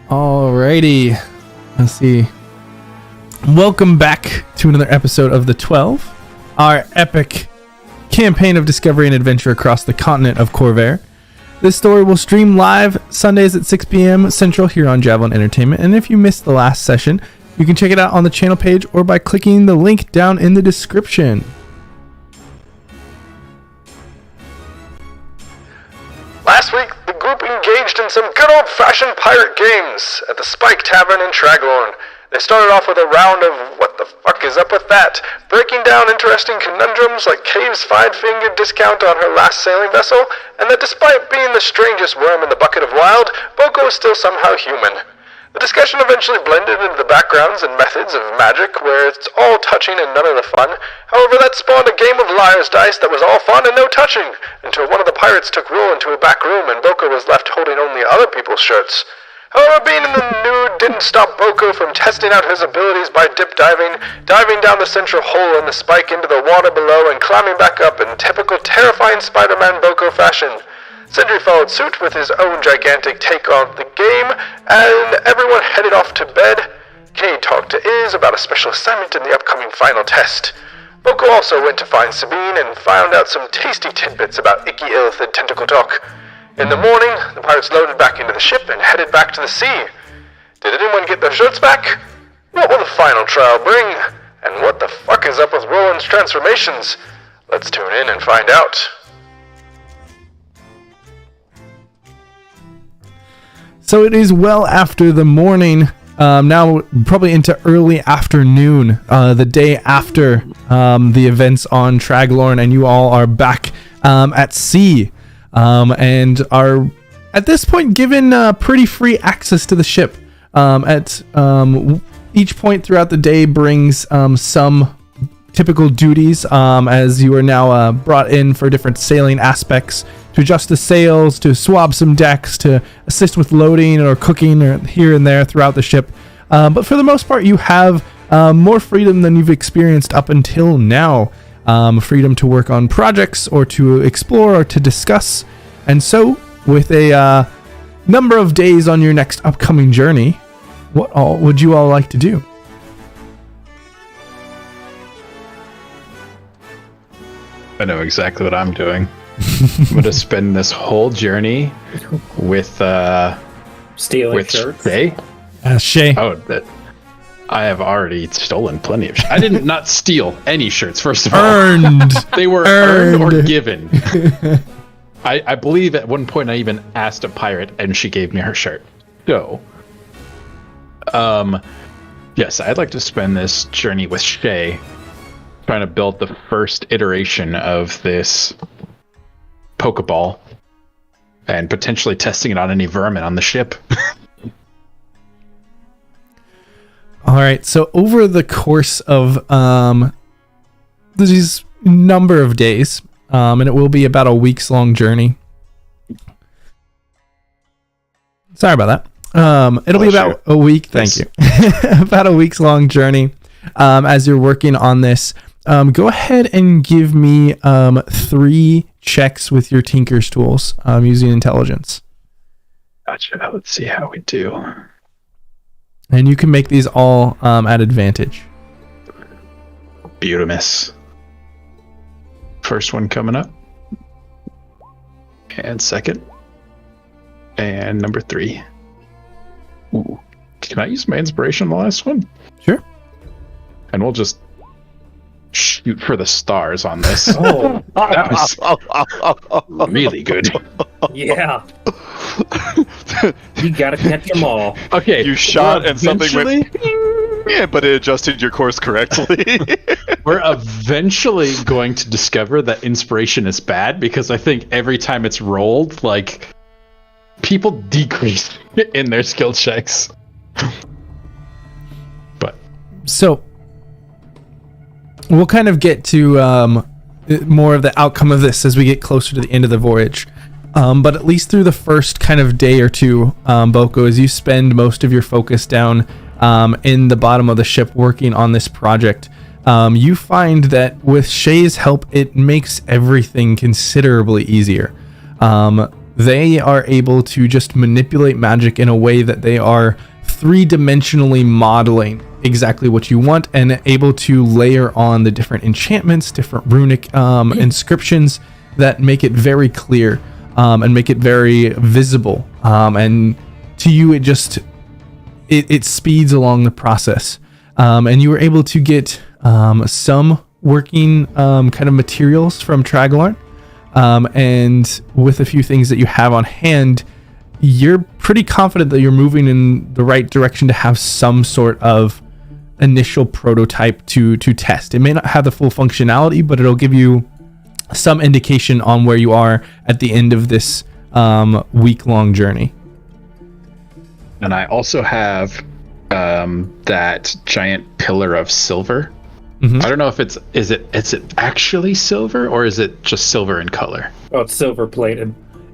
Alrighty. Let's see. Welcome back to another episode of The 12, our epic campaign of discovery and adventure across the continent of Corvair. This story will stream live Sundays at 6 p.m. Central here on Javelin Entertainment. And if you missed the last session, you can check it out on the channel page or by clicking the link down in the description. Last week, the group engaged in some good old-fashioned pirate games at the Spike Tavern in Traglorn. They started off with a round of what the fuck is up with that, breaking down interesting conundrums like Cave's five-finger discount on her last sailing vessel, and that despite being the strangest worm in the bucket of wild, Boko is still somehow human. The discussion eventually blended into the backgrounds and methods of magic, where it's all touching and none of the fun. However, that spawned a game of liar's dice that was all fun and no touching, until one of the pirates took rule into a back room and Boko was left holding only other people's shirts. However, being in the nude didn't stop Boko from testing out his abilities by diving down the central hole in the spike into the water below and climbing back up in typical terrifying Spider-Man Boko fashion. Sindri followed suit with his own gigantic take on the game, and everyone headed off to bed. Kay talked to Iz about a special assignment in the upcoming final test. Boko also went to find Sabine and found out some tasty tidbits about Icky Illithid tentacle talk. In the morning, the pirates loaded back into the ship and headed back to the sea. Did anyone get their shirts back? What will the final trial bring? And what the fuck is up with Roland's transformations? Let's tune in and find out. So it is well after the morning, now probably into early afternoon, the day after the events on Traglorn, and you all are back at sea. And are at this point given pretty free access to the ship. Each point throughout the day brings some typical duties, as you are now brought in for different sailing aspects, to adjust the sails, to swab some decks, to assist with loading or cooking or here and there throughout the ship. But for the most part, you have more freedom than you've experienced up until now. Freedom to work on projects or to explore or to discuss. And so, with a number of days on your next upcoming journey, what all would you all like to do? I know exactly what I'm doing. I'm going to spend this whole journey with stealing shirts. Shay. Shay. Oh, I have already stolen plenty of shirts. I did not steal any shirts, first of all. Earned. They were earned or given. I believe at one point I even asked a pirate and she gave me her shirt. So, yes, I'd like to spend this journey with Shay, trying to build the first iteration of this Pokeball and potentially testing it on any vermin on the ship. All right, so over the course of these number of days, and it will be about a week's-long journey. Sorry about that. It'll be about a week. Thank you. About a week's-long journey. As you're working on this, go ahead and give me 3 checks with your Tinker's tools using intelligence. Gotcha. Let's see how we do. And you can make these all at advantage. Beautimus. First one coming up. And second. And number 3. Ooh. Can I use my inspiration on the last one? Sure. And we'll just shoot for the stars on this. Oh, that was really good. Yeah. You gotta catch them all. Okay. You shot and something went... Yeah, but it adjusted your course correctly. We're eventually going to discover that inspiration is bad, because I think every time it's rolled, like, people decrease in their skill checks. But so we'll kind of get to more of the outcome of this as we get closer to the end of the voyage. But at least through the first kind of day or two, Boko, as you spend most of your focus down in the bottom of the ship working on this project, you find that with Shay's help, it makes everything considerably easier. they are able to just manipulate magic in a way that they are three-dimensionally modeling exactly what you want and able to layer on the different enchantments, different runic inscriptions that make it very clear and make it very visible. And to you, it speeds along the process. And you were able to get some working kind of materials from Traglorn. And with a few things that you have on hand, you're pretty confident that you're moving in the right direction to have some sort of initial prototype to test. It may not have the full functionality, but it'll give you some indication on where you are at the end of this week-long journey. And I also have that giant pillar of silver. I don't know if is it actually silver or is it just silver in color? Oh, it's silver plated.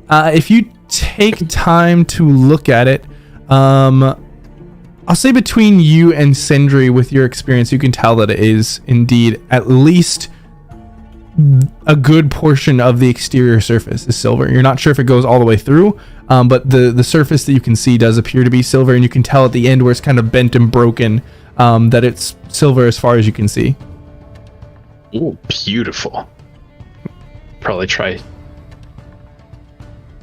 If you take time to look at it, I'll say between you and Sindri, with your experience, you can tell that it is indeed at least a good portion of the exterior surface is silver. You're not sure if it goes all the way through, but the surface that you can see does appear to be silver, and you can tell at the end where it's kind of bent and broken that it's silver as far as you can see. Ooh, beautiful. Probably try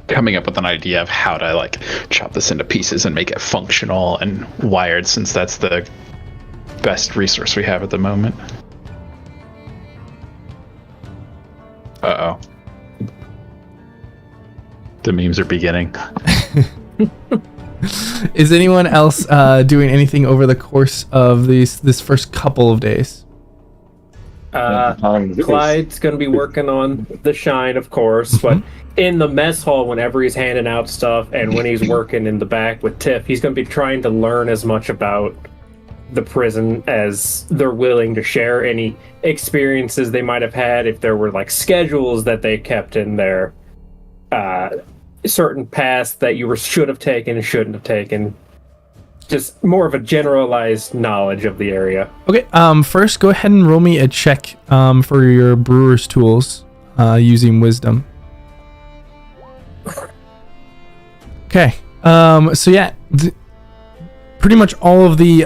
coming up with an idea of how to like chop this into pieces and make it functional and wired, since that's the best resource we have at the moment. Uh-oh. The memes are beginning. Is anyone else doing anything over the course of this first couple of days? Clyde's going to be working on the shine, of course, but in the mess hall, whenever he's handing out stuff and when he's working in the back with Tiff, he's going to be trying to learn as much about the prison as they're willing to share, any experiences they might have had, if there were like schedules that they kept in there, certain paths that you should have taken and shouldn't have taken. Just more of a generalized knowledge of the area. Okay, first go ahead and roll me a check for your brewer's tools using wisdom. Okay, so yeah, pretty much all of the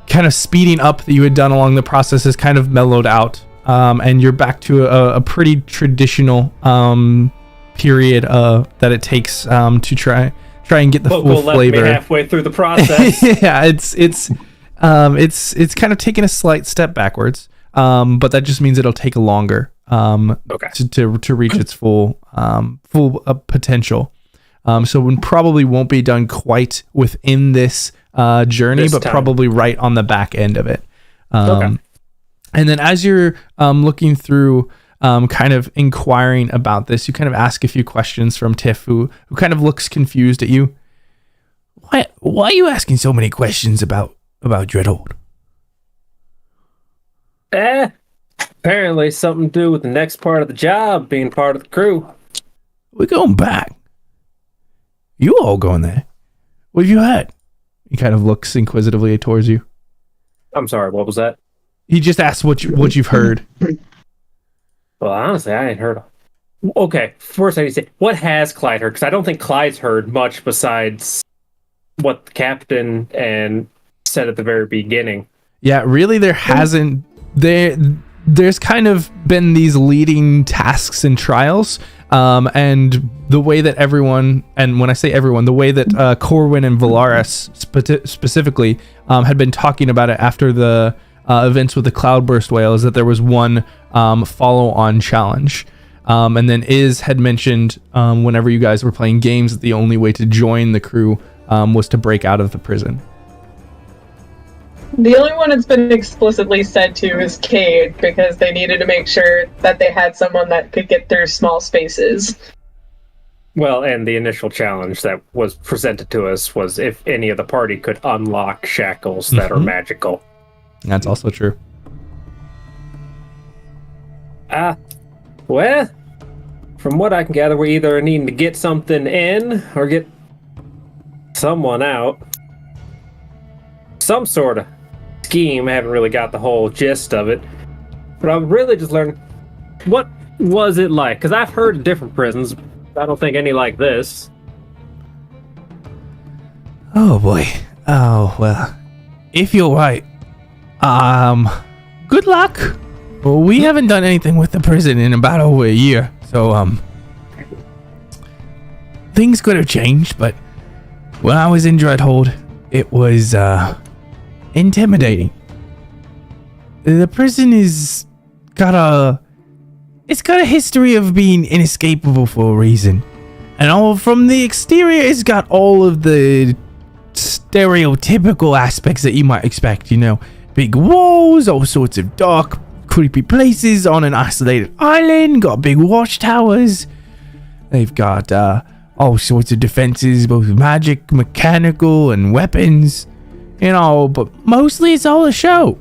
kind of speeding up that you had done along the process has kind of mellowed out, and you're back to a pretty traditional period that it takes to try and get the full flavor. Halfway through the process. Yeah, it's kind of taking a slight step backwards, but that just means it'll take longer to reach its full potential. So it probably won't be done quite within this journey, but probably right on the back end of it. And then as you're looking through, kind of inquiring about this, you kind of ask a few questions from Tiff, who kind of looks confused at you. Why are you asking so many questions about Dreadhold? Apparently something to do with the next part of the job, being part of the crew. We're going back. You all going there? What have you heard? He kind of looks inquisitively towards you. I'm sorry, what was that? He just asked what you've heard. Well, honestly, I ain't heard. Okay, first I need to say, what has Clyde heard? Because I don't think Clyde's heard much besides what the captain and said at the very beginning. Yeah, really, there hasn't. There's kind of been these leading tasks and trials, and the way that everyone, and when I say everyone, the way that Corwin and Valaris specifically had been talking about it after the events with the Cloudburst whale, is that there was one follow-on challenge, and then had mentioned whenever you guys were playing games that the only way to join the crew was to break out of the prison. The only one that's been explicitly said to is Cade, because they needed to make sure that they had someone that could get through small spaces. Well, and the initial challenge that was presented to us was if any of the party could unlock shackles that are magical. That's also true. Well, from what I can gather, we're either needing to get something in or get someone out. Some sort of scheme. I haven't really got the whole gist of it, but I'm really just learning what was it like, because I've heard of different prisons. I don't think any like this. Oh boy. Oh well. If you're right, good luck. Well, we haven't done anything with the prison in about over a year, so things could have changed. But when I was in Dreadhold, it was intimidating. The prison it's got a history of being inescapable for a reason, and all from the exterior, it's got all of the stereotypical aspects that you might expect, big walls, all sorts of dark, creepy places on an isolated island, got big watchtowers. They've got all sorts of defenses, both magic, mechanical, and weapons, but mostly it's all a show.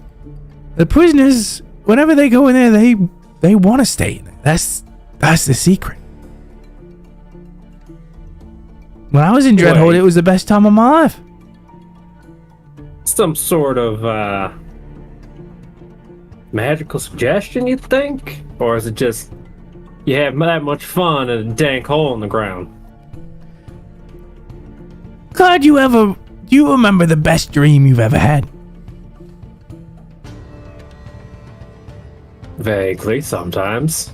The prisoners, whenever they go in there, they want to stay in there. That's the secret. When I was in Dreadhold, it was the best time of my life. Some sort of magical suggestion, you think? Or is it just you have that much fun in a dank hole in the ground? God, do you remember the best dream you've ever had? Vaguely, sometimes.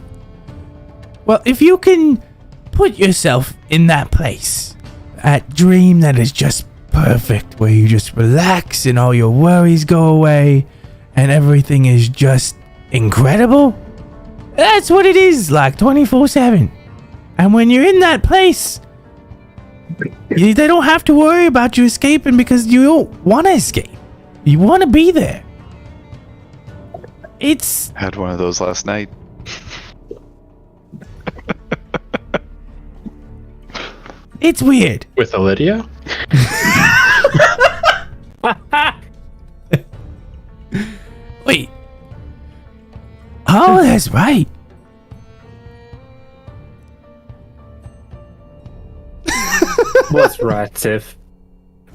Well, if you can put yourself in that place, that dream that is just perfect, where you just relax and all your worries go away and everything is just incredible, that's what it is like 24/7. And when you're in that place, they don't have to worry about you escaping because you don't want to escape. You want to be there. Had one of those last night. It's weird. With Lydia? Wait. Oh, that's right. What's right, Tiff?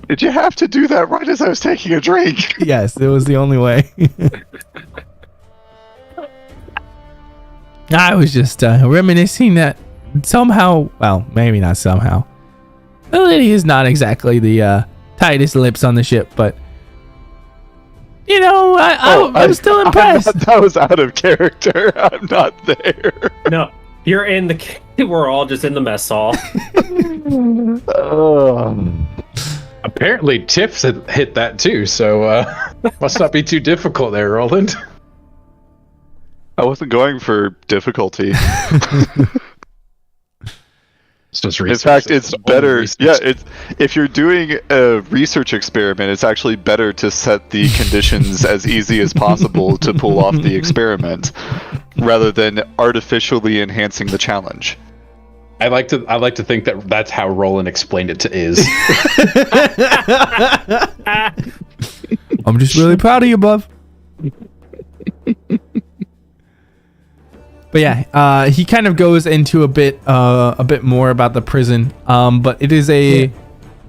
Did you have to do that right as I was taking a drink? Yes, it was the only way. I was just reminiscing that somehow, well, maybe not somehow, Lydia is not exactly the tightest lips on the ship, but I'm still impressed. I thought that was out of character. I'm not there. No, you're in the. We're all just in the mess hall. Apparently, Tiff's hit that too, so must not be too difficult there, Roland. I wasn't going for difficulty. In fact, it's better. Yeah, if you're doing a research experiment, it's actually better to set the conditions as easy as possible to pull off the experiment, rather than artificially enhancing the challenge. I like to think that that's how Roland explained it to Iz. I'm just really proud of you, bub. But yeah, he kind of goes into a bit more about the prison. But it is a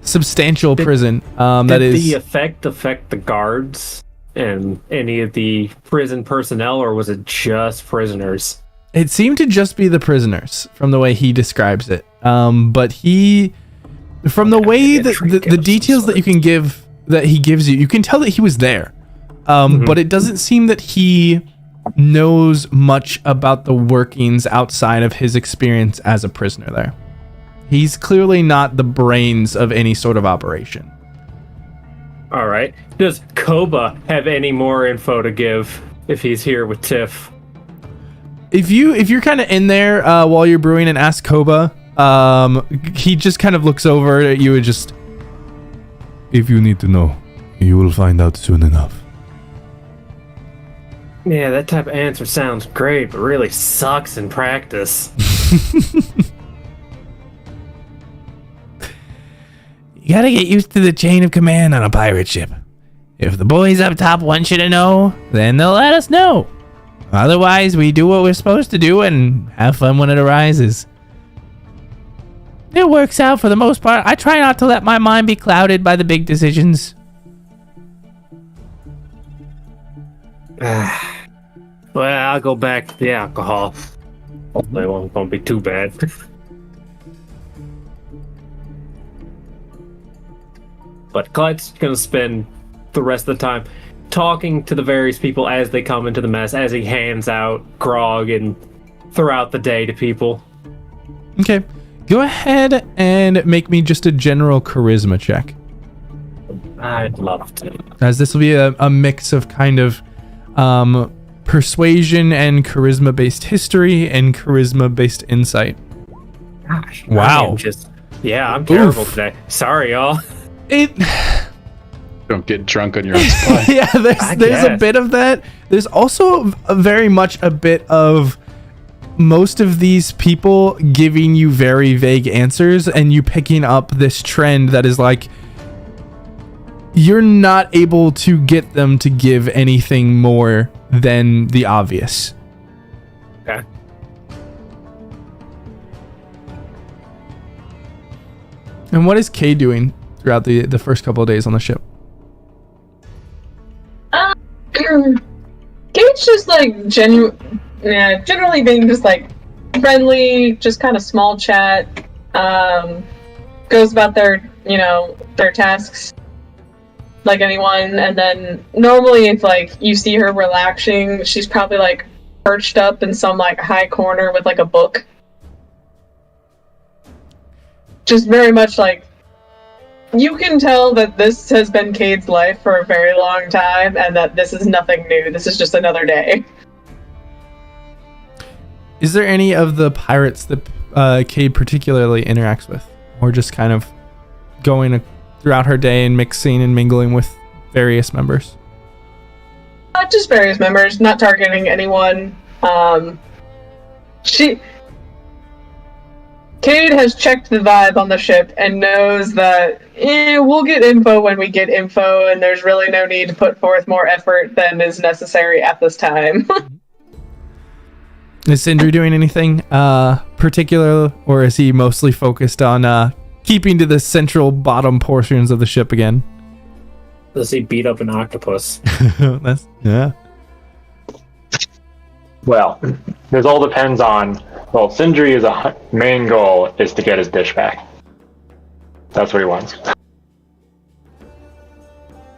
substantial prison. Did the effect affect the guards and any of the prison personnel, or was it just prisoners? It seemed to just be the prisoners from the way he describes it. But from the way that the details that he gives you, you can tell that he was there. But it doesn't seem that he knows much about the workings outside of his experience as a prisoner there. He's clearly not the brains of any sort of operation. All right. Does Koba have any more info to give if he's here with Tiff? If you're kind of in there while you're brewing and ask Koba, he just kind of looks over at you and just, if you need to know, you will find out soon enough. Yeah, that type of answer sounds great, but really sucks in practice. You gotta get used to the chain of command on a pirate ship. If the boys up top want you to know, then they'll let us know. Otherwise, we do what we're supposed to do and have fun when it arises. It works out for the most part. I try not to let my mind be clouded by the big decisions. Well, I'll go back to the alcohol. Hopefully it won't be too bad. But Clyde's gonna spend the rest of the time talking to the various people as they come into the mess, as he hands out grog and throughout the day to people. Okay. Go ahead and make me just a general charisma check. I'd love to. As this will be a mix of kind of persuasion and charisma-based history and charisma-based insight. Gosh. Wow. I'm terrible today. Sorry, y'all. Don't get drunk on your own supply. Yeah, there's a bit of that. There's also very much a bit of most of these people giving you very vague answers and you picking up this trend that is like you're not able to get them to give anything more than the obvious. Okay. And what is Kay doing throughout the first couple of days on the ship? Kate's just like generally being just like friendly, just kind of small chat. Goes about their tasks like anyone, and then normally if like you see her relaxing, she's probably like perched up in some like high corner with like a book. Just very much like you can tell that this has been Cade's life for a very long time and that this is nothing new. This is just another day. Is there any of the pirates that Cade particularly interacts with? Or just kind of going throughout her day and mixing and mingling with various members? Just various members, not targeting anyone. Cade has checked the vibe on the ship and knows that we'll get info when we get info, and there's really no need to put forth more effort than is necessary at this time. Is Sindri doing anything particular, or is he mostly focused on keeping to the central bottom portions of the ship again? Does he beat up an octopus? Yeah. Well, this all depends on. Well, Sindri's main goal is to get his dish back. That's what he wants.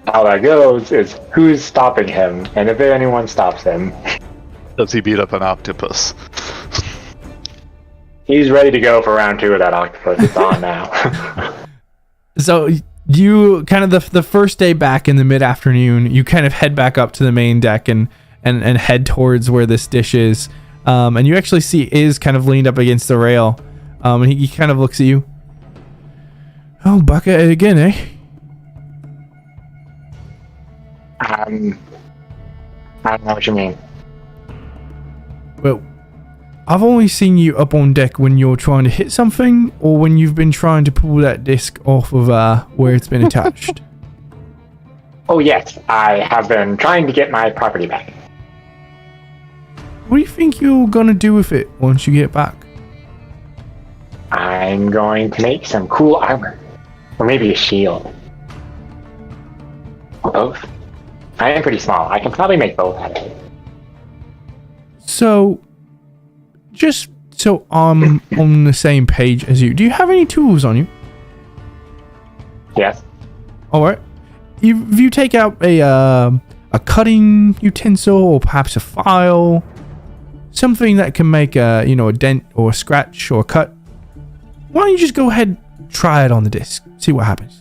How that goes is who's stopping him, and if anyone stops him, does he beat up an octopus? He's ready to go for round 2 of that octopus. It's on now. So you kind of the first day back in the mid-afternoon, you kind of head back up to the main deck and head towards where this dish is. And you actually see Iz kind of leaned up against the rail. And he kind of looks at you. Oh, back at it again, eh? I don't know what you mean. Well, I've only seen you up on deck when you're trying to hit something, or when you've been trying to pull that disc off of where it's been attached. Oh yes, I have been trying to get my property back. What do you think you're gonna do with it once you get back? I'm going to make some cool armor. Or maybe a shield. Both. I am pretty small. I can probably make both out of it. So, just so I'm on the same page as you, do you have any tools on you? Yes. Alright. If you take out a cutting utensil, or perhaps a file, something that can make a dent or a scratch or a cut, why don't you just go ahead and try it on the disc, see what happens.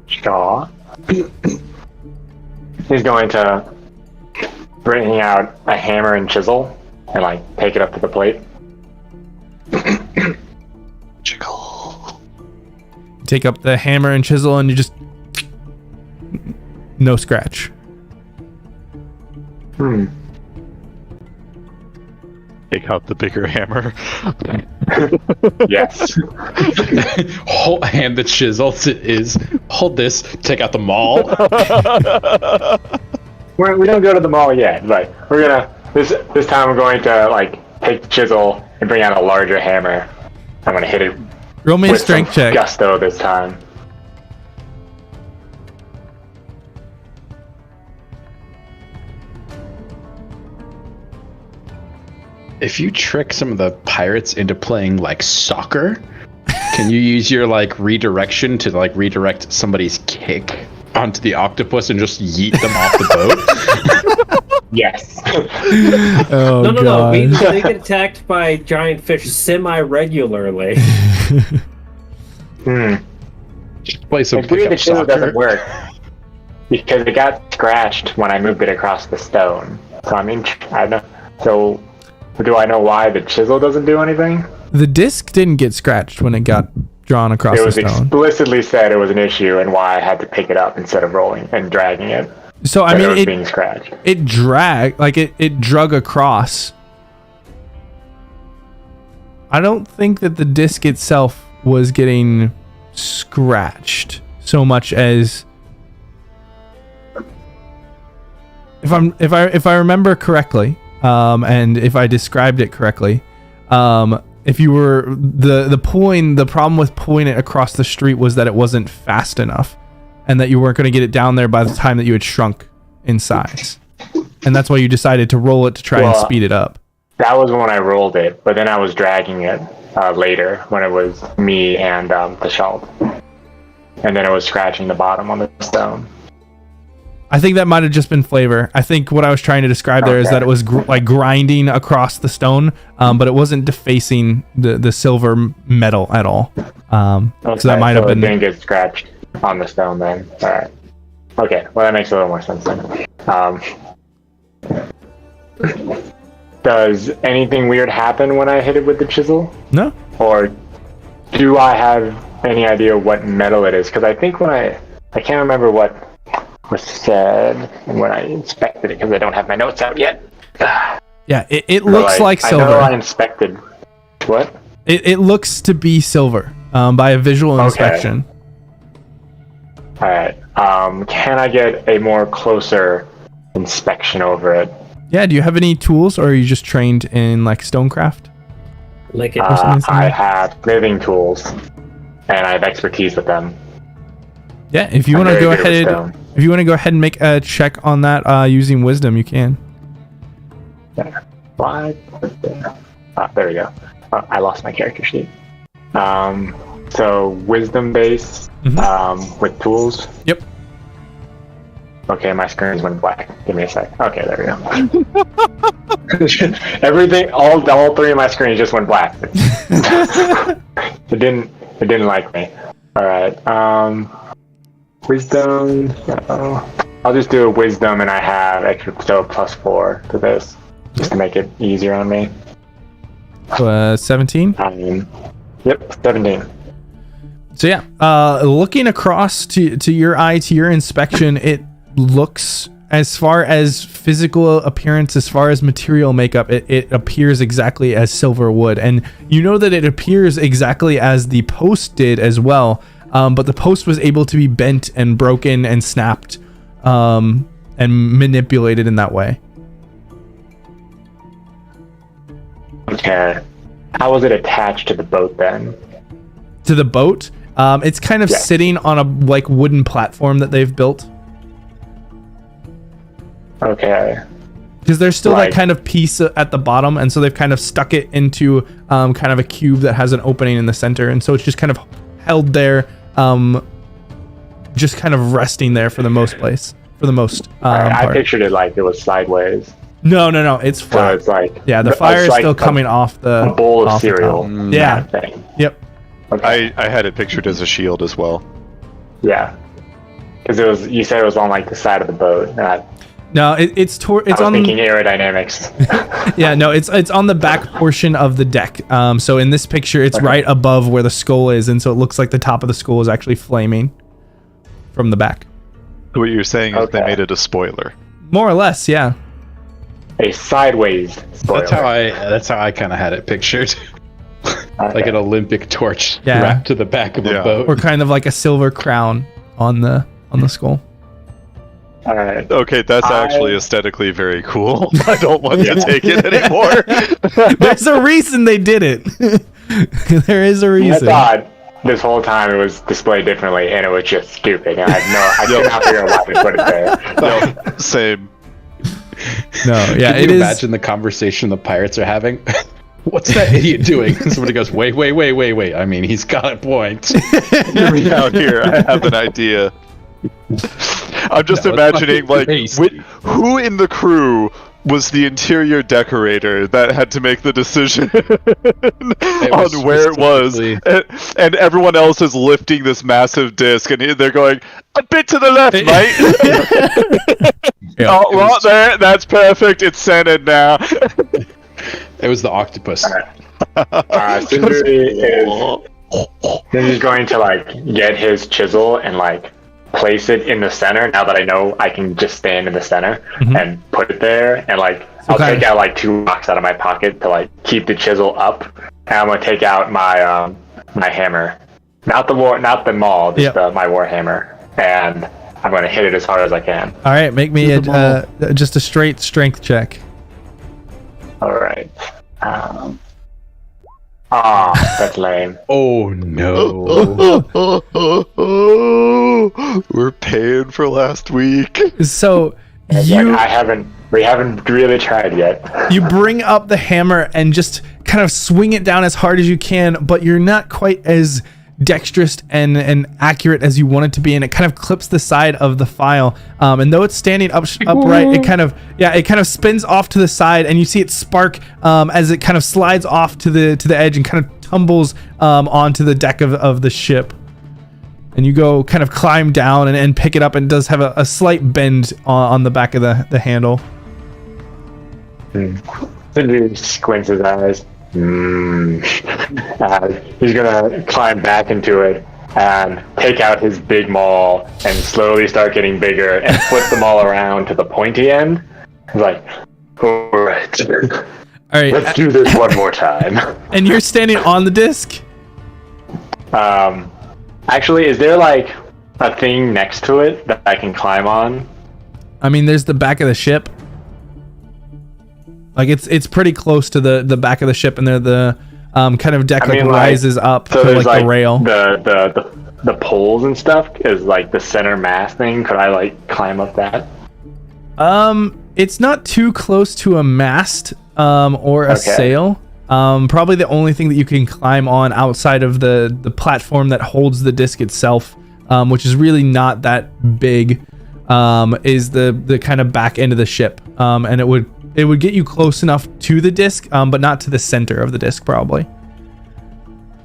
Sure. He's going to bring out a hammer and chisel and take it up to the plate. Jiggle. Take up the hammer and chisel and you just no scratch. Take out the bigger hammer. Yes. Hand the chisel to Iz. Hold this. Take out the maul. We don't go to the mall yet, but we're gonna this time we're going to take the chisel and bring out a larger hammer. I'm gonna hit it. Roll me a with strength some check. Gusto this time. If you trick some of the pirates into playing like soccer, Can you use your like redirection to like redirect somebody's kick onto the octopus and just yeet them off the boat? Yes. Oh, No. They God. get attacked by giant fish semi-regularly. Play some Maybe the pickup chisel soccer. doesn't work because it got scratched when I moved it across the stone. So I mean, I don't know. So do I know why the chisel doesn't do anything? The disc didn't get scratched when it got drawn across It the was stone. explicitly said it was an issue and why I had to pick it up instead of rolling and dragging it. So I But mean, it was it being scratched. it drug across. I don't think that the disc itself was getting scratched so much as, if I remember correctly, and if I described it correctly, if you were the problem with pulling it across the street was that it wasn't fast enough, and that you weren't going to get it down there by the time that you had shrunk in size, and that's why you decided to roll it to try and speed it up. That was when I rolled it, but then I was dragging it later when it was me and the Schalt. And then it was scratching the bottom on the stone. I think that might have just been flavor. I think what I was trying to describe there is that it was like grinding across the stone, but it wasn't defacing the silver metal at all. So that might have been. It didn't get scratched on the stone then. All right. Okay. Well, that makes a little more sense then. Does anything weird happen when I hit it with the chisel? No. Or do I have any idea what metal it is? Because I think when I can't remember what was said when I inspected it because I don't have my notes out yet. Yeah, it looks like silver. I know I inspected. What? It looks to be silver by a visual inspection. All right. Can I get a more closer inspection over it? Yeah. Do you have any tools, or are you just trained in like stonecraft? Like it. I have smithing tools, and I have expertise with them. Yeah. If you want to go ahead and make a check on that using wisdom, you can. Yeah. Why? There we go. I lost my character sheet. So wisdom base with tools. Yep. Okay, my screen went black. Give me a sec. Okay, there we go. Everything, all three of my screens just went black. It didn't like me. All right. Wisdom. I'll just do a wisdom, and I have extra +4 to this, just to make it easier on me. 17. Yep, 17. So yeah, looking across to your eye, to your inspection, it looks, as far as physical appearance, as far as material makeup, it appears exactly as silver would. And you know that it appears exactly as the post did as well, but the post was able to be bent and broken and snapped and manipulated in that way. Okay. How was it attached to the boat then? To the boat? It's kind of sitting on a like wooden platform that they've built. Okay. Because there's still that kind of piece at the bottom, and so they've kind of stuck it into kind of a cube that has an opening in the center, and so it's just kind of held there, just kind of resting there for the most part. I pictured it like it was sideways. No, it's flat. So it's like the fire is still coming off the a bowl of cereal. Yeah. Thing. Yep. Okay. I had it pictured as a shield as well. Yeah. Because you said it was on like the side of the boat. No, it's I was thinking aerodynamics. Yeah, no, it's on the back portion of the deck. So in this picture, it's right above where the skull is, and so it looks like the top of the skull is actually flaming from the back. What you're saying is they made it a spoiler. More or less, yeah. A sideways spoiler. That's how I kind of had it pictured. Like an Olympic torch wrapped to the back of a boat, or kind of like a silver crown on the skull. All right. Okay, that's actually aesthetically very cool. I don't want to take it anymore. There's a reason they did it. There is a reason. I thought this whole time it was displayed differently, and it was just stupid. And I could not figure out why they put it there. No, same. No, yeah, Can you imagine the conversation the pirates are having? What's that idiot doing? Somebody goes, wait. I mean, he's got a point. Hear me out here. I have an idea. I'm just imagining, like, who in the crew was the interior decorator that had to make the decision on where it was, and everyone else is lifting this massive disc, and they're going a bit to the left, mate. Yeah, right there, that's perfect. It's centered now. It was the octopus. Sindri is going to like get his chisel and like place it in the center. Now that I know I can just stand in the center and put it there, and like I'll take out like 2 rocks out of my pocket to like keep the chisel up, and I'm gonna take out my my hammer, not the maul, just my war hammer, and I'm gonna hit it as hard as I can. All right, make me just a straight strength check. All right. That's lame. Oh no. We're paying for last week. So we haven't really tried yet. You bring up the hammer and just kind of swing it down as hard as you can, but you're not quite as dexterous and accurate as you want it to be, and it kind of clips the side of the file. And though it's standing upright, it kind of spins off to the side, and you see it spark as it kind of slides off to the edge and kind of tumbles onto the deck of the ship. And you go kind of climb down and pick it up, and it does have a slight bend on the back of the handle. Sindri squints his eyes. He's gonna climb back into it and take out his big maul and slowly start getting bigger and flip them all around to the pointy end. He's like, all right, let's do this one more time. And you're standing on the disc? Actually, is there like a thing next to it that I can climb on? I mean, there's the back of the ship. Like it's pretty close to the back of the ship, and the kind of deck rises up so to there's like the rail. The poles and stuff is like the center mast thing. Could I like climb up that? It's not too close to a mast or a sail. Probably the only thing that you can climb on outside of the platform that holds the disc itself, which is really not that big, is the kind of back end of the ship, and it would get you close enough to the disc, but not to the center of the disc, probably.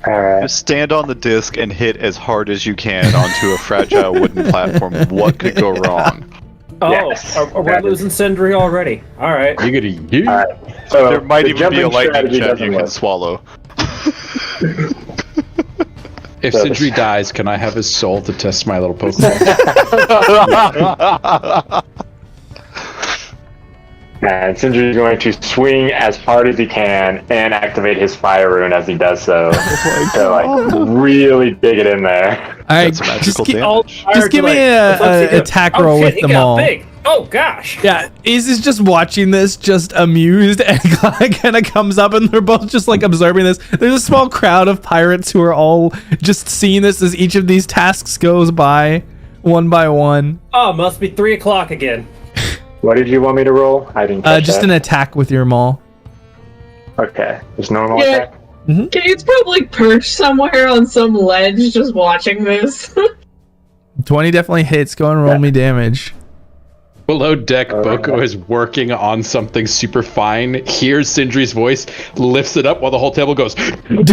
All right. Just stand on the disc and hit as hard as you can onto a fragile wooden platform. What could go wrong? Oh, yes, we're losing Sindri already. All right. All right. So There might the even be a jumping lightning strategy gem doesn't you can work. swallow. If Sindri dies, can I have his soul to test my little Pokemon? And Sindri is going to swing as hard as he can and activate his fire rune as he does so. To like really dig it in there. All right, That's magical damage. just give me a attack roll with the maul. Big. Oh gosh. Yeah, Ace is just watching this, just amused, and kind of comes up, and they're both just like observing this. There's a small crowd of pirates who are all just seeing this as each of these tasks goes by, one by one. Oh, must be 3:00 again. What did you want me to roll? I didn't catch Just that. an attack with your maul. Okay. Just normal Yeah. attack? Kate's probably perched somewhere on some ledge just watching this. 20 definitely hits. Go and roll me damage. Below deck, Boko is working on something super fine, hears Sindri's voice, lifts it up while the whole table goes, and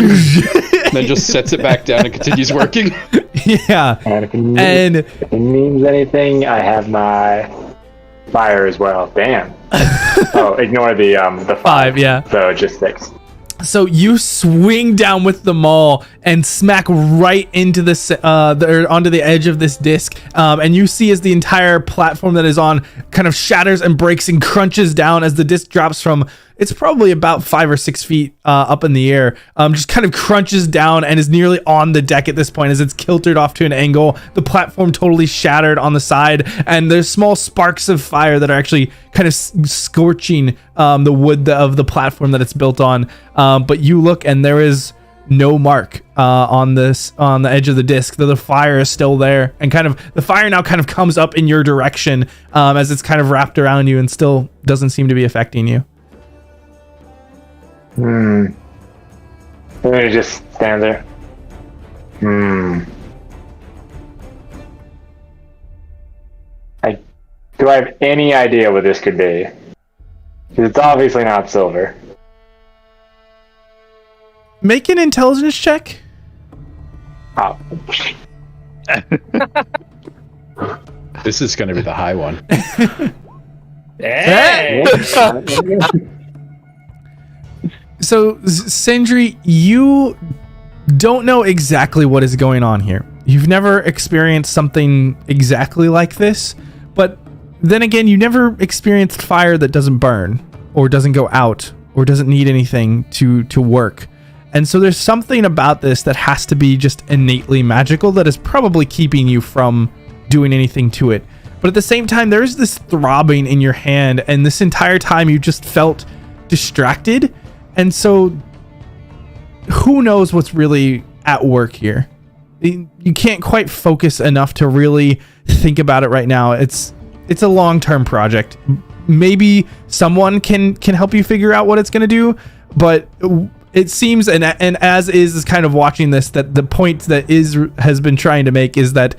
then just sets it back down and continues working. Yeah. And if And it means anything, I have my fire as well. Damn. Oh, ignore the 5, yeah. So just 6. So you swing down with the maul and smack right into onto the edge of this disc, and you see as the entire platform that is on kind of shatters and breaks and crunches down as the disc drops from, it's probably about 5 or 6 feet up in the air, just kind of crunches down and is nearly on the deck at this point as it's kiltered off to an angle. The platform totally shattered on the side, and there's small sparks of fire that are actually kind of scorching the wood of the platform that it's built on. But you look, and there is no mark on the edge of the disc, though the fire is still there, and kind of the fire now kind of comes up in your direction as it's kind of wrapped around you and still doesn't seem to be affecting you. And then he just stands there. Do I have any idea what this could be? 'Cause it's obviously not silver. Make an intelligence check. Oh. This is going to be the high one. Hey! So, Sindri, you don't know exactly what is going on here. You've never experienced something exactly like this, but then again, you never experienced fire that doesn't burn, or doesn't go out, or doesn't need anything to work. And so there's something about this that has to be just innately magical that is probably keeping you from doing anything to it. But at the same time, there's this throbbing in your hand, and this entire time you just felt distracted. And so who knows what's really at work here? You can't quite focus enough to really think about it right now. It's a long-term project. Maybe someone can help you figure out what it's going to do, but it seems, and as is kind of watching this, that the point that has been trying to make is that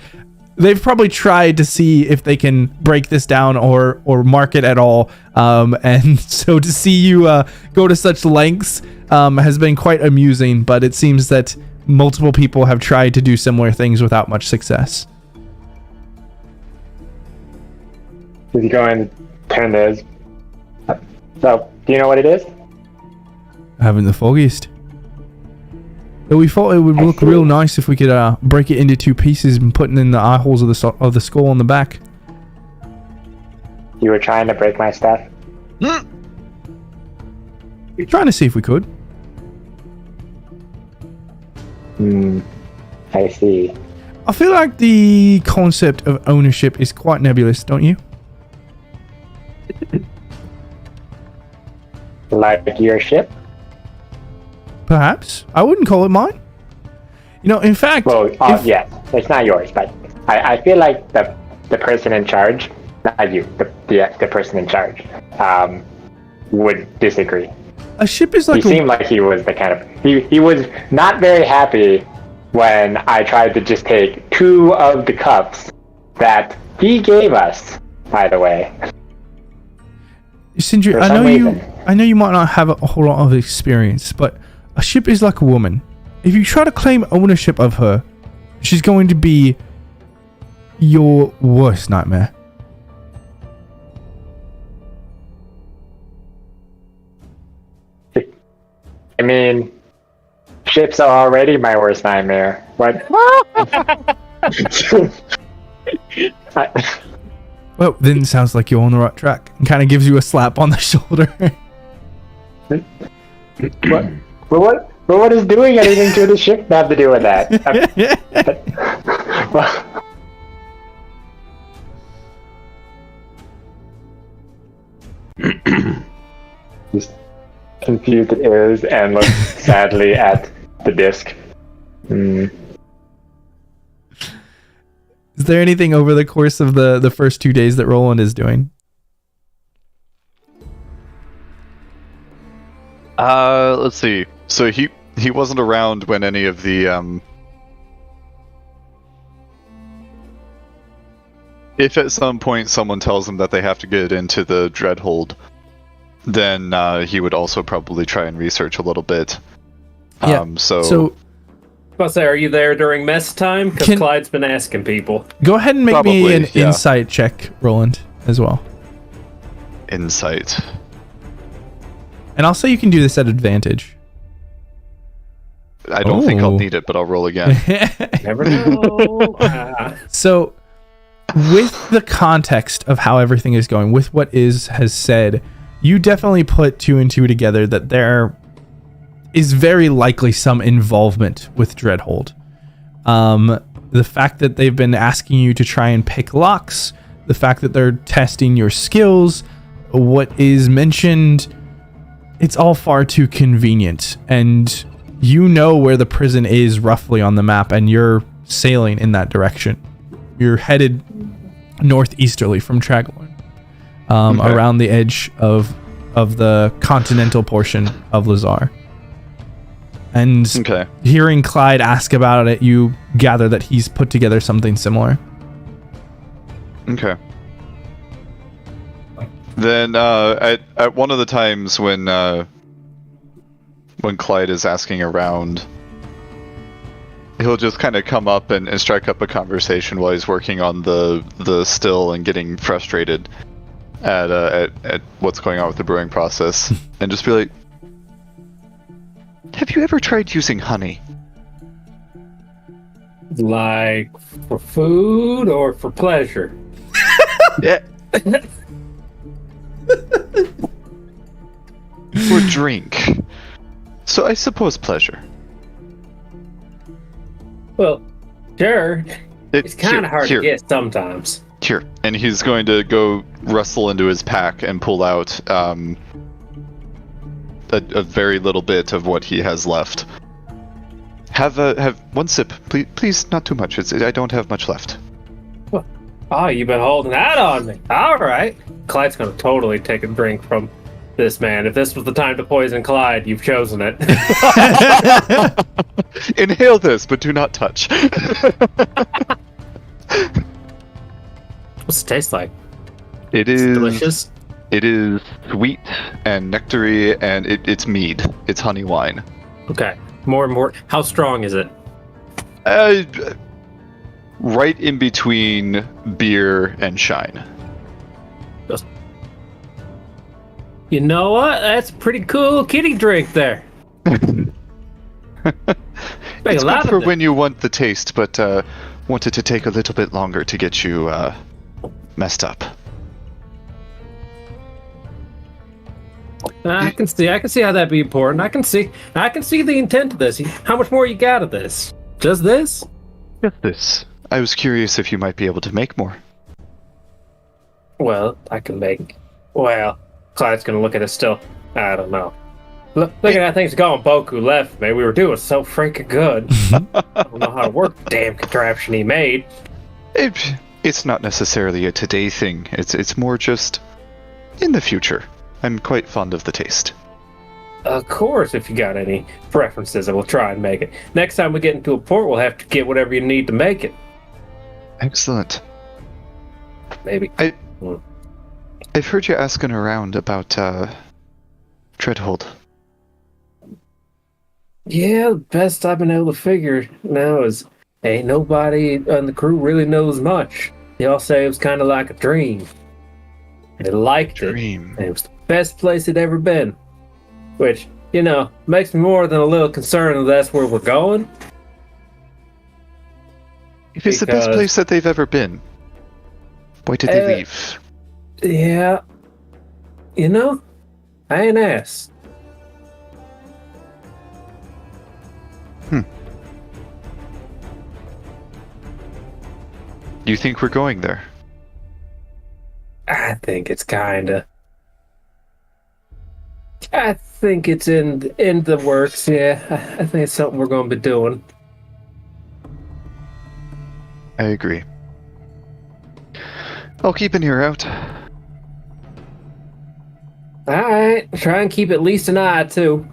they've probably tried to see if they can break this down or mark it at all. And so to see you go to such lengths has been quite amusing, but it seems that multiple people have tried to do similar things without much success. Is he going to turn this? So, do you know what it is? I haven't the foggiest. But we thought it would look real nice if we could break it into two pieces and put it in the eye holes of the skull on the back. You were trying to break my stuff? Trying to see if we could. I see. I feel like the concept of ownership is quite nebulous, don't you? Like your ship? Perhaps. I wouldn't call it mine. You know, in fact... Well, yes. It's not yours, but I feel like the person in charge, not you, the person in charge, would disagree. A ship is like... He seemed like he was the kind of... He was not very happy when I tried to just take 2 of the cups that he gave us, by the way. Sindri, I know you might not have a whole lot of experience, but a ship is like a woman. If you try to claim ownership of her, she's going to be your worst nightmare. I mean, ships are already my worst nightmare. What? Well, then it sounds like you're on the right track, and kind of gives you a slap on the shoulder. What is doing anything to the ship have to do with that? Just confused ears and look sadly at the disc. Is there anything over the course of the first 2 days that Roland is doing? Let's see. So he wasn't around when any of the if at some point someone tells him that they have to get into the Dreadhold, then he would also probably try and research a little bit. Yeah. So I'll say, are you there during mess time? Because Clyde's been asking people. Go ahead and make me an insight check, Roland, as well. Insight. And I'll say you can do this at advantage. I don't think I'll need it, but I'll roll again. Never know. So, with the context of how everything is going, with what has said, you definitely put 2 and 2 together that there is very likely some involvement with Dreadhold. The fact that they've been asking you to try and pick locks, the fact that they're testing your skills, what is mentioned, it's all far too convenient. And you know where the prison is roughly on the map, and you're sailing in that direction. You're headed northeasterly from Traglorn, around the edge of of the continental portion of Lazar. And hearing Clyde ask about it, you gather that he's put together something similar. Okay. Then at one of the times when Clyde is asking around, he'll just kind of come up and strike up a conversation while he's working on the still and getting frustrated at what's going on with the brewing process, and just be like, "Have you ever tried using honey?" Like for food or for pleasure? Yeah. For drink. So I suppose pleasure. Well, sure. It's kind of hard to get sometimes. Here. And he's going to go rustle into his pack and pull out a very little bit of what he has left. Have one sip, please. Not too much. I don't have much left. Oh, you've been holding that on me. All right. Clyde's going to totally take a drink from this man. If this was the time to poison Clyde, you've chosen it. Inhale this, but do not touch. What's it taste like? It's delicious. It is sweet and nectary, and it's mead. It's honey wine. Okay. More. How strong is it? Right in between beer and shine. You know what? That's a pretty cool kitty drink there. It's good for when you want the taste, but want it to take a little bit longer to get you messed up. I can see how that'd be important. I can see the intent of this. How much more you got of this? Just this? Just this. I was curious if you might be able to make more. Well, I can make. Well, Clyde's gonna look at it still. I don't know. Look at how things going. Boku left, man. We were doing so freaking good. I don't know how to work the damn contraption he made. It's not necessarily a today thing. It's more just in the future. I'm quite fond of the taste. Of course, if you got any preferences, I will try and make it. Next time we get into a port, we'll have to get whatever you need to make it. Excellent. Maybe. I've heard you asking around about Treadhold. Yeah, the best I've been able to figure now is ain't nobody on the crew really knows much. They all say it was kind of like a dream. They liked it. And it was the best place it'd ever been. Which, makes me more than a little concerned that that's where we're going. If it's the best place that they've ever been, why did they leave? Yeah. I ain't asked. You think we're going there? I think it's kinda. I think it's in the works, yeah. I think it's something we're going to be doing. I agree. I'll keep an ear out. Alright, try and keep at least an eye, too.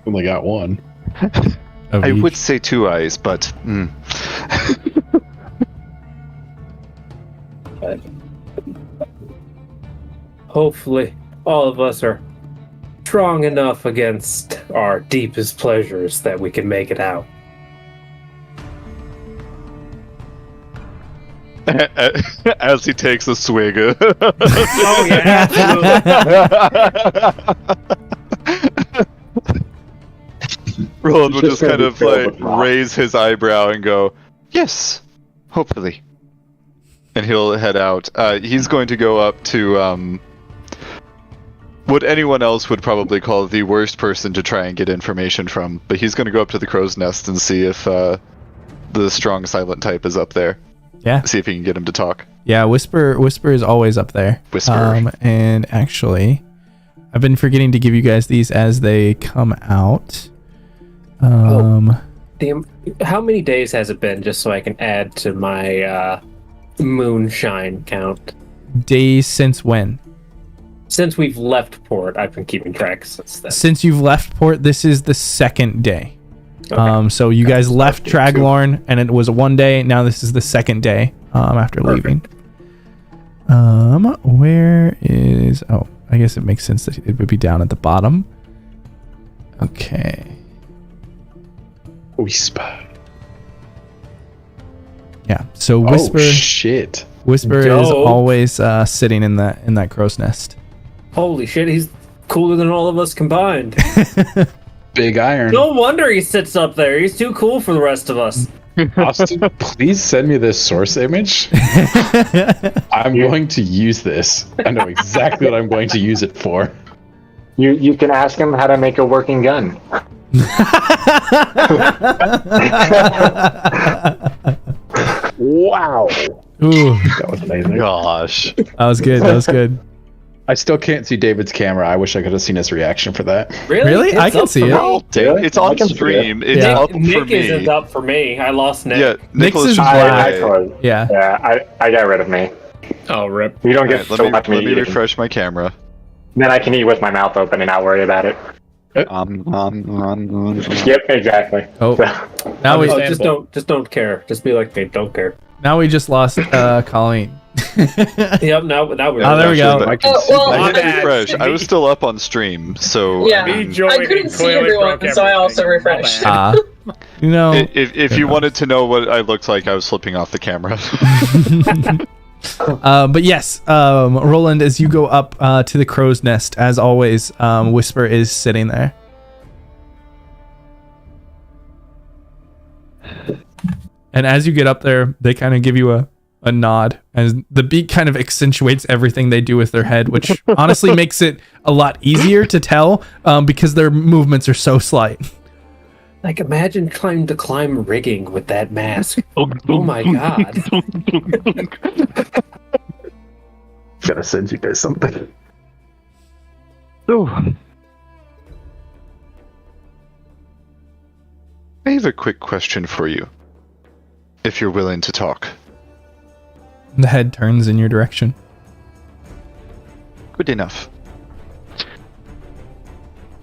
Only got one. I would say 2 eyes, but... Hopefully, all of us are strong enough against our deepest pleasures that we can make it out. As he takes a swig. Oh, yeah, Roland will just kind of raise his eyebrow and go, "Yes, hopefully." And he'll head out. He's going to go up to what anyone else would probably call the worst person to try and get information from, but he's going to go up to the crow's nest and see if the strong silent type is up there. Yeah. See if he can get him to talk. Yeah, Whisper is always up there. Whisper. And actually, I've been forgetting to give you guys these as they come out. How many days has it been, just so I can add to my moonshine count? Days since when? Since we've left port, I've been keeping track since then. Since you've left port, this is the second day. Okay. So you guys left Traglorn, and it was 1 day. Now this is the second day after leaving. Where is... Oh, I guess it makes sense that it would be down at the bottom. Okay. Whisper. Yeah, so Whisper... Oh, shit. Whisper is Dope. always sitting in that crow's nest. Holy shit, he's cooler than all of us combined. Big iron. No wonder he sits up there. He's too cool for the rest of us. Austin, please send me this source image. I'm going to use this. I know exactly what I'm going to use it for. You can ask him how to make a working gun. Wow. Ooh, That was amazing. Gosh. that was good. That was good. I still can't see David's camera. I wish I could have seen his reaction for that. Really? I It's can up see for it. me. Well, Really? it's I on can see stream. It's Yeah. up for Nick me. isn't up for me. I lost Nick. Yeah, Nicholas is just black. played. Yeah. Yeah, I got rid of me. Oh, rip. You don't get Alright, let so me, much let meat me eating. refresh my camera. Then I can eat with my mouth open and not worry about it. Yep, exactly. Oh, now we Oh, just don't care. Just be like they don't care. just lost Colleen. Yep. Now we're. Oh, there we go. I can Oh, see well, I hit bad. refresh. I was still up on stream, so Yeah. I mean, I couldn't see everyone, so I also refreshed. You know, if you wanted to know what I looked like, I was flipping off the camera. but yes, Roland, as you go up to the crow's nest, as always, Whisper is sitting there. And as you get up there, they kind of give you a nod, and the beak kind of accentuates everything they do with their head, which honestly makes it a lot easier to tell because their movements are so slight. Like, imagine trying to climb rigging with that mask. Oh my god. Gotta send you guys something. I have a quick question for you, if you're willing to talk. The head turns in your direction. Good enough.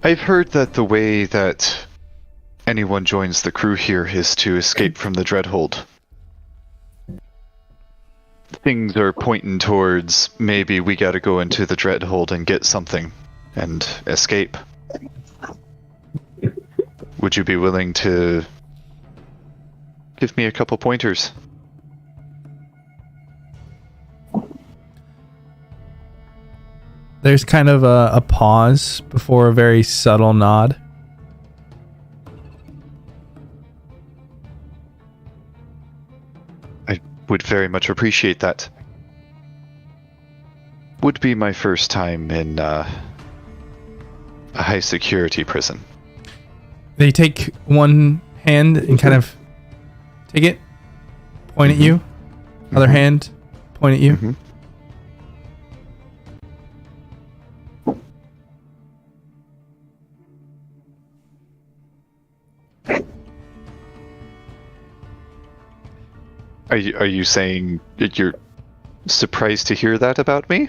I've heard that the way that anyone joins the crew here is to escape from the Dreadhold. Things are pointing towards maybe we gotta go into the Dreadhold and get something and escape. Would you be willing to give me a couple pointers? There's kind of a pause before a very subtle nod. I would very much appreciate that. Would be my first time in a high security prison. They take one hand and kind of take it, point at you. Other hand, point at you. Mhm. Are you saying that you're surprised to hear that about me?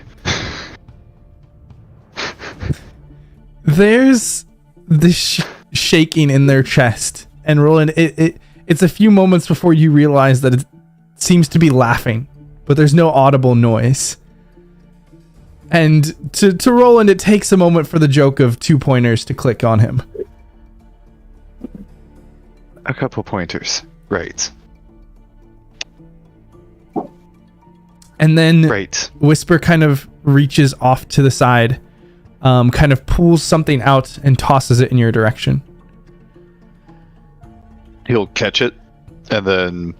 There's this shaking in their chest, and Roland, it's a few moments before you realize that it seems to be laughing, but there's no audible noise. And to Roland, it takes a moment for the joke of 2 pointers to click on him. A couple pointers. Right. And then Right. Whisper kind of reaches off to the side, kind of pulls something out and tosses it in your direction. He'll catch it and then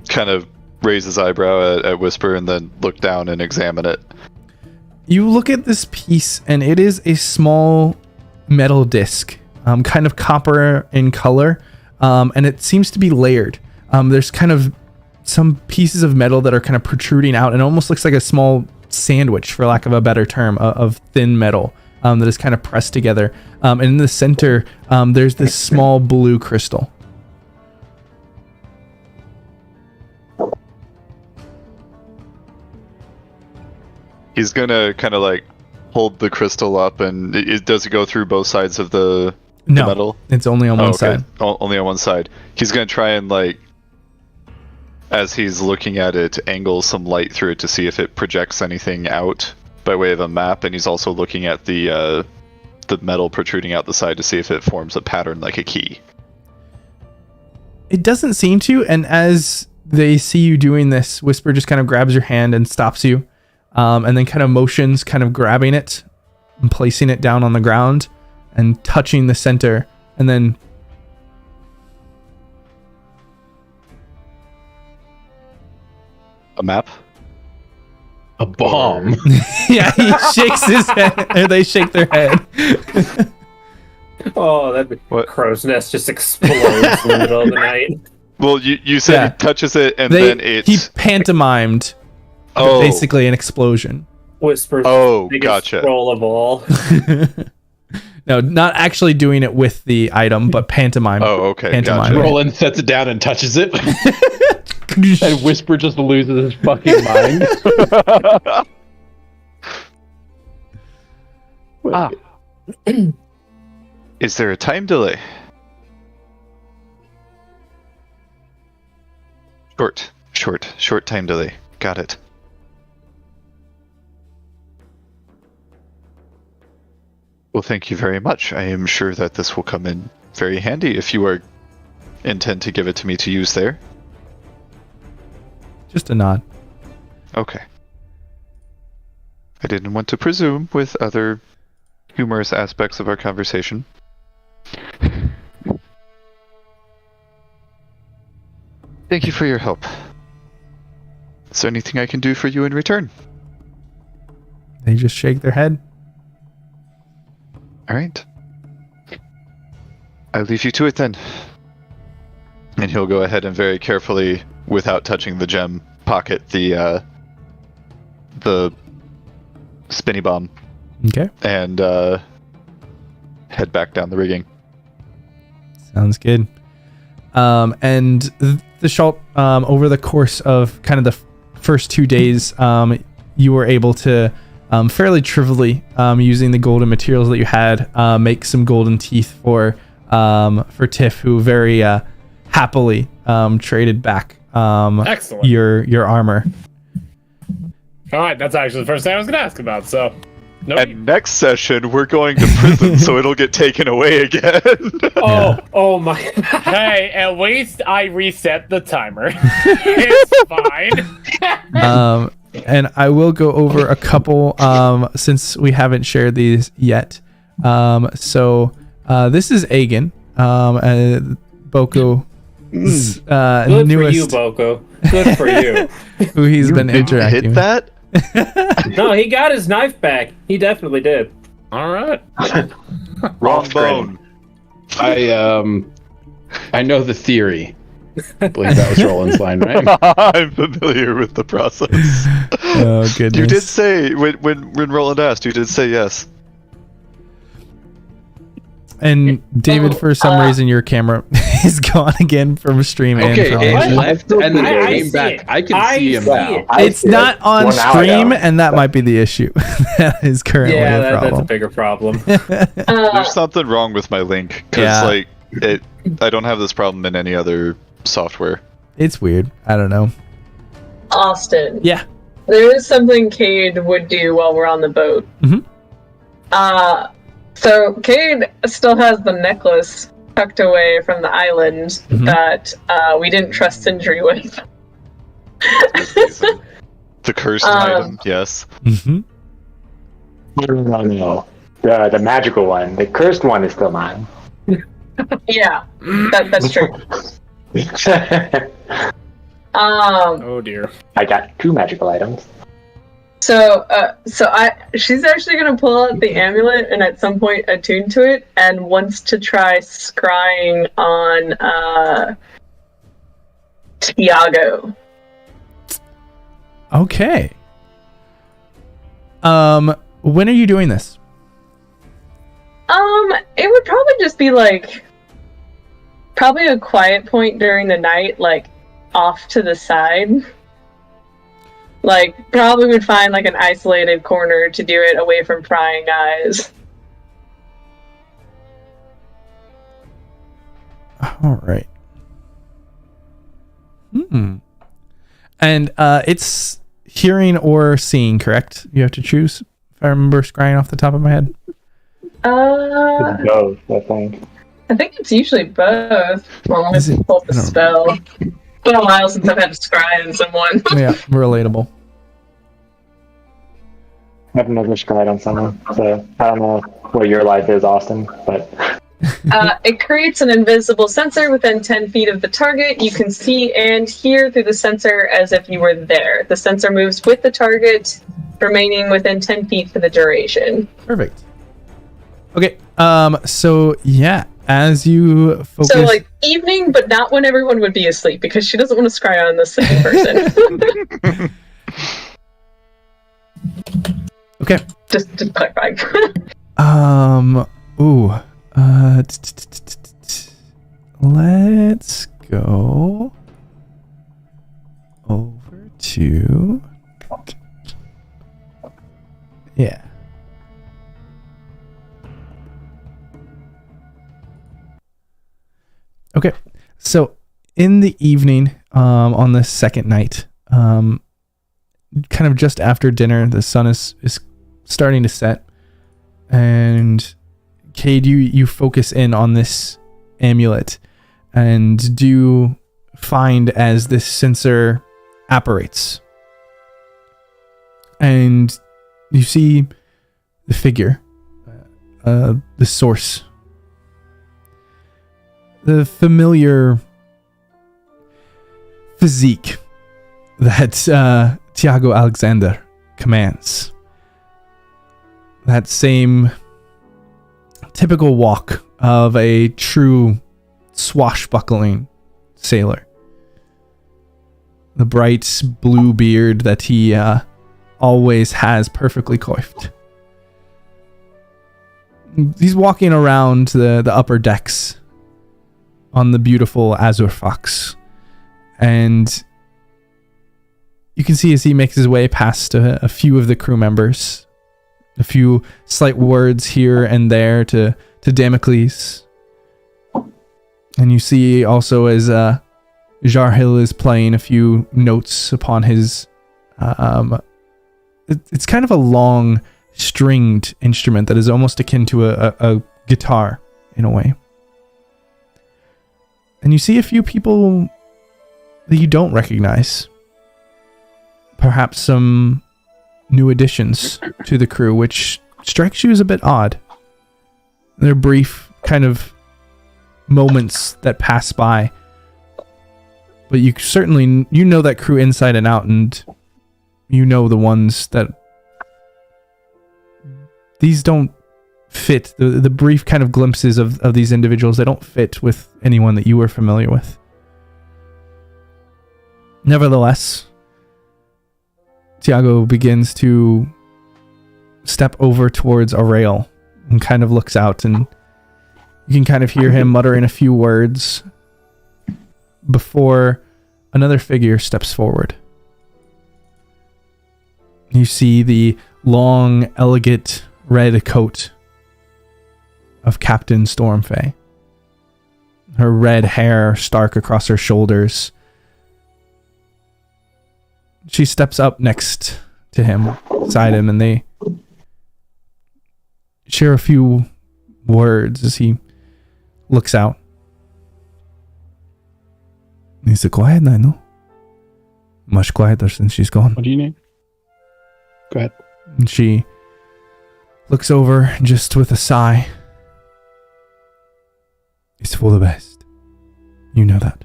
kind of raise his eyebrow at Whisper and then look down and examine it. You look at this piece, and it is a small metal disc, kind of copper in color, and it seems to be layered. There's kind of some pieces of metal that are kind of protruding out, and it almost looks like a small sandwich, for lack of a better term, of thin metal that is kind of pressed together. And in the center, there's this small blue crystal. He's gonna kind of like hold the crystal up, and does it go through both sides of the metal? It's only on one side. Only on one side. He's gonna try and, like, as he's looking at it, angle some light through it to see if it projects anything out by way of a map, and he's also looking at the metal protruding out the side to see if it forms a pattern like a key. It doesn't seem to, and as they see you doing this, Whisper just kind of grabs your hand and stops you, and then kind of motions, kind of grabbing it and placing it down on the ground and touching the center, and then a map? A bomb. yeah, he shakes his head, or they shake their head. Oh, that crow's nest just explodes in the middle of the night. Well, you said he touches it, and then it's... He pantomimed basically an explosion. Whispers. Oh, biggest gotcha. Roll of all. No, not actually doing it with the item, but pantomime. Oh, okay. Pantomime. Gotcha. Roland sets it down and touches it. And Whisper just loses his fucking mind. Is there a time delay? Short time delay. Got it. Well, thank you very much. I am sure that this will come in very handy if you intend to give it to me to use there. Just a nod. Okay. I didn't want to presume with other humorous aspects of our conversation. Thank you for your help. Is there anything I can do for you in return? They just shake their head. All right. I'll leave you to it then. And he'll go ahead and very carefully, without touching the gem, pocket the spinny bomb. Okay. And head back down the rigging. Sounds good. And the Schalt, over the course of kind of the first 2 days, you were able to fairly trivially, using the golden materials that you had, make some golden teeth for Tiff, who very happily traded back Excellent. your armor. All right, that's actually the first thing I was going to ask about. So, And next session, we're going to prison, so it'll get taken away again. Oh my! Hey, at least I reset the timer. It's fine. And I will go over a couple since we haven't shared these yet. So this is Agan, Boko. Good Newest, for you, Boko. Good for you. who he's been interacting Hit with. that? No, he got his knife back. He definitely did. All right. Wrong bone. I know the theory. I believe that was Roland's line, right? I'm familiar with the process. Oh goodness! You did say when Roland asked, you did say yes. And David, for some reason, your camera is gone again from stream. Okay, and it from left and then I it came see back. it. I can see him now. It's not on One hour stream, ago. and that might be the issue. That is currently Yeah, a that's a problem. bigger problem. There's something wrong with my link because Yeah. I don't have this problem in any other software. It's weird. I don't know. Austin. Yeah. There is something Cade would do while we're on the boat. Mhm. So Cade still has the necklace tucked away from the island that we didn't trust Sindri with. The cursed item, yes. Mm-hmm. No. The magical one. The cursed one is still mine. Yeah, that's true. Oh dear. I got 2 magical items. So she's actually gonna pull out the amulet and at some point attune to it, and wants to try scrying on Tiago. Okay. When are you doing this? It would probably just be like probably a quiet point during the night, like off to the side. Like, probably would find like an isolated corner to do it away from prying eyes. All right. And it's hearing or seeing, correct? You have to choose, if I remember scrying off the top of my head. Both, I think. I think it's usually both. Well, let Is me it? pull up the I don't spell. It's been a while since I've had to scry on someone. Yeah, relatable. I've never scried on someone, so I don't know what your life is, Austin, but... It creates an invisible sensor within 10 feet of the target. You can see and hear through the sensor as if you were there. The sensor moves with the target, remaining within 10 feet for the duration. Perfect. Okay, so yeah, as you focus... So, like, evening, but not when everyone would be asleep, because she doesn't want to scry on the sleeping person. Okay. Just clarifying. Let's go over to... Yeah. Okay, so in the evening, on the second night, kind of just after dinner, the sun is starting to set, and Cade, you focus in on this amulet, and do find as this sensor apparates, and you see the figure, the source. The familiar physique that Tiago Alexander commands. That same typical walk of a true swashbuckling sailor. The bright blue beard that he always has perfectly coiffed. He's walking around the upper decks on the beautiful Azure Fox, and you can see as he makes his way past a few of the crew members, a few slight words here and there to Damocles, and you see also as Jarhil is playing a few notes upon his it's kind of a long stringed instrument that is almost akin to a guitar in a way. And you see a few people that you don't recognize. Perhaps some new additions to the crew, which strikes you as a bit odd. They're brief kind of moments that pass by. But you certainly, you know that crew inside and out, and you know the ones that... These don't fit. The brief kind of glimpses of these individuals, they don't fit with anyone that you were familiar with. Nevertheless, Tiago begins to step over towards a rail and kind of looks out, and you can kind of hear him muttering a few words before another figure steps forward. You see the long, elegant red coat of Captain Stormfay. Her red hair stark across her shoulders. She steps up next to him, beside him, and they share a few words as he looks out. Is it quiet, I know? Much quieter since she's gone. What do you need? Go ahead. And she looks over just with a sigh. It's for the best. You know that.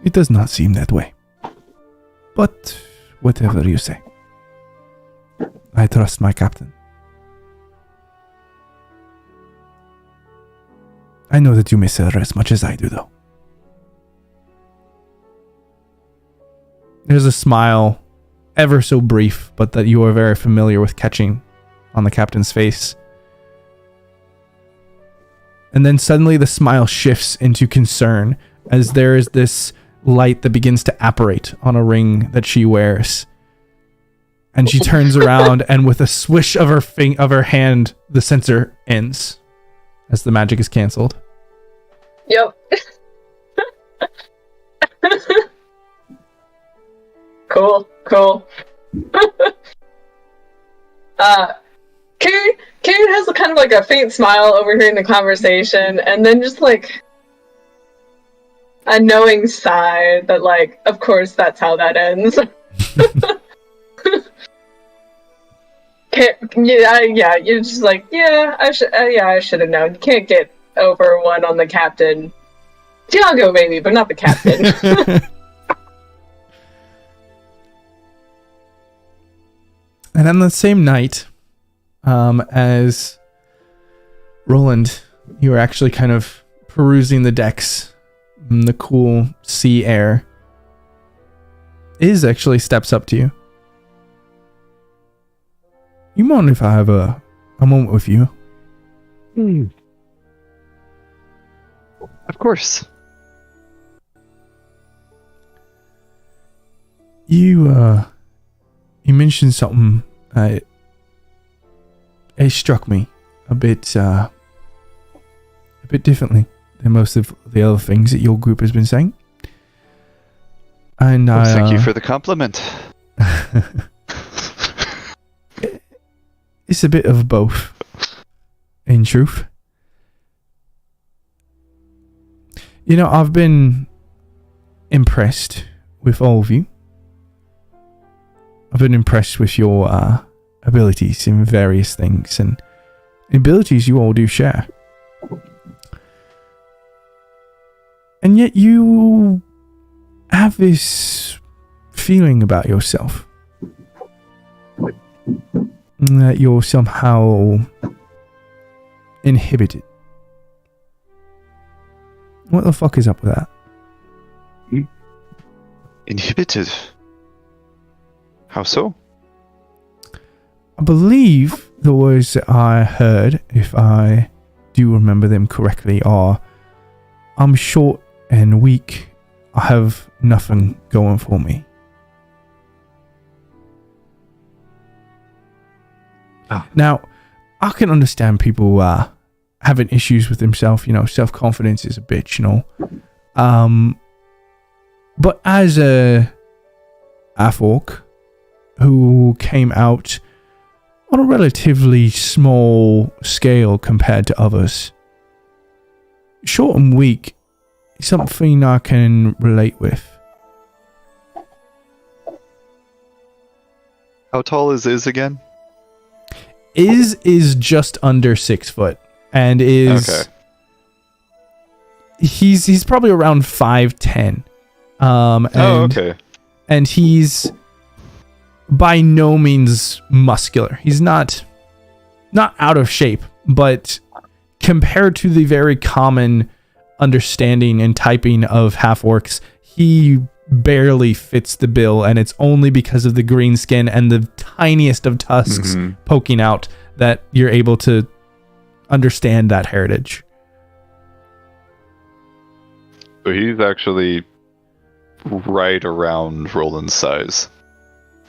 It does not seem that way. But whatever you say. I trust my captain. I know that you miss her as much as I do, though. There's a smile, ever so brief, but that you are very familiar with catching on the captain's face. And then suddenly the smile shifts into concern as there is this light that begins to apparate on a ring that she wears. And she turns around, and with a swish of her hand, the sensor ends as the magic is canceled. Yep. Cool. Karen has kind of like a faint smile overhearing the conversation, and then just like a knowing sigh that, like, of course that's how that ends. You're just like, I should have known. You can't get over one on the captain. Tiago maybe, but not the captain. And on the same night, as Roland, you were actually kind of perusing the decks in the cool sea air. Iz actually steps up to you. You mind if I have a moment with you? Of course. You mentioned something. It struck me a bit differently than most of the other things that your group has been saying. And thank you for the compliment. It's a bit of both, in truth. You know, I've been impressed with all of you. I've been impressed with your abilities in various things, and abilities you all do share. And yet you have this feeling about yourself that you're somehow inhibited. What the fuck is up with that? Inhibited? How so? I believe the words that I heard, if I do remember them correctly, are, I'm short and weak. I have nothing going for me. Now, I can understand people having issues with themselves. You know, self-confidence is a bitch, you know. But as a half-orc who came out on a relatively small scale compared to others, short and weak is something I can relate with. How tall is Iz again? Is just under 6 foot, and is okay. He's probably around 5'10". Okay. And he's by no means muscular. He's not out of shape, but compared to the very common understanding and typing of half-orcs, he barely fits the bill, and it's only because of the green skin and the tiniest of tusks poking out that you're able to understand that heritage. So he's actually right around Roland's size.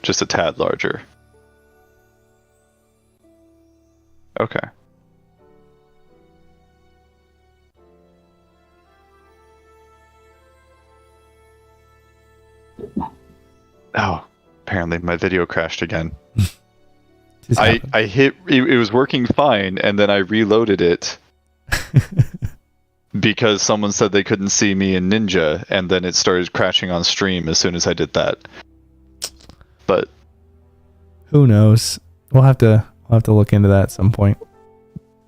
Just a tad larger. Okay. Oh, apparently my video crashed again. I hit, it was working fine, and then I reloaded it because someone said they couldn't see me in Ninja, and then it started crashing on stream as soon as I did that. But who knows? We'll have to look into that at some point.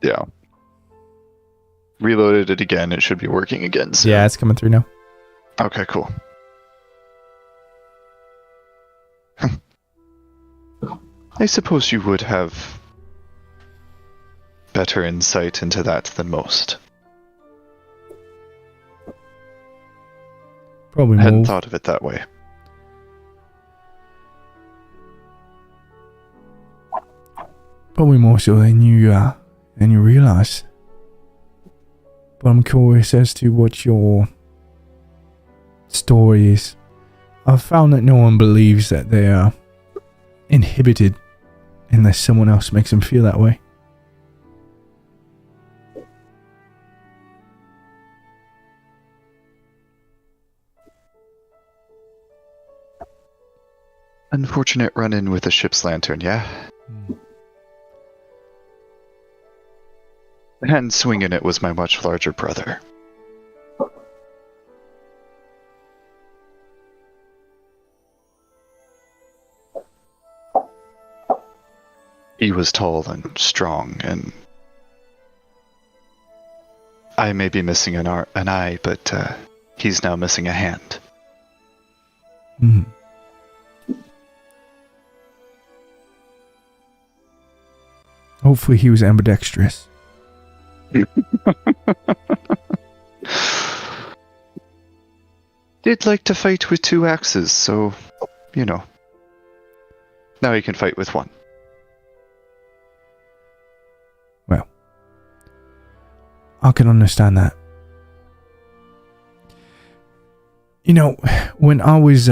Yeah. Reloaded it again. It should be working again soon. Yeah, it's coming through now. Okay, cool. I suppose you would have better insight into that than most. Probably I hadn't more. thought of it that way. Probably more so than you realize. But I'm curious as to what your stories, I've found that no one believes that they are inhibited unless someone else makes them feel that way. Unfortunate run-in with a ship's lantern, yeah? The hand swinging it was my much larger brother. He was tall and strong, and I may be missing an eye, but he's now missing a hand. Hmm. Hopefully he was ambidextrous. Did like to fight with 2 axes, so, you know. Now he can fight with 1. Well, I can understand that. You know, when I was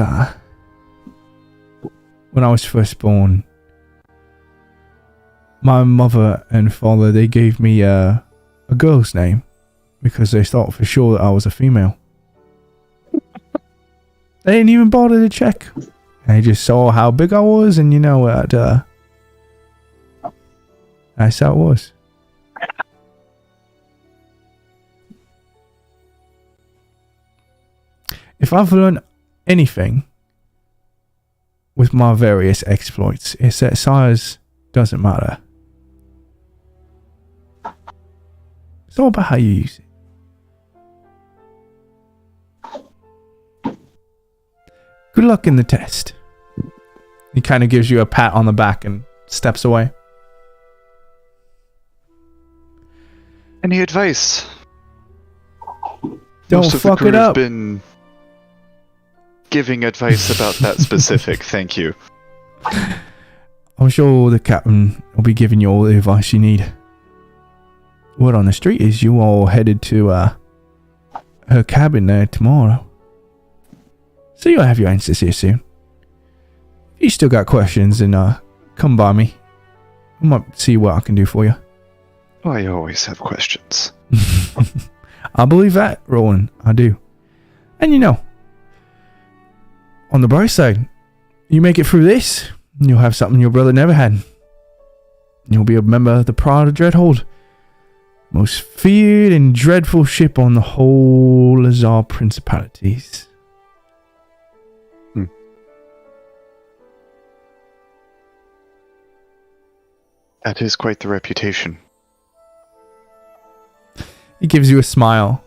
first born, my mother and father, they gave me a girl's name because they thought for sure that I was a female. They didn't even bother to check. They just saw how big I was, and you know what? That's how it was. If I've learned anything with my various exploits, it's that size doesn't matter. It's all about how you use it. Good luck in the test. He kind of gives you a pat on the back and steps away. Any advice? Don't Most of fuck the it crew's up. Been giving advice about that specific. Thank you. I'm sure the captain will be giving you all the advice you need. Word on the street is you all headed to her cabin there tomorrow. So you'll have your answers here soon. If you still got questions, then come by me. I might see what I can do for you. Oh, I always have questions. I believe that, Roland. I do. And you know, on the bright side, you make it through this, you'll have something your brother never had. You'll be a member of the Pride of Dreadhold. Most feared and dreadful ship on the whole Azar Principalities. That is quite the reputation. He gives you a smile.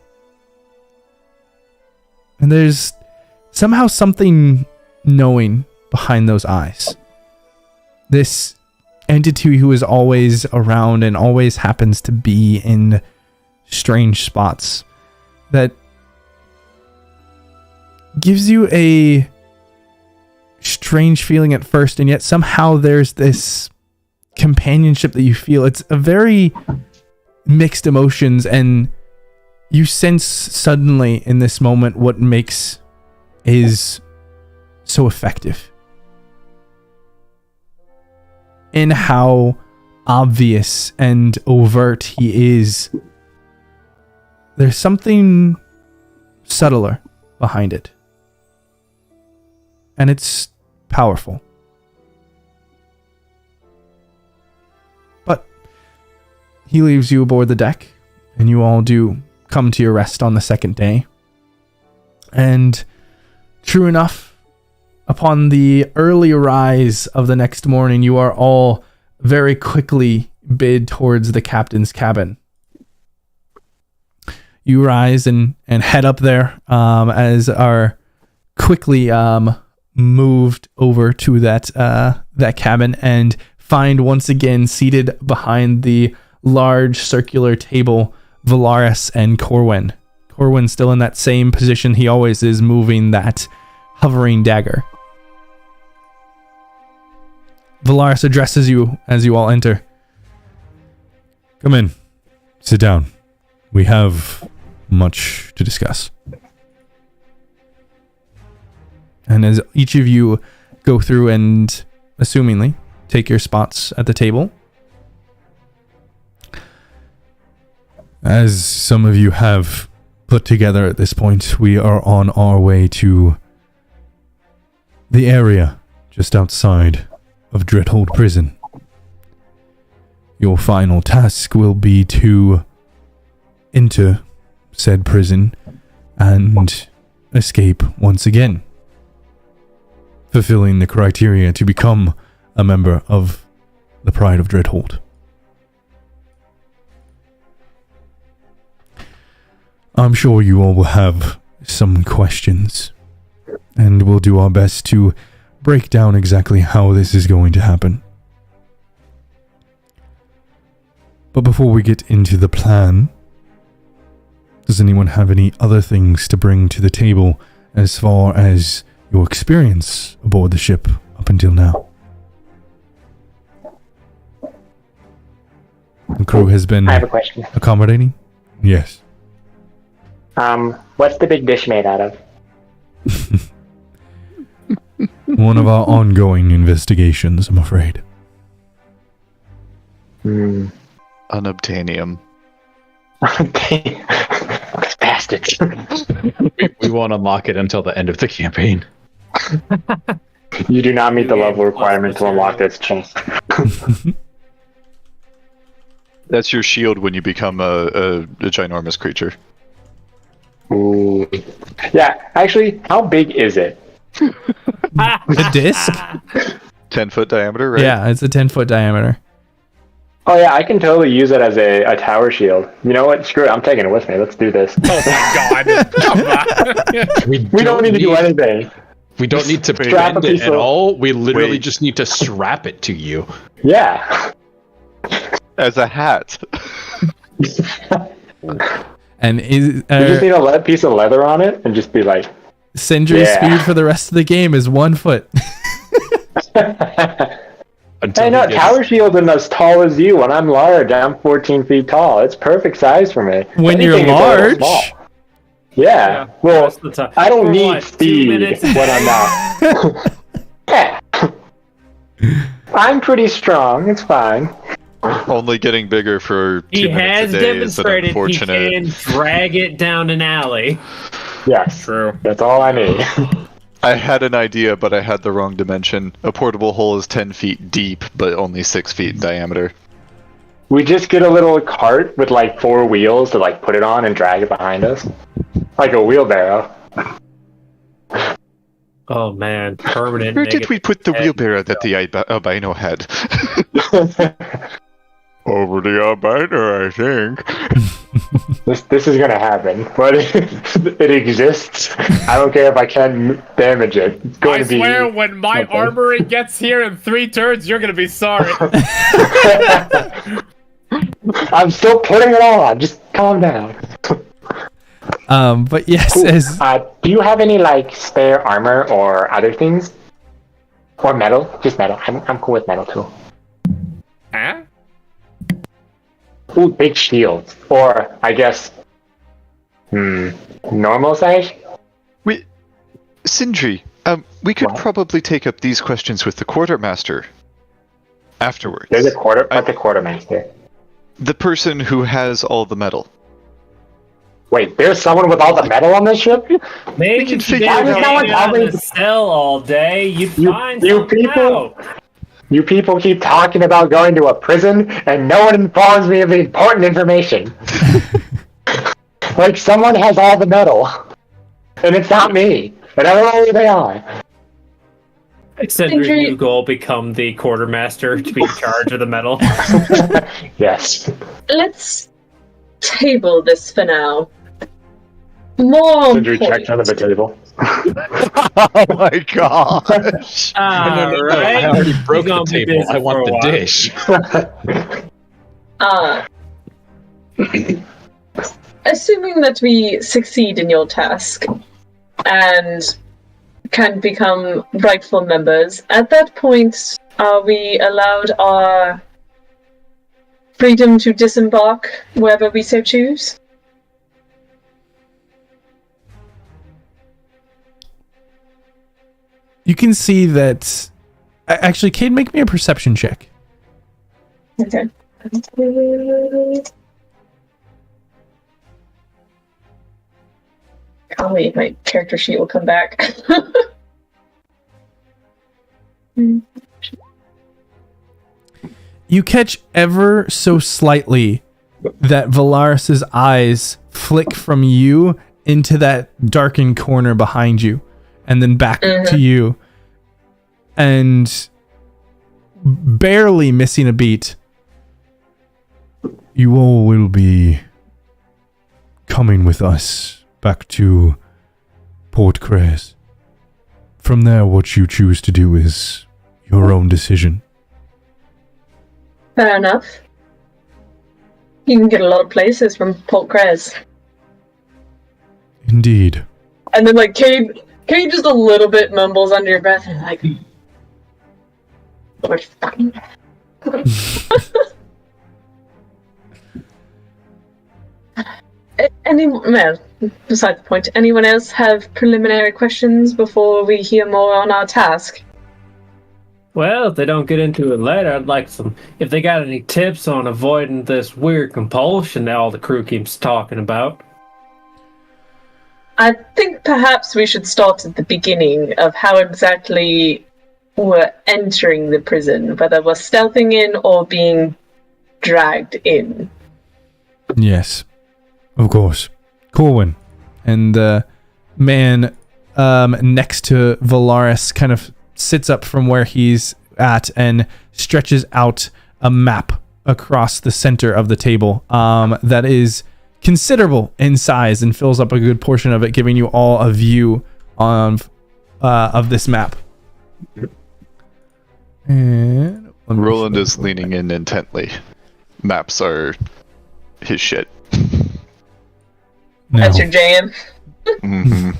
And there's somehow something knowing behind those eyes. This entity who is always around and always happens to be in strange spots that gives you a strange feeling at first, and yet somehow there's this companionship that you feel. It's a very mixed emotions, and you sense suddenly in this moment what makes is so effective in how obvious and overt he is. There's something subtler behind it, and it's powerful. But he leaves you aboard the deck, and you all do come to your rest on the second day. And true enough, upon the early rise of the next morning, you are all very quickly bid towards the captain's cabin. You rise and head up there as are quickly moved over to that cabin, and find once again seated behind the large circular table Valaris and Corwin. Corwin's still in that same position he always is, moving that hovering dagger. Valaris addresses you as you all enter. Come in. Sit down. We have much to discuss. And as each of you go through and, assumingly, take your spots at the table. As some of you have put together at this point, we are on our way to the area just outside of Dreadhold Prison. Your final task will be to enter said prison and escape once again, fulfilling the criteria to become a member of the Pride of Dreadhold. I'm sure you all will have some questions, and we'll do our best to break down exactly how this is going to happen. But before we get into the plan, does anyone have any other things to bring to the table as far as your experience aboard the ship up until now? The crew has been I have a question. accommodating? Yes. What's the big dish made out of? One of our ongoing investigations, I'm afraid. Unobtainium. Bastards. We won't unlock it until the end of the campaign. You do not meet the level requirement to unlock this chest. That's your shield when you become a ginormous creature. Ooh. Yeah, actually, how big is it? The disc? 10-foot diameter, right? Yeah, it's a 10-foot diameter. Oh yeah, I can totally use it as a tower shield. You know what? Screw it, I'm taking it with me. Let's do this. Oh my god. Come on. We don't need to do anything. We don't need to Strap a bend it piece at of- all. We literally Wait. just need to strap it to you. Yeah. As a hat. And is, You just need a piece of leather on it and just be like, Sindri's Yeah. speed for the rest of the game is 1 foot. Until hey, no, he gets- tower shield isn't as tall as you. When I'm large, I'm 14 feet tall. It's perfect size for me. When you're Anything is a little large? small. Yeah. Well, Most of the time. I don't For need what, 2 speed minutes? when I'm not. Yeah. I'm pretty strong. It's fine. Only getting bigger for 2 He minutes has a day is an demonstrated he unfortunate. can drag it down an alley. Yes. True. That's all I need. I had an idea, but I had the wrong dimension. A portable hole is 10 feet deep, but only 6 feet in diameter. We just get a little cart with like 4 wheels to like put it on and drag it behind us. Like a wheelbarrow. Oh man, permanent. Where did we put the head. wheelbarrow that the albino had? Over the albino, I think. This is gonna happen, but it exists. I don't care if I can damage it. It's going I to be. swear, when my something. armory gets here in 3 turns, you're gonna be sorry. I'm still putting it on. Just calm down. But yes, Ooh, as do you have any like spare armor or other things? Or metal? Just metal. I'm cool with metal too. Huh? Ooh, big shields. Or I guess normal size? Sindri, we could What? probably take up these questions with the quartermaster afterwards. There's a quartermaster. The person who has all the metal. Wait, there's someone with all the metal on this ship? Maybe can if figure you it didn't out. hang out in the cell all day, you'd find you something people- out. You people keep talking about going to a prison, and no one informs me of the important information. Like, someone has all the metal. And it's not me. And I don't know who they are. Sindri, Sindri- you go become the quartermaster to be in charge of the metal. Yes. Let's table this for now. More Sindri checked under the table. Oh my gosh! I Alright. already broke You're the gonna be table. busy I for want a the while. dish. Assuming that we succeed in your task and can become rightful members, at that point, are we allowed our freedom to disembark wherever we so choose? you can see that... Actually, Cade, make me a perception check. Okay. I'll wait, my character sheet will come back. You catch ever so slightly that Valaris's eyes flick from you into that darkened corner behind you, and then back to you. And barely missing a beat, you all will be coming with us back to Port Cres. From there, what you choose to do is your own decision. Fair enough. You can get a lot of places from Port Cres. Indeed. And then, like, Cade just a little bit mumbles under your breath, and like, we're fine. Well, beside the point, anyone else have preliminary questions before we hear more on our task? Well, if they don't get into it later, I'd like some... If they got any tips on avoiding this weird compulsion that all the crew keeps talking about. I think perhaps we should start at the beginning of how exactly we're entering the prison, whether we're stealthing in or being dragged in. Yes, of course. Corwin and the man next to Valaris kind of sits up from where he's at and stretches out a map across the center of the table that is considerable in size and fills up a good portion of it, giving you all a view of this map. And Roland is leaning in intently. Maps are his shit. Now, That's your jam. Mm-hmm.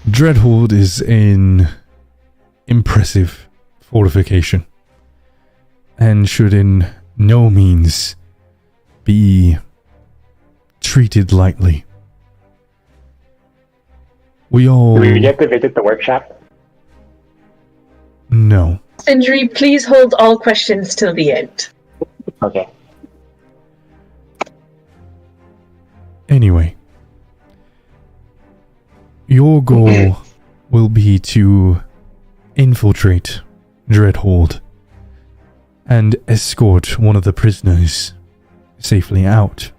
Dreadhold is an impressive fortification and should in no means be treated lightly. We all... Do we get to visit the workshop? No. Sindri, please hold all questions till the end. Okay. Anyway, your goal will be to infiltrate Dreadhold and escort one of the prisoners safely out.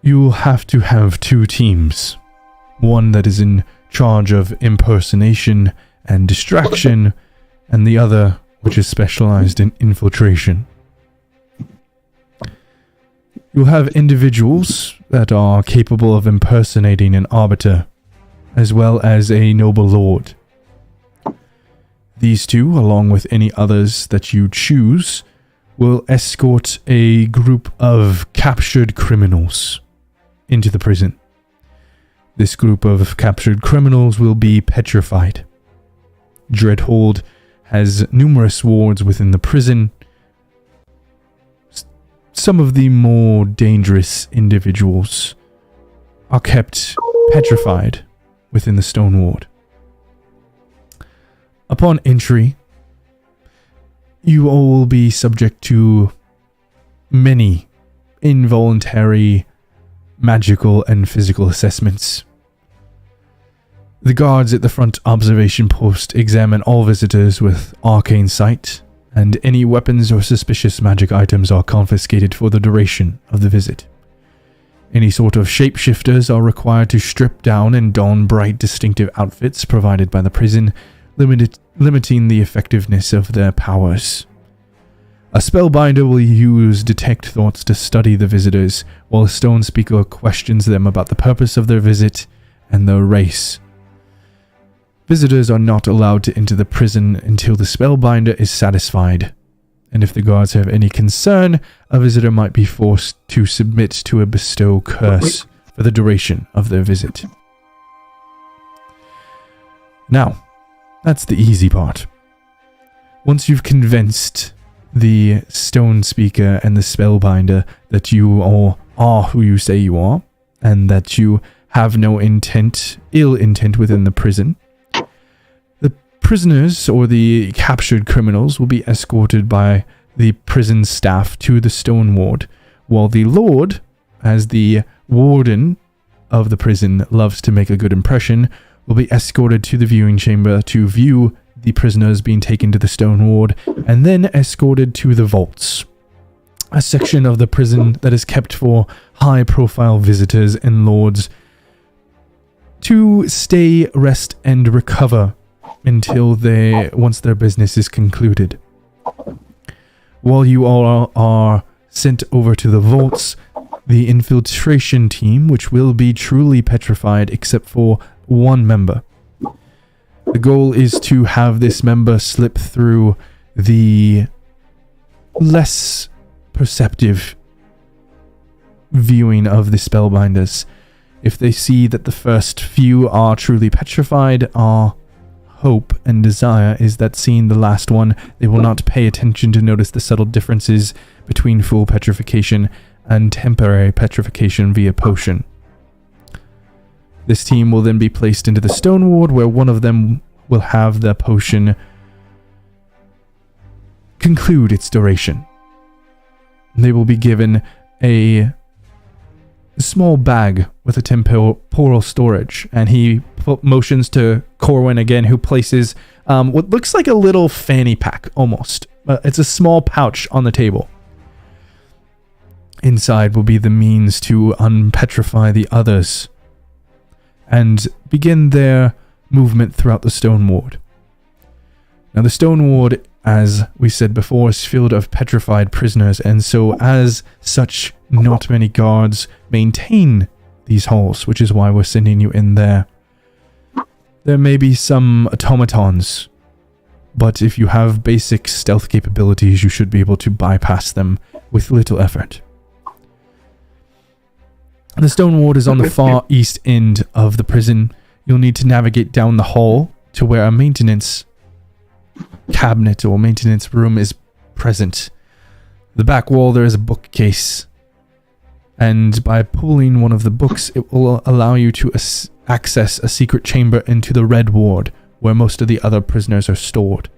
You will have to have two teams. One that is in charge of impersonation and distraction, and the other which is specialized in infiltration. You'll have individuals that are capable of impersonating an arbiter, as well as a noble lord. These two, along with any others that you choose, will escort a group of captured criminals into the prison. This group of captured criminals will be petrified. Dreadhold has numerous wards within the prison. Some of the more dangerous individuals are kept petrified within the stone ward. Upon entry, you all will be subject to many involuntary magical and physical assessments. The guards at the front observation post examine all visitors with arcane sight, and any weapons or suspicious magic items are confiscated for the duration of the visit. Any sort of shapeshifters are required to strip down and don bright distinctive outfits provided by the prison, limiting the effectiveness of their powers. A spellbinder will use detect thoughts to study the visitors, while a stone speaker questions them about the purpose of their visit and their race. Visitors are not allowed to enter the prison until the spellbinder is satisfied, and if the guards have any concern, a visitor might be forced to submit to a bestow curse for the duration of their visit. Now, that's the easy part. Once you've convinced the stone speaker and the spellbinder that you all are who you say you are, and that you have no ill intent within the prison. The prisoners or the captured criminals will be escorted by the prison staff to the stone ward, while the Lord, as the warden of the prison loves to make a good impression, will be escorted to the viewing chamber to view the prisoners being taken to the stone ward, and then escorted to the vaults, a section of the prison that is kept for high-profile visitors and lords to stay, rest, and recover until once their business is concluded. While you all are sent over to the vaults, the infiltration team, which will be truly petrified except for one member. The goal is to have this member slip through the less perceptive viewing of the spellbinders. If they see that the first few are truly petrified, our hope and desire is that seeing the last one, they will not pay attention to notice the subtle differences between full petrification and temporary petrification via potion. This team will then be placed into the stone ward, where one of them will have their potion conclude its duration. They will be given a small bag with a temporal storage, and he motions to Corwin again, who places what looks like a little fanny pack almost. It's a small pouch on the table. Inside will be the means to unpetrify the others and begin their movement throughout the stone ward. Now, the stone ward, as we said before, is filled of petrified prisoners, and so as such, not many guards maintain these halls, which is why we're sending you in there. There may be some automatons, but if you have basic stealth capabilities, you should be able to bypass them with little effort. The stone ward is on the far east end of the prison. You'll need to navigate down the hall to where a maintenance cabinet or maintenance room is present. The back wall there is a bookcase, and by pulling one of the books, it will allow you to access a secret chamber into the red ward, where most of the other prisoners are stored.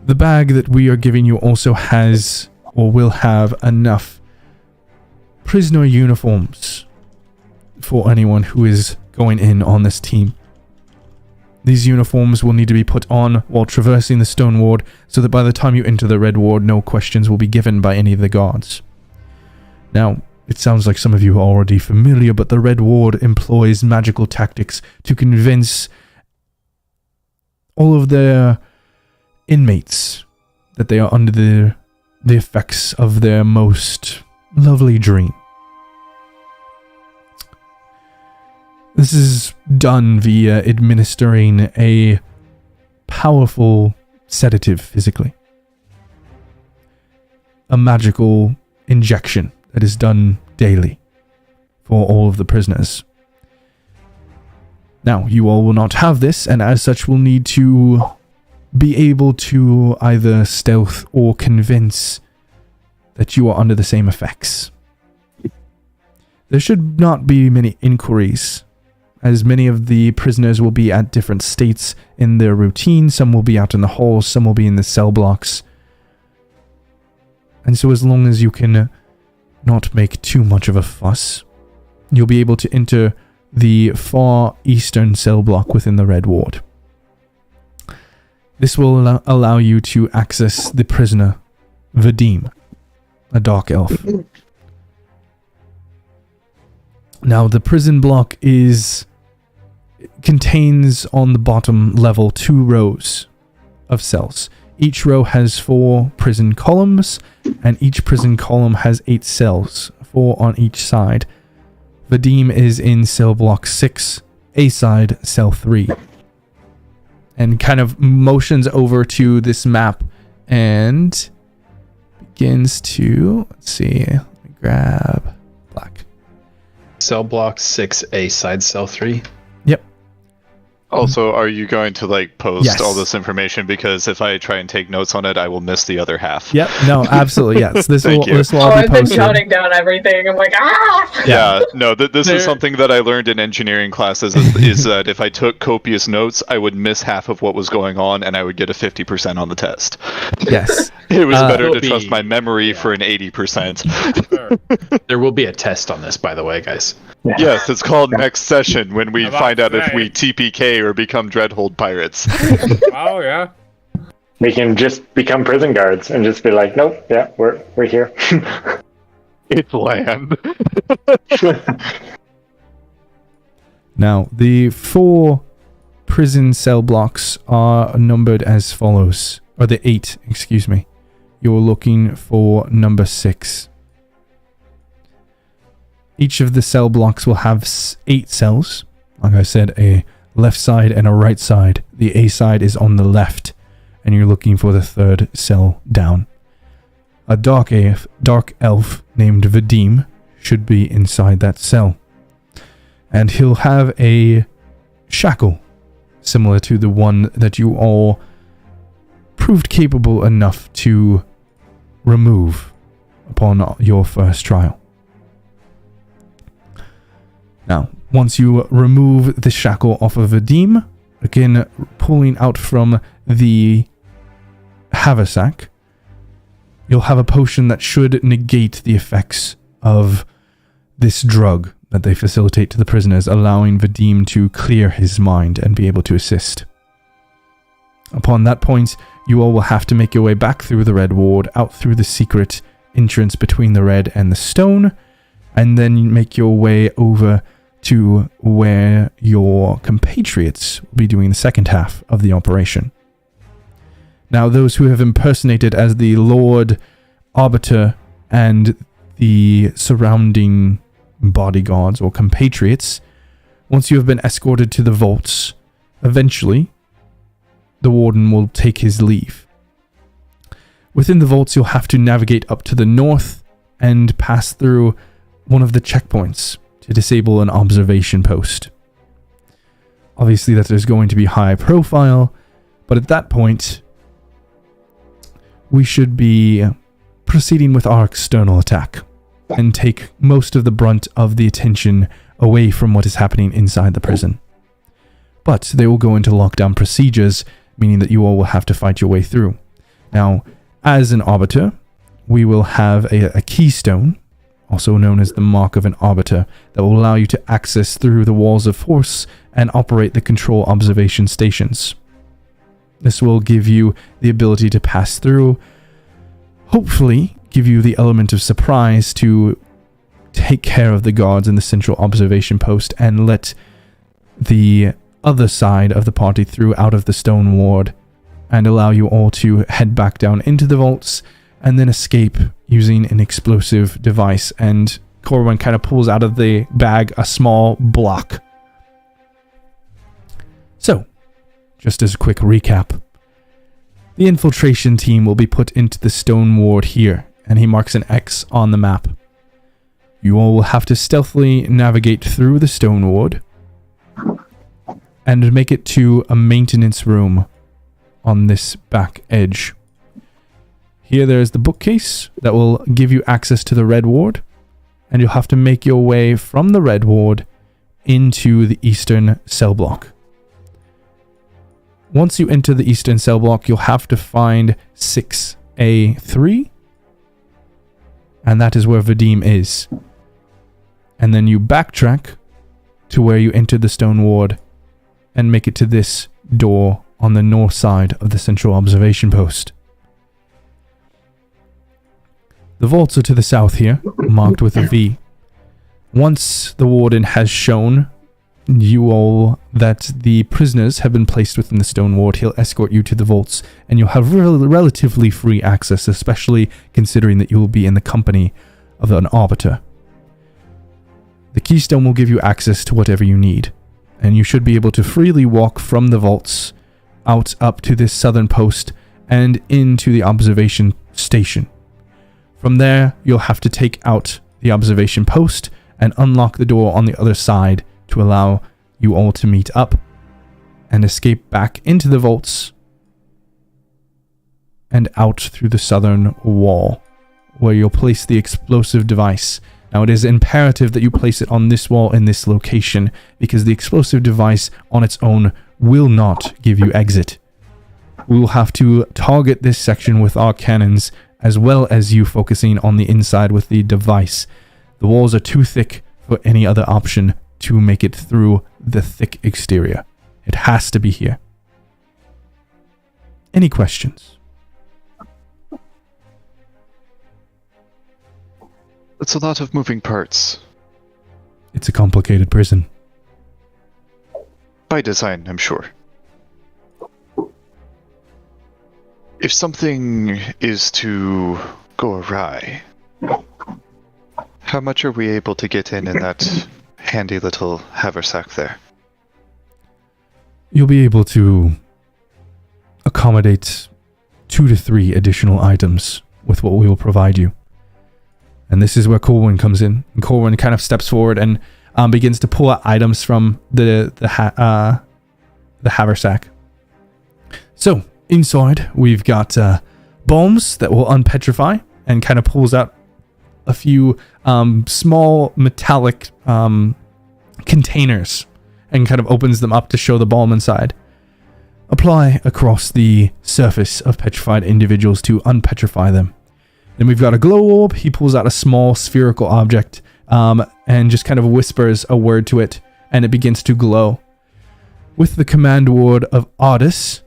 The bag that we are giving you also has, or will have, enough prisoner uniforms for anyone who is going in on this team. These uniforms will need to be put on while traversing the stone ward, so that by the time you enter the red ward, no questions will be given by any of the guards. Now, it sounds like some of you are already familiar, but the red ward employs magical tactics to convince all of their inmates that they are under the effects of their most lovely dream. This is done via administering a powerful sedative physically. A magical injection that is done daily for all of the prisoners. Now, you all will not have this, and as such will need to be able to either stealth or convince that you are under the same effects. There should not be many inquiries, as many of the prisoners will be at different states in their routine. Some will be out in the halls, some will be in the cell blocks. And so as long as you can not make too much of a fuss, you'll be able to enter the far eastern cell block within the red ward. This will allow you to access the prisoner, Vadim, a dark elf. Now, the prison block contains on the bottom level 2 rows of cells. Each row has 4 prison columns, and each prison column has 8 cells, 4 on each side. Vadim is in cell block 6, A side, cell 3. And kind of motions over to this map and begins to, let's see, let me grab black. Cell block 6, A side, cell 3. Yep. Also, are you going to post Yes. all this information? Because if I try and take notes on it, I will miss the other half. Yep. No, absolutely. Yes. This will all be I've been posted. jotting down everything. I'm like, ah! Yeah, no, this is something that I learned in engineering classes is that if I took copious notes, I would miss half of what was going on and I would get a 50% on the test. Yes. It was better to trust my memory for an 80%. There will be a test on this, by the way, guys. Yes, it's called next session when we find out if we TPK or become Dreadhold pirates. Oh, yeah. We can just become prison guards and just be like, nope, yeah, we're here. It's land. Now, the 4 prison cell blocks are numbered as follows. Or the 8, excuse me. You're looking for number 6. Each of the cell blocks will have 8 cells. Like I said, a left side and a right side. The A side is on the left, and you're looking for the 3rd cell down. A dark elf named Vadim should be inside that cell. And he'll have a shackle, similar to the one that you all proved capable enough to remove upon your first trial. Now, once you remove the shackle off of Vadim, again pulling out from the haversack, you'll have a potion that should negate the effects of this drug that they facilitate to the prisoners, allowing Vadim to clear his mind and be able to assist. Upon that point, you all will have to make your way back through the red ward, out through the secret entrance between the red and the stone, and then make your way over to where your compatriots will be doing the second half of the operation. Now, those who have impersonated as the Lord Arbiter and the surrounding bodyguards or compatriots, once you have been escorted to the vaults, eventually the warden will take his leave. Within the vaults, you'll have to navigate up to the north and pass through one of the checkpoints to disable an observation post. Obviously that is going to be high profile, but at that point we should be proceeding with our external attack and take most of the brunt of the attention away from what is happening inside the prison. But they will go into lockdown procedures, meaning that you all will have to fight your way through. Now, as an arbiter, we will have a keystone, also known as the Mark of an Arbiter, that will allow you to access through the walls of force and operate the control observation stations. This will give you the ability to pass through, hopefully give you the element of surprise to take care of the guards in the central observation post and let the other side of the party through out of the stone ward and allow you all to head back down into the vaults and then escape using an explosive device. And Corwin kind of pulls out of the bag a small block. So, just as a quick recap, the infiltration team will be put into the stone ward here, and he marks an X on the map. You all will have to stealthily navigate through the stone ward and make it to a maintenance room on this back edge. Here there is the bookcase that will give you access to the red ward, and you'll have to make your way from the red ward into the eastern cell block. Once you enter the eastern cell block, you'll have to find 6A3, and that is where Vadim is. And then you backtrack to where you entered the stone ward and make it to this door on the north side of the central observation post. The vaults are to the south here, marked with a V. Once the warden has shown you all that the prisoners have been placed within the stone ward, he'll escort you to the vaults, and you'll have relatively free access, especially considering that you will be in the company of an arbiter. The keystone will give you access to whatever you need, and you should be able to freely walk from the vaults out up to this southern post and into the observation station. From there, you'll have to take out the observation post and unlock the door on the other side to allow you all to meet up. and escape back into the vaults and out through the southern wall, where you'll place the explosive device. Now, it is imperative that you place it on this wall in this location, because the explosive device on its own will not give you exit. We will have to target this section with our cannons, as well as you focusing on the inside with the device. The walls are too thick for any other option to make it through the thick exterior. It has to be here. Any questions? It's a lot of moving parts. It's a complicated prison. By design, I'm sure. If something is to go awry, how much are we able to get in that handy little haversack there? You'll be able to accommodate 2 to 3 additional items with what we will provide you. And this is where Corwin comes in. And Corwin kind of steps forward and begins to pull out items from the haversack. So, inside, we've got bombs that will unpetrify, and kind of pulls out a few small metallic containers and kind of opens them up to show the bomb inside. Apply across the surface of petrified individuals to unpetrify them. Then we've got a glow orb. He pulls out a small spherical object and just kind of whispers a word to it, and it begins to glow. With the command word of Ardis,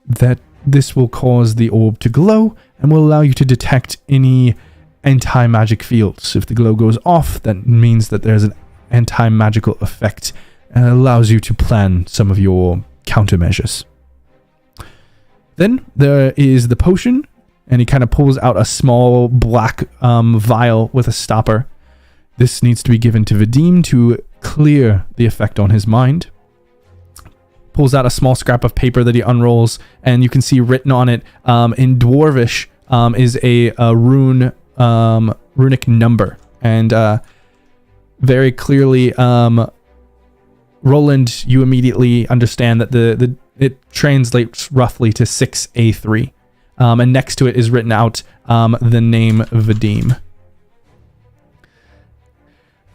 that this will cause the orb to glow and will allow you to detect any anti-magic fields. If the glow goes off, that means that there's an anti-magical effect, and it allows you to plan some of your countermeasures. Then there is the potion, and he kind of pulls out a small black vial with a stopper. This needs to be given to Vadim to clear the effect on his mind. Pulls out a small scrap of paper that he unrolls, and you can see written on it in Dwarvish is a runic number, and very clearly, Roland, you immediately understand that it translates roughly to 6A3. And next to it is written out the name Vadim.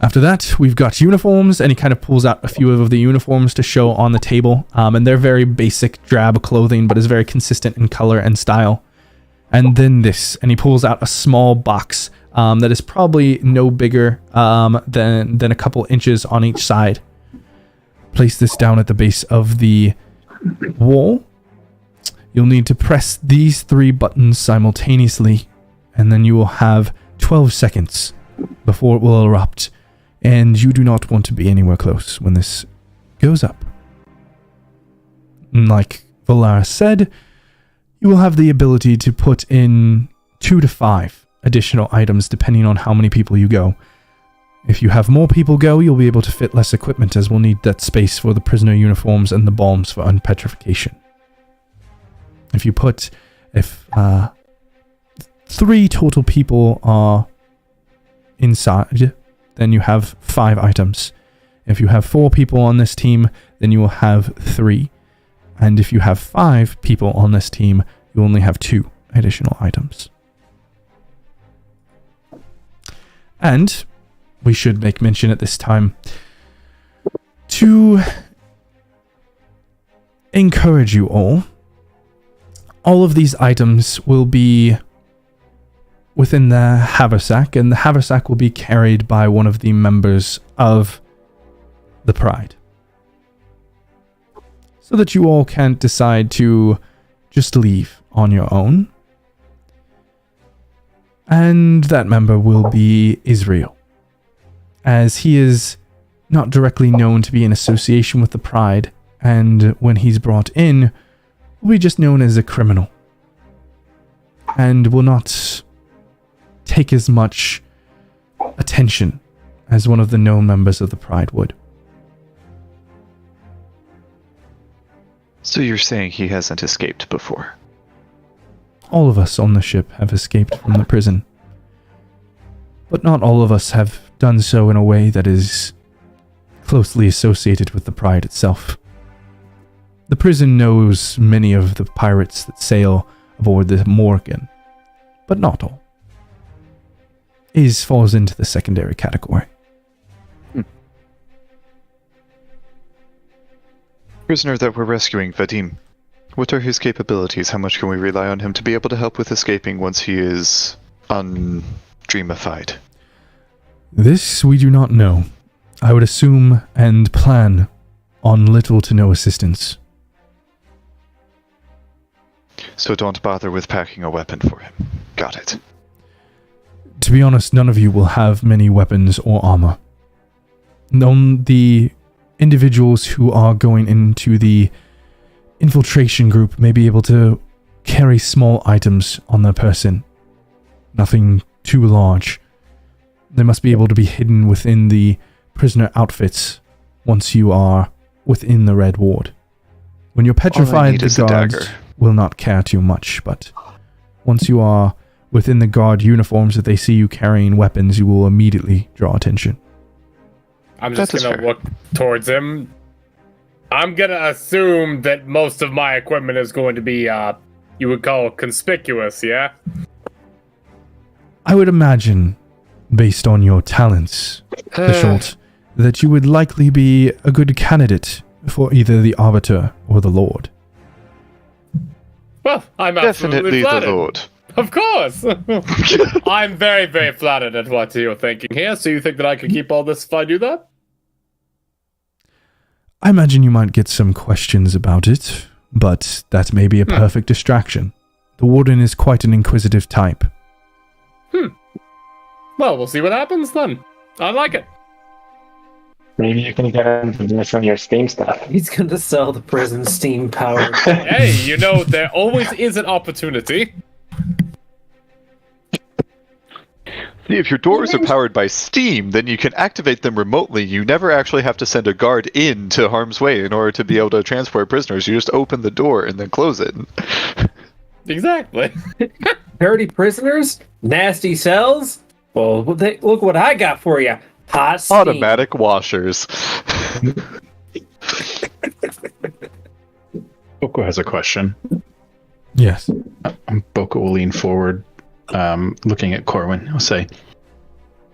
After that, we've got uniforms, and he kind of pulls out a few of the uniforms to show on the table. And they're very basic, drab clothing, but is very consistent in color and style. And then this, and he pulls out a small box that is probably no bigger than a couple inches on each side. Place this down at the base of the wall. You'll need to press these 3 buttons simultaneously, and then you will have 12 seconds before it will erupt, and you do not want to be anywhere close when this goes up. Like Valaris said, you will have the ability to put in 2 to 5 additional items depending on how many people you go. If you have more people go, you'll be able to fit less equipment, as we'll need that space for the prisoner uniforms and the bombs for unpetrification. If 3 total people are inside, then you have 5 items. If you have 4 people on this team, then you will have 3. And if you have 5 people on this team, you only have 2 additional items. And we should make mention at this time to encourage you all. All of these items will be within the haversack, and the haversack will be carried by one of the members of the Pride. So that you all can't decide to just leave on your own. And that member will be Israel, as he is not directly known to be in association with the Pride, and when he's brought in, will be just known as a criminal, and will not take as much attention as one of the known members of the Pride would. So you're saying he hasn't escaped before? All of us on the ship have escaped from the prison, but not all of us have done so in a way that is closely associated with the Pride itself. The prison knows many of the pirates that sail aboard the Morgan, but not all. His falls into the secondary category. Prisoner that we're rescuing, Vadim. What are his capabilities? How much can we rely on him to be able to help with escaping once he is undreamified? This we do not know. I would assume and plan on little to no assistance. So don't bother with packing a weapon for him. Got it. To be honest, none of you will have many weapons or armor. The individuals who are going into the infiltration group may be able to carry small items on their person. Nothing too large. They must be able to be hidden within the prisoner outfits once you are within the Red Ward. When you're petrified, the guards will not care too much, but once you are within the guard uniforms, if they see you carrying weapons, you will immediately draw attention. I'm just going to look towards him. I'm going to assume that most of my equipment is going to be, you would call conspicuous, yeah? I would imagine, based on your talents, Bishop, that you would likely be a good candidate for either the Arbiter or the Lord. Well, I'm absolutely Definitely flattered. the Lord. Of course. I'm very, very flattered at what you're thinking here. So you think that I can keep all this if I do that? I imagine you might get some questions about it, but that may be a perfect distraction. The Warden is quite an inquisitive type. Well, we'll see what happens then. I like it. Maybe you can get him to do some of your Steam stuff. He's going to sell the prison steam power. Hey, you know, there always is an opportunity. See, if your doors are powered by steam, then you can activate them remotely. You never actually have to send a guard into harm's way in order to be able to transport prisoners. You just open the door and then close it. Exactly. Dirty prisoners? Nasty cells? Well, look what I got for you. Hot steam. Automatic washers. Boko has a question. Yes. Boko will lean forward, looking at Corwin. He'll say,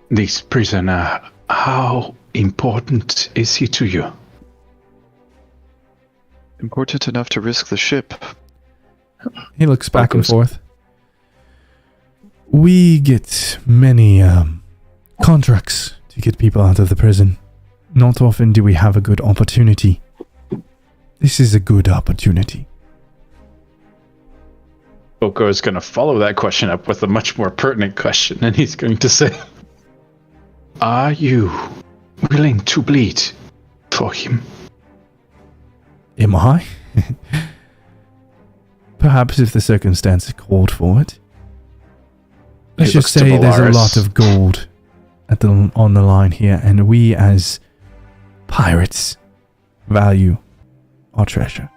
"This prisoner, how important is he to you?" Important enough to risk the ship. He looks back and forth. We get many contracts to get people out of the prison. Not often do we have a good opportunity. This is a good opportunity. Boko is going to follow that question up with a much more pertinent question, and he's going to say, "Are you willing to bleed for him?" Am I? Perhaps if the circumstance called for it. Let's just say there's a lot of gold on the line here, and we as pirates value our treasure.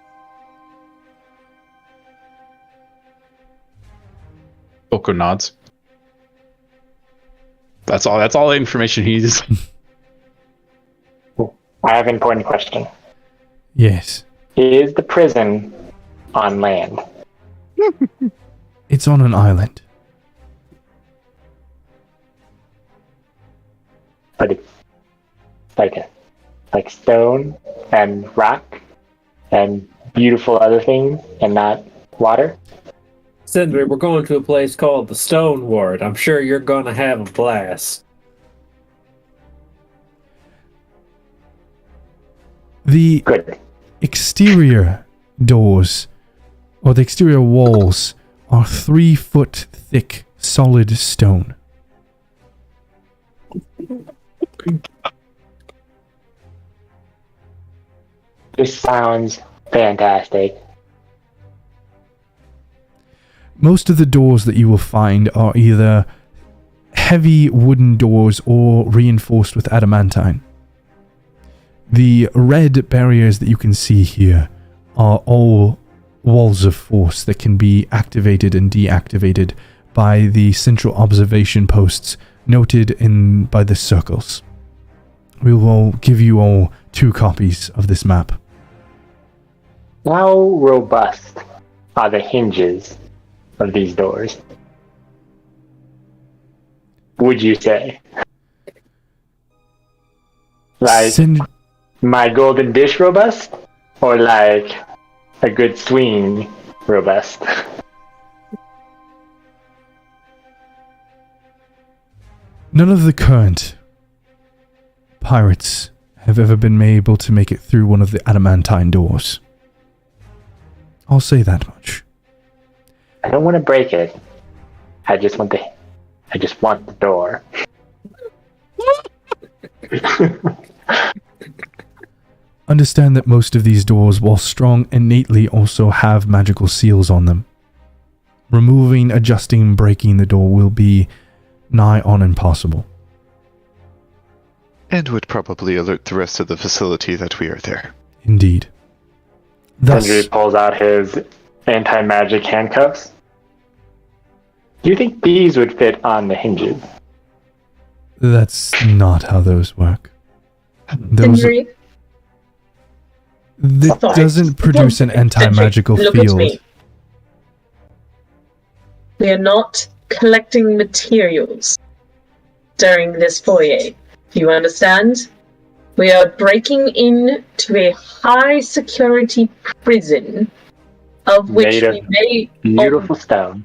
Boko nods. That's all the information he's... I have an important question. Yes. Is the prison on land? It's on an island. But it's like stone and rock and beautiful other things and not water? Sindri, we're going to a place called the Stone Ward. I'm sure you're going to have a blast. The exterior doors, or the exterior walls, are 3 foot thick solid stone. This sounds fantastic. Most of the doors that you will find are either heavy wooden doors or reinforced with adamantine. The red barriers that you can see here are all walls of force that can be activated and deactivated by the central observation posts noted by the circles. We will give you all 2 copies of this map. How robust are the hinges of these doors? Would you say? Like my golden dish robust? Or like a good swing robust? None of the current pirates have ever been able to make it through one of the adamantine doors. I'll say that much. I don't want to break it. I just want the door. Understand that most of these doors, while strong innately, also have magical seals on them. Removing, adjusting, breaking the door will be nigh on impossible. And would probably alert the rest of the facility that we are there. Indeed. Thus, Henry pulls out his anti-magic handcuffs. Do you think these would fit on the hinges? that's not how those work. Henry? That doesn't produce an anti-magical Look field. at me. We are not collecting materials during this foyer. Do you understand? We are breaking into a high security prison of which we may beautiful stone.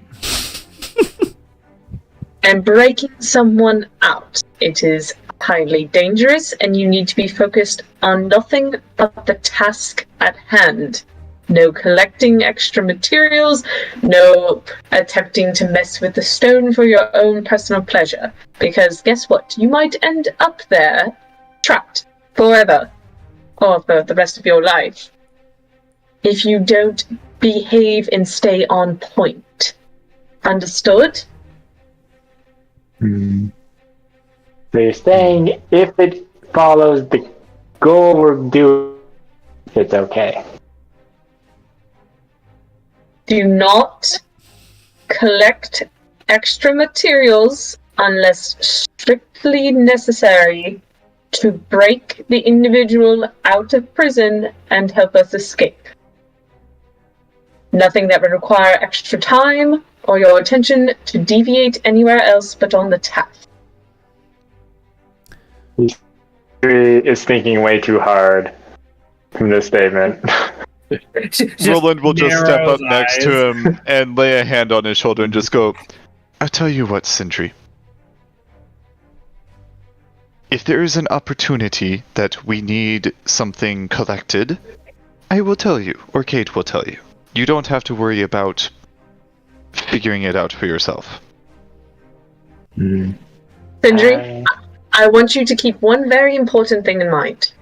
And breaking someone out. It is highly dangerous, and you need to be focused on nothing but the task at hand. No collecting extra materials, no attempting to mess with the stone for your own personal pleasure. Because guess what? You might end up there, trapped, forever, or for the rest of your life, if you don't behave and stay on point. Understood? So you're saying if it follows the goal we're doing, it's okay. Do not collect extra materials unless strictly necessary to break the individual out of prison and help us escape. Nothing that would require extra time or your attention to deviate anywhere else but on the task. He is thinking way too hard from this statement. Roland will just step up next eyes. to him and lay a hand on his shoulder and just go, I'll tell you what, Sindri. If there is an opportunity that we need something collected, I will tell you, or Kate will tell you. You don't have to worry about figuring it out for yourself. Sindri, I want you to keep one very important thing in mind.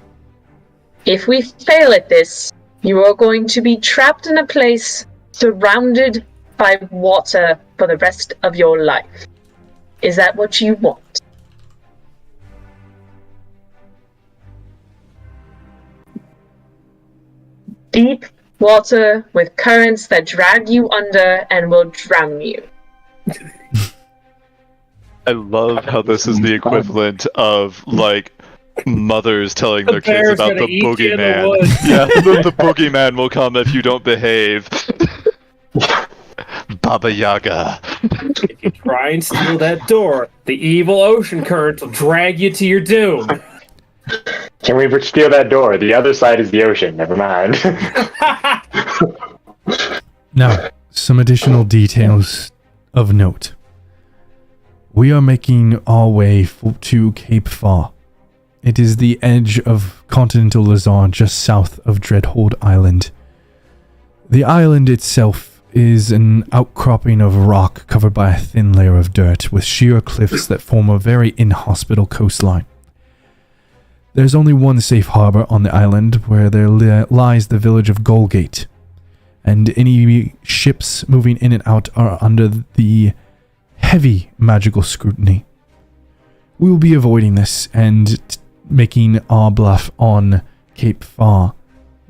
If we fail at this, you are going to be trapped in a place surrounded by water for the rest of your life. Is that what you want? Deep water with currents that drag you under and will drown you. I love how this is the equivalent of, like, mothers telling their kids bear's about gonna the eat you in the boogeyman. woods. Yeah, the boogeyman will come if you don't behave. Baba Yaga. If you try and steal that door, the evil ocean current will drag you to your doom. Can we steal that door? The other side is the ocean. Never mind. Now, some additional details of note. We are making our way to Cape Far. It is the edge of continental Lazar just south of Dreadhold Island. The island itself is an outcropping of rock covered by a thin layer of dirt with sheer cliffs that form a very inhospitable coastline. There's only one safe harbor on the island where there lies the village of Golgate, and any ships moving in and out are under the heavy magical scrutiny. We will be avoiding this and making our bluff on Cape Far.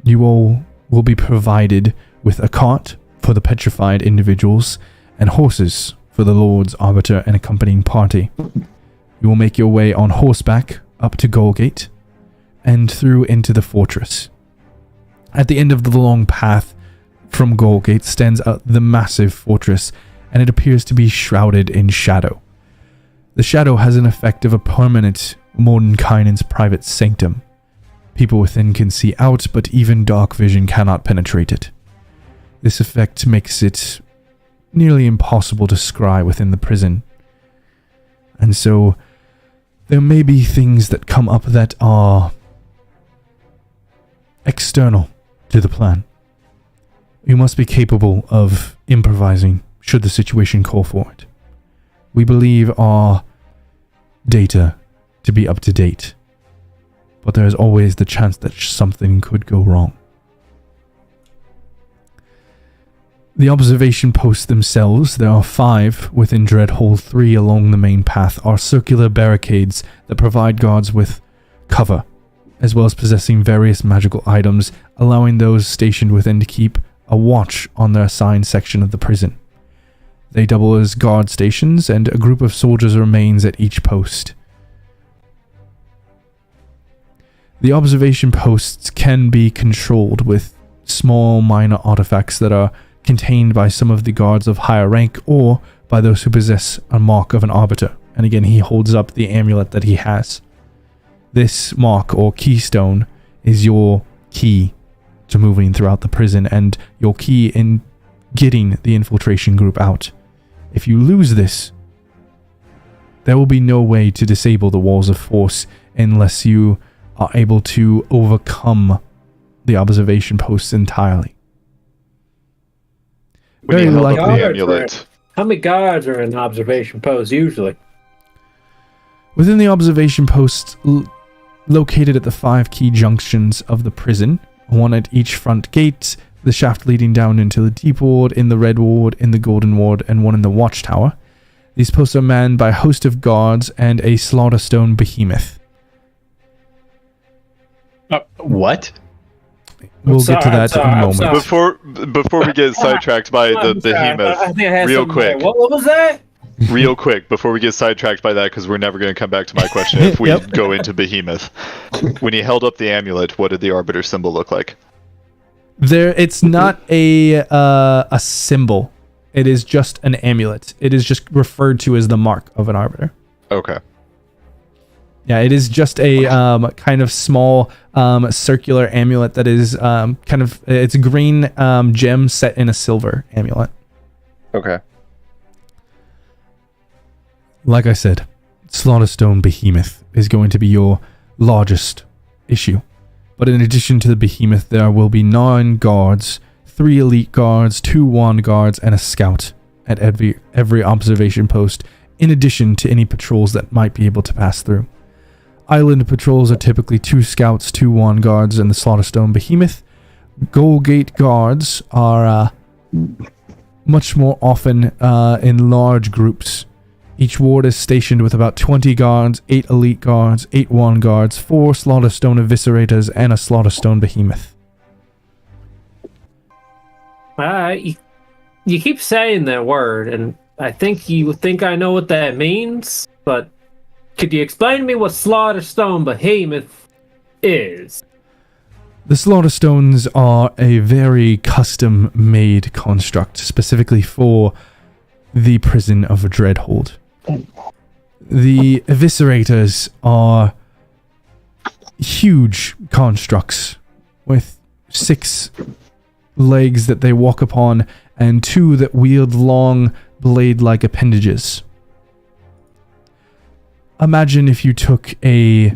You all will be provided with a cart for the petrified individuals and horses for the Lord's Arbiter and accompanying party. You will make your way on horseback up to Golgate and through into the fortress. At the end of the long path from Goalgate stands out the massive fortress, and it appears to be shrouded in shadow. The shadow has an effect of a permanent Mordenkainen's private sanctum. People within can see out, but even dark vision cannot penetrate it. This effect makes it nearly impossible to scry within the prison. And so, there may be things that come up that are external to the plan. You must be capable of improvising should the situation call for it. We believe our data to be up to date, but there is always the chance that something could go wrong. The observation posts themselves, there are 5 within Dreadhole. 3 along the main path are circular barricades that provide guards with cover, as well as possessing various magical items, allowing those stationed within to keep a watch on their assigned section of the prison. They double as guard stations, and a group of soldiers remains at each post. The observation posts can be controlled with small minor artifacts that are contained by some of the guards of higher rank or by those who possess a mark of an arbiter. And again, he holds up the amulet that he has. This mark or keystone is your key to moving throughout the prison and your key in getting the infiltration group out. If you lose this, there will be no way to disable the walls of force unless you are able to overcome the observation posts entirely. Very likely. Amulet. How many guards are in observation posts usually? Within the observation posts located at the 5 key junctions of the prison, one at each front gate, the shaft leading down into the deep ward, in the red ward, in the golden ward, and one in the watchtower. These posts are manned by a host of guards and a Slaughterstone behemoth. What? We'll get to that in a moment. Before we get sidetracked by the behemoth, real quick. What was that? Real quick, before we get sidetracked by that, because we're never going to come back to my question if we go into behemoth. When he held up the amulet, what did the arbiter symbol look like? It's not a symbol. It is just an amulet. It is just referred to as the mark of an arbiter. Okay. Yeah, it is just a kind of small circular amulet that is it's a green gem set in a silver amulet. Okay. Like I said, Slaughterstone Behemoth is going to be your largest issue. But in addition to the Behemoth, there will be 9 guards, 3 elite guards, 2 wand guards, and a scout at every observation post, in addition to any patrols that might be able to pass through. Island patrols are typically 2 scouts, 2 wand guards, and the Slaughterstone Behemoth. Goalgate guards are much more often in large groups. Each ward is stationed with about 20 guards, 8 elite guards, 8 wand guards, 4 Slaughterstone Eviscerators, and a Slaughterstone Behemoth. You keep saying that word, and I think you think I know what that means, but could you explain to me what Slaughterstone Behemoth is? The Slaughterstones are a very custom-made construct, specifically for the prison of Dreadhold. The Eviscerators are huge constructs with 6 legs that they walk upon and 2 that wield long blade-like appendages. Imagine if you took a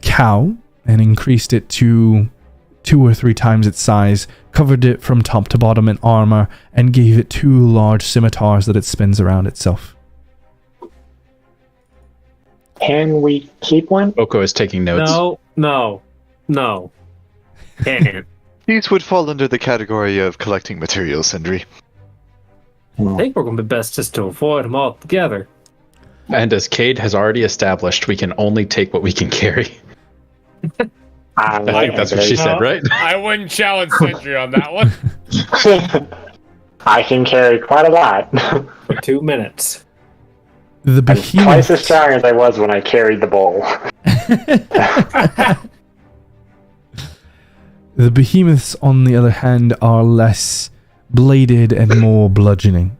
cow and increased it to 2 or 3 times its size, covered it from top to bottom in armor, and gave it 2 large scimitars that it spins around itself. Can we keep one? Oko is taking notes. No. Can't. These would fall under the category of collecting materials, Sindri. I think we're going to be best just to avoid them altogether. And as Cade has already established, we can only take what we can carry. I think that's what she said, right? I wouldn't challenge Sentry on that one. I can carry quite a lot. For 2 minutes. The behemoth... I'm twice as strong as I was when The behemoths, on the other hand, are less bladed and more bludgeoning.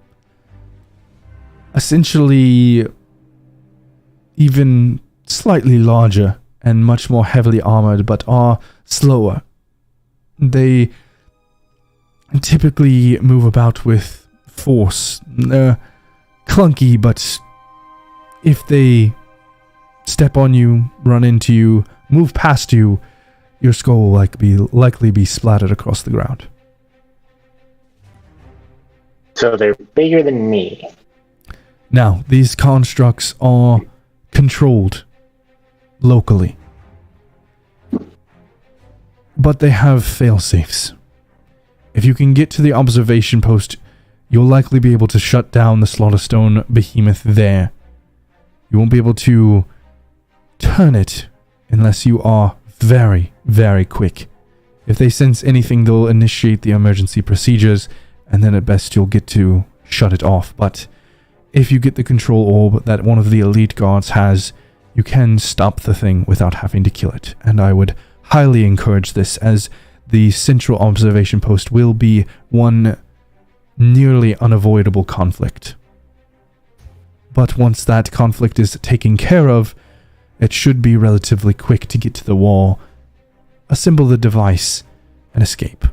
Essentially, even slightly larger and much more heavily armored, but are slower. They typically move about with force. Clunky, but if they step on you, run into you, move past you, your skull will likely be splattered across the ground. So they're bigger than me. Now, these constructs are controlled locally, but they have fail-safes. If you can get to the observation post, you'll likely be able to shut down the Slaughterstone behemoth there. You won't be able to turn it unless you are very, very quick. If they sense anything, they'll initiate the emergency procedures, and then at best you'll get to shut it off. But if you get the control orb that one of the elite guards has, you can stop the thing without having to kill it. And I would highly encourage this, as the central observation post will be one nearly unavoidable conflict. But once that conflict is taken care of, it should be relatively quick to get to the wall, assemble the device, and escape.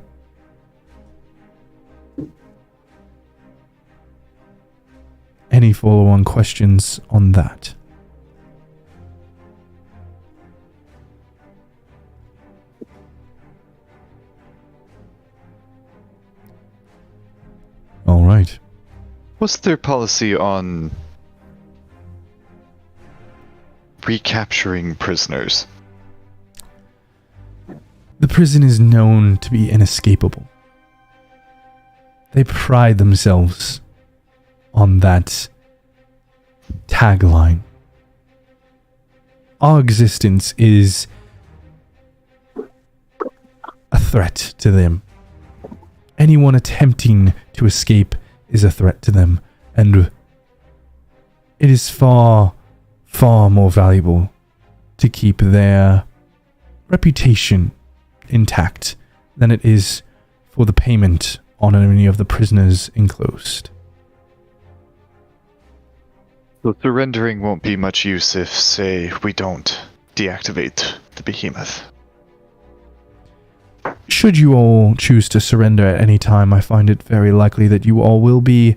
Any follow-on questions on that? All right. What's their policy on recapturing prisoners? The prison is known to be inescapable. They pride themselves on that tagline. Our existence is a threat to them. Anyone attempting to escape is a threat to them, and it is far, far more valuable to keep their reputation intact than it is for the payment on any of the prisoners enclosed. So surrendering won't be much use if, say, we don't deactivate the behemoth. Should you all choose to surrender at any time, I find it very likely that you all will be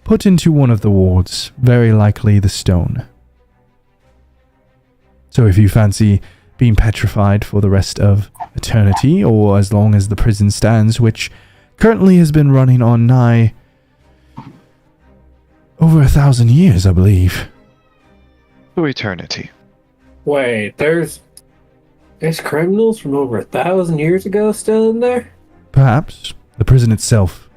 put into one of the wards, very likely the stone. So if you fancy being petrified for the rest of eternity, or as long as the prison stands, which currently has been running on nigh over 1,000 years, I believe. To eternity. Wait, there's criminals from over 1,000 years ago still in there? Perhaps. The prison itself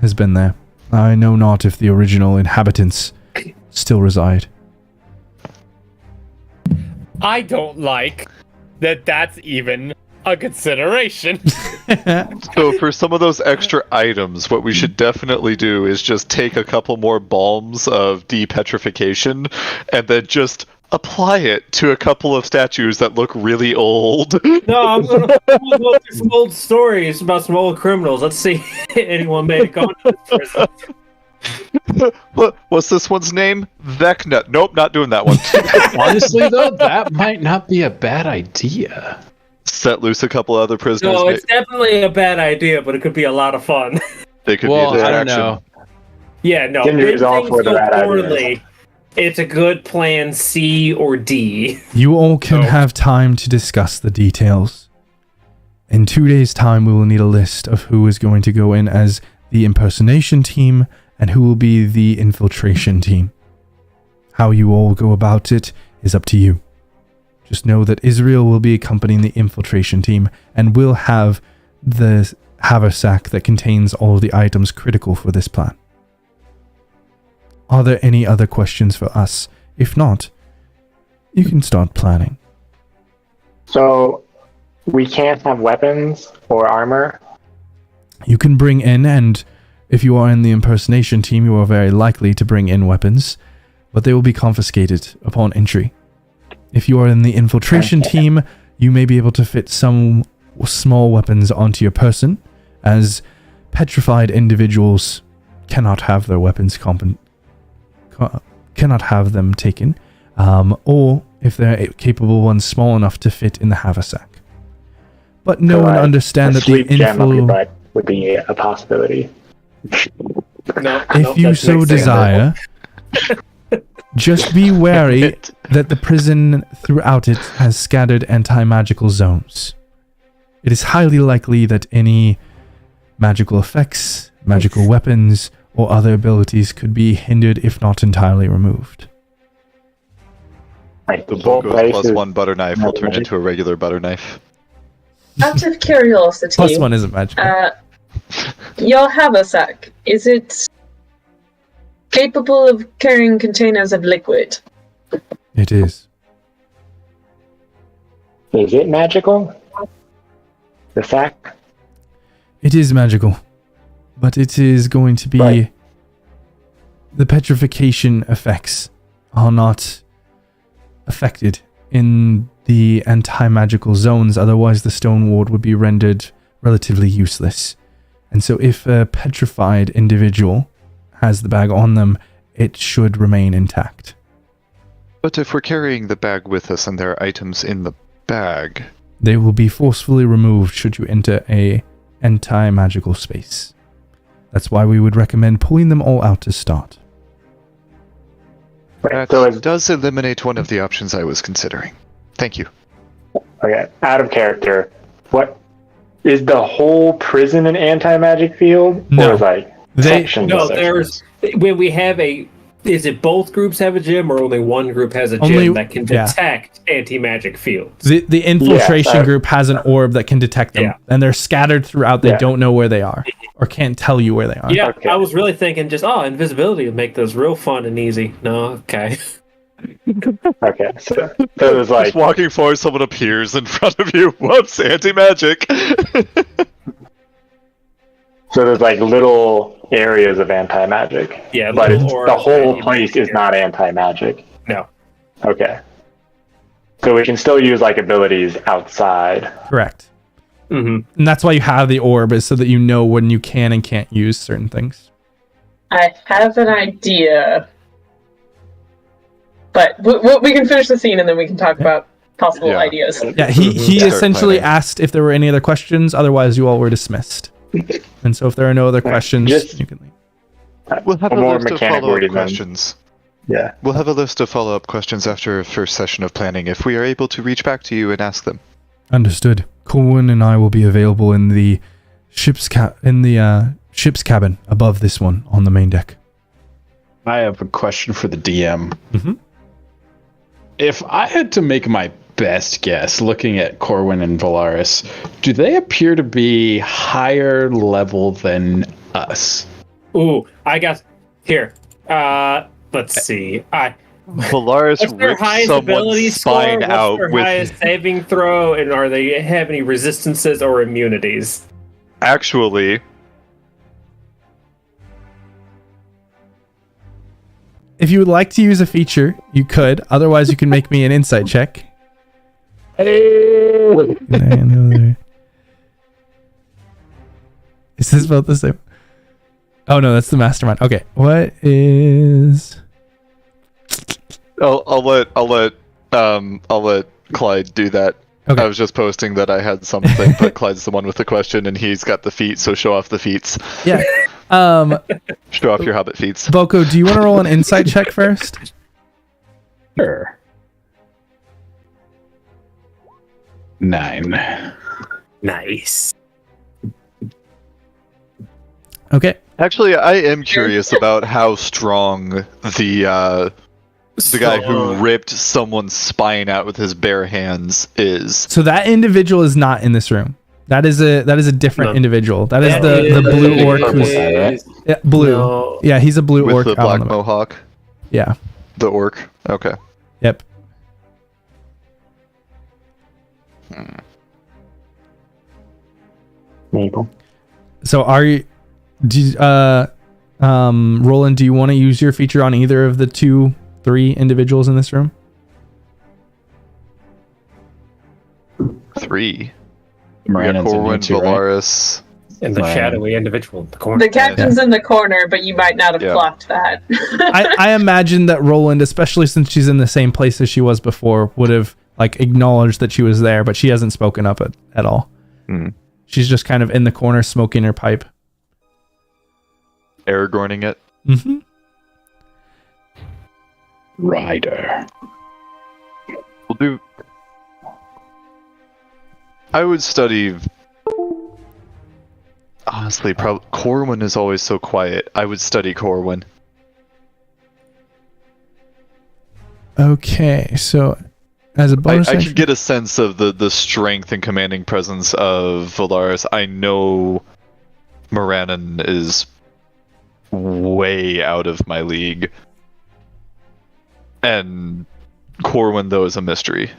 has been there. I know not if the original inhabitants still reside. I don't like that that's even a consideration. So for some of those extra items, what we should definitely do is just take a couple more balms of depetrification and then just apply it to a couple of statues that look really old. No, I'm going to look through some old stories about some old criminals. Let's see if anyone made it go to prison. What's this one's name? Vecna. Nope, not doing that one. Honestly, though, that might not be a bad idea. Set loose a couple other prisoners. No, it's definitely a bad idea, but it could be a lot of fun. They could well, be a I don't distraction. know. Yeah, no. Ginger's When all things for the go bad poorly, ideas. it's a good plan C or D. You all can have time to discuss the details. In 2 days' time, we will need a list of who is going to go in as the impersonation team and who will be the infiltration team. How you all go about it is up to you. Just know that Israel will be accompanying the infiltration team and will have the haversack that contains all of the items critical for this plan. Are there any other questions for us? If not, you can start planning. So we can't have weapons or armor. You can bring in, and if you are in the impersonation team, you are very likely to bring in weapons, but they will be confiscated upon entry. If you are in the infiltration team, you may be able to fit some small weapons onto your person, as petrified individuals cannot have their weapons cannot have them taken, or if they're capable ones, small enough to fit in the haversack. But no one understands that the gem up your inflow. butt would be a possibility. If you so desire, just be wary that the prison throughout it has scattered anti-magical zones. It is highly likely that any magical effects, magical weapons, or other abilities could be hindered if not entirely removed. Like The book plus one butter knife will turn into a regular butter knife. Out of curiosity, Plus one isn't magical. your haversack, is it capable of carrying containers of liquid? It is. Is it magical? The sack? It is magical. But it is going to be... Right. The petrification effects are not affected in the anti-magical zones, otherwise the stone ward would be rendered relatively useless. And so if a petrified individual has the bag on them, it should remain intact. But if we're carrying the bag with us and there are items in the bag... They will be forcefully removed should you enter a anti-magical space. That's why we would recommend pulling them all out to start. That So does eliminate one of the options I was considering. Thank you. okay, out of character. What is the whole prison an anti-magic field? No. Or is like sections? No, of there's sections? when we have a. Is it both groups have a gym, or only one group has a Only- gym that can yeah. detect anti-magic fields? The infiltration Yeah, group has an orb that can detect them, Yeah. and they're scattered throughout. They Yeah. don't know where they are, or can't tell you where they are. Yeah, Okay. I was really thinking just invisibility would make this real fun and easy. No, okay. Okay, so there's like Just walking forward, someone appears in front of you. Whoops, anti-magic. so there's like little areas of anti-magic. Yeah, But little it's, auras the whole that place you is not anti-magic. No. Okay. So we can still use like abilities outside. Correct. Mm-hmm. And that's why you have the orb, is so that you know when you can and can't use certain things. I have an idea. But we can finish the scene and then we can talk about possible Yeah. ideas. Yeah, he Start essentially planning. asked if there were any other questions. Otherwise, you all were dismissed. And so, if there are no other questions, Just- you can leave. We'll have A a more list of mechanic follow-up wording then. questions. Yeah. We'll have a list of follow-up questions after a first session of planning if we are able to reach back to you and ask them. Understood. Corwin and I will be available in the ship's cabin above this one on the main deck. I have a question for the DM. Mhm. If I had to make my best guess, looking at Corwin and Valaris, do they appear to be higher level than us? Ooh, I got here. Let's see. Valaris What's their ripped highest ability someone's score? spine What's out their with... highest saving throw? And are they have any resistances or immunities? Actually, If you would like to use a feature, you could. Otherwise, you can make me an insight check. Is this about the same? Oh no, that's the mastermind. Okay, what is? I'll let Clyde do that. Okay. I was just posting that I had something, but Clyde's the one with the question, and he's got the feet, so show off the feats. Yeah. Show off your hobbit feats. Boko, do you want to roll an insight check first? Sure. 9. Nice. Okay. Actually, I am curious about how strong the guy who ripped someone's spine out with his bare hands is. So that individual is not in this room. That is a different No. individual. That is the blue orc who's yeah, blue. No. Yeah, he's a blue With orc. the out on black the- mohawk, Yeah. the orc. Okay. Yep. Mabel. So Roland, do you want to use your feature on either of the 3 individuals in this room? 3. Moran's Corwin, too, right? Valaris. And the Right. shadowy individual in the corner. The captain's in the corner, but you might not have Yeah. clocked that. I imagine that Roland, especially since she's in the same place as she was before, would have like acknowledged that she was there, but she hasn't spoken up at all. Hmm. She's just kind of in the corner smoking her pipe. Aragorning it. Mm-hmm. Rider. We'll do. I would study. Honestly, probably Corwin is always so quiet. I would study Corwin. Okay, so as a bonus I action, can get a sense of the strength and commanding presence of Valaris. I know Moranin is way out of my league. And Corwin, though, is a mystery.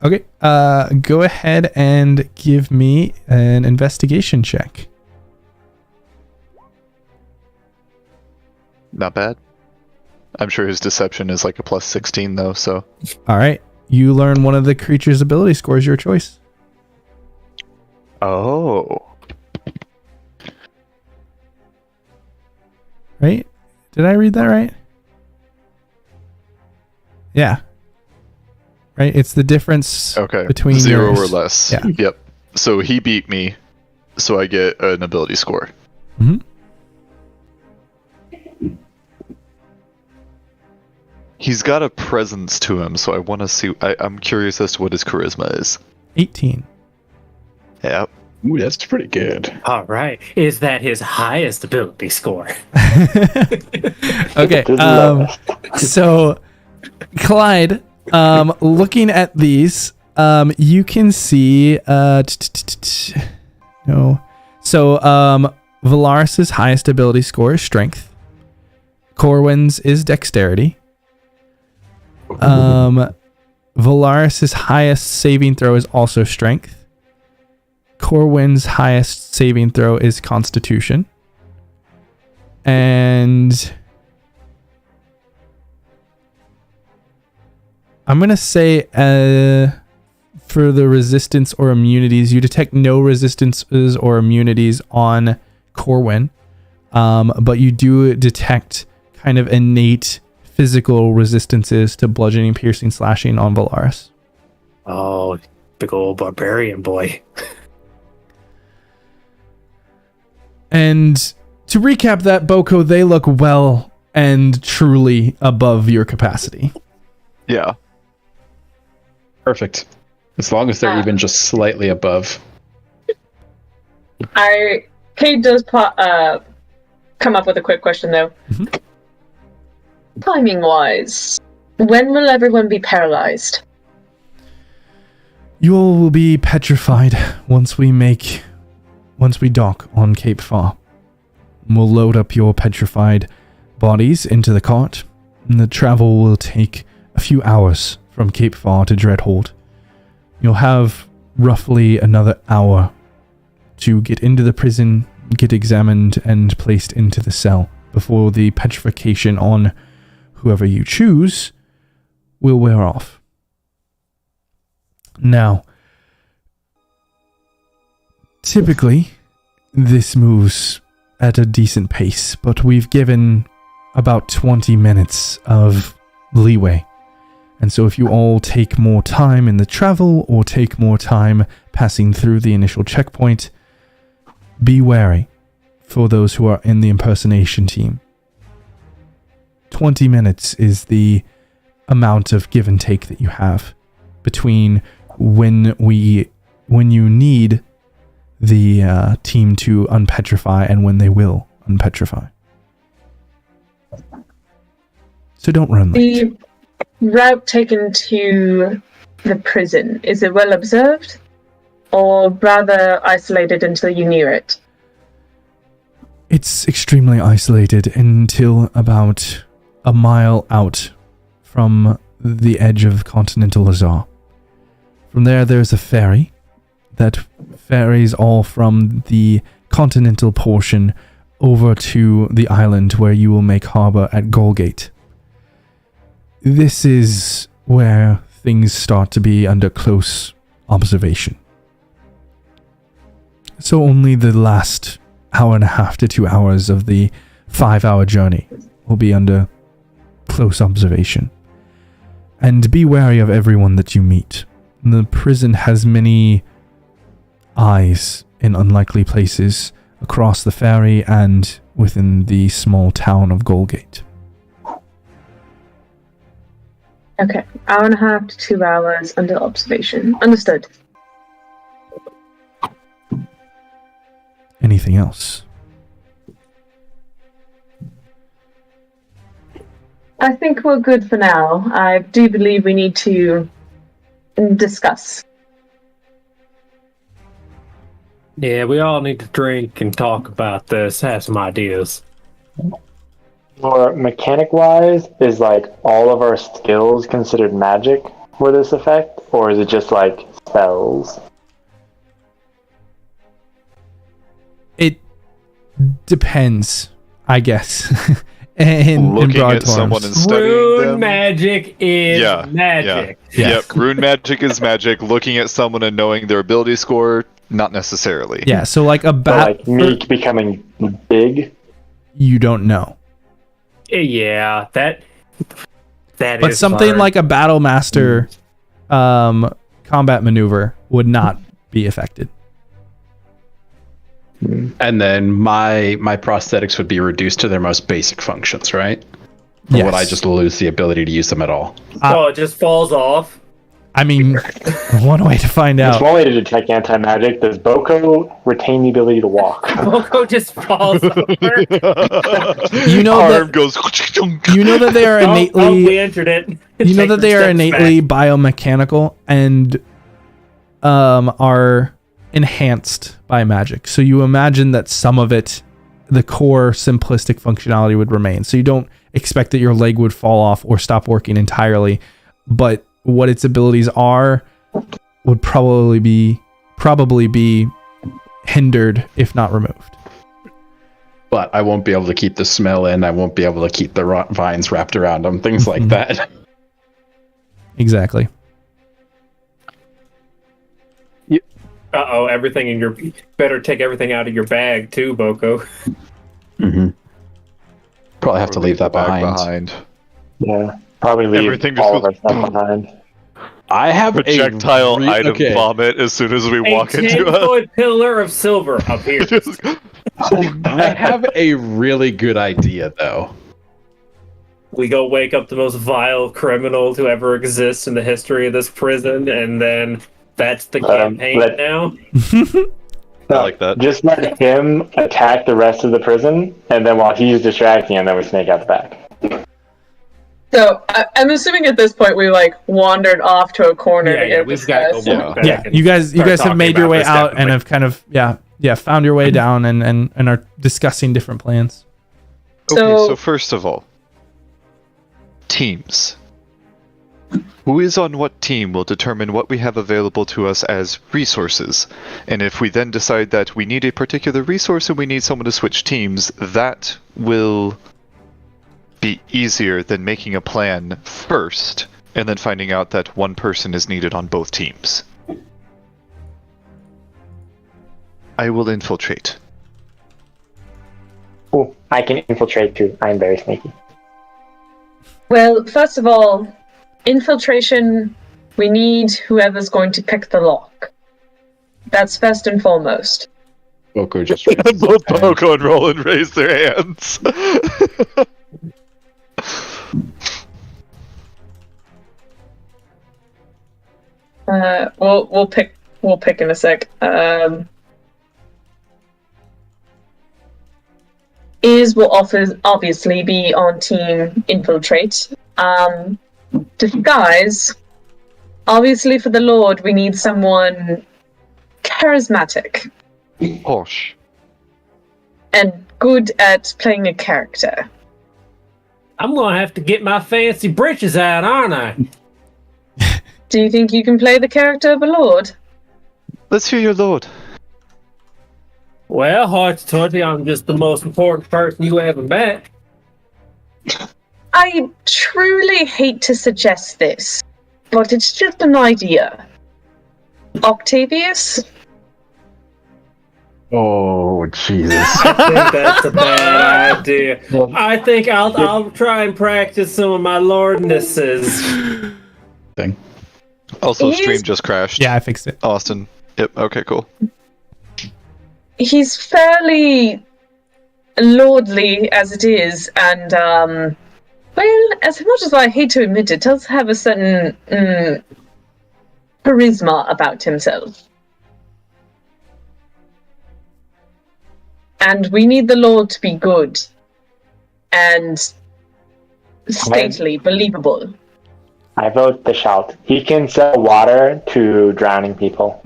Okay, go ahead and give me an investigation check. Not bad. I'm sure his deception is like a plus 16, though, so... All right, you learn one of the creature's ability scores, your choice. Oh. Right? Did I read that right? Yeah. Right? It's the difference Okay. between 0 yours. or less. Yeah. Yep. So he beat me, so I get an ability score. Mm-hmm. He's got a presence to him, so I want to see... I'm curious as to what his charisma is. 18. Yep. Ooh, that's pretty good. All right. Is that his highest ability score? Okay. So, Clyde, looking at these, you can see no. So, Valaris's highest ability score is strength. Corwin's is dexterity. Valaris's highest saving throw is also strength. Corwin's highest saving throw is constitution. And I'm going to say for the resistance or immunities, you detect no resistances or immunities on Corwin, but you do detect kind of innate physical resistances to bludgeoning, piercing, slashing on Valaris. Oh, big old barbarian boy. And to recap that, Boko, they look well and truly above your capacity. Yeah. Perfect. As long as they're even just slightly above. Kate does come up with a quick question, though. Mm-hmm. Timing-wise, when will everyone be paralyzed? You all will be petrified once we dock on Cape Far. We'll load up your petrified bodies into the cart, and the travel will take a few hours from Cape Far to Dreadhold. You'll have roughly another hour to get into the prison, get examined, and placed into the cell before the petrification on whoever you choose will wear off. Now, typically, this moves at a decent pace, but we've given about 20 minutes of leeway. And so if you all take more time in the travel or take more time passing through the initial checkpoint, be wary for those who are in the impersonation team. 20 minutes is the amount of give and take that you have between when you need the team to unpetrify and when they will unpetrify. So don't run late. The route taken to the prison, is it well observed? Or rather isolated until you near it? It's extremely isolated until about a mile out from the edge of continental Azar. From there's a ferry that ferries all from the continental portion over to the island where you will make harbor at Golgate. This is where things start to be under close observation. So only the last hour and a half to 2 hours of the 5-hour journey will be under close observation. And be wary of everyone that you meet. The prison has many eyes in unlikely places across the ferry and within the small town of Golgate. Okay, hour and a half to 2 hours under observation. Understood. Anything else? I think we're good for now. I do believe we need to discuss. Yeah, we all need to drink and talk about this, have some ideas. Or mechanic-wise, is like all of our skills considered magic for this effect, or is it just like spells? It depends, I guess. in Looking broad at terms. someone and studying Rune them. magic is magic. Yeah. Yep, rune magic is magic. Looking at someone and knowing their ability score, not necessarily. Yeah, so like a So bat, like me becoming big? you don't know. Yeah, that But is something hard. like a battle master combat maneuver would not be affected. And then my prosthetics would be reduced to their most basic functions, right? Or Yes. would I just lose the ability to use them at all? Oh, it just falls off. I mean, one way to find There's out. one way to detect anti-magic. Does Boko retain the ability to walk? Boko just falls over. You know Arm that goes. you know that they are Oh, innately we entered it. you know Take that they are steps innately back. biomechanical and are enhanced by magic. So you imagine that some of it, the core simplistic functionality would remain. So you don't expect that your leg would fall off or stop working entirely, but what its abilities are would probably be hindered if not removed. But I won't be able to keep the smell in. I won't be able to keep the vines wrapped around them. Things like that. Exactly. Uh-oh, everything in your... Better take everything out of your bag, too, Boko. Mm-hmm. Probably have to leave that behind. Yeah, probably leave Everything all of our just stuff behind. I have Projectile item okay. vomit as soon as we A walk into 10-foot pillar of silver up here. I have a really good idea, though. We go wake up the most vile criminal to ever exist in the history of this prison, and then that's the campaign now. I like that. Just let him attack the rest of the prison, and then while he's distracting him, then we snake out the back. So I'm assuming at this point we like wandered off to a corner to get we've got to discussed. go back. Yeah, and you guys start have talking made your about way this out and definitely. have kind of found your way down and are discussing different plans. Okay, So- so first of all, teams. Who is on what team will determine what we have available to us as resources. And if we then decide that we need a particular resource and we need someone to switch teams, that will be easier than making a plan first and then finding out that one person is needed on both teams. I will infiltrate. Oh, I can infiltrate too. I'm very sneaky. Well, first of all, infiltration, we need whoever's going to pick the lock. That's first and foremost. Boko just Both Boko and Roland raise their hands. We'll pick in a sec. Is will obviously be on team infiltrate. Disguise. Obviously, for the Lord, we need someone charismatic Posh. and good at playing a character. I'm gonna have to get my fancy britches out, aren't I? Do you think you can play the character of a Lord? Let's hear your lord. Well, hearts twenty, I'm just the most important person you ever met. I truly hate to suggest this, but it's just an idea. Octavius? Oh, Jesus. I think that's a bad idea. I think I'll try and practice some of my lordnesses. Thing. Also, stream just crashed. Yeah, I fixed it. Austin. Yep. Okay. Cool. He's fairly lordly as it is, and well, as much as I hate to admit it, does have a certain charisma about himself. And we need the Lord to be good and stately, believable. I vote the shout. He can sell water to drowning people.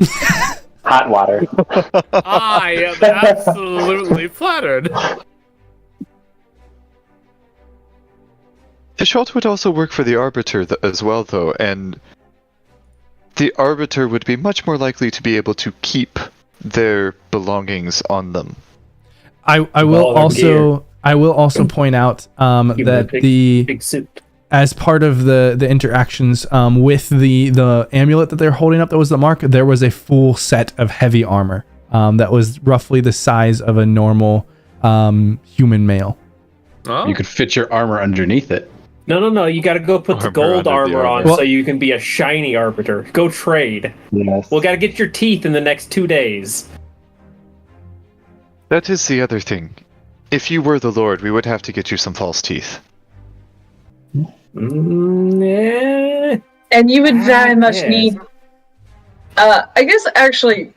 Hot water. I am absolutely flattered. The shot would also work for the Arbiter as well, though, and the Arbiter would be much more likely to be able to keep their belongings on them. I will also point out that big suit. as part of the interactions with the amulet that they're holding up that was the mark, there was a full set of heavy armor that was roughly the size of a normal human male. Oh. You could fit your armor underneath it. No. You got to go put the Armor gold under the armor on armor. so you can be a shiny arbiter. Go trade. Yes. Well, got to get your teeth in the next 2 days. That is the other thing. If you were the Lord, we would have to get you some false teeth. Yeah. And you would very much yes. need. I guess actually,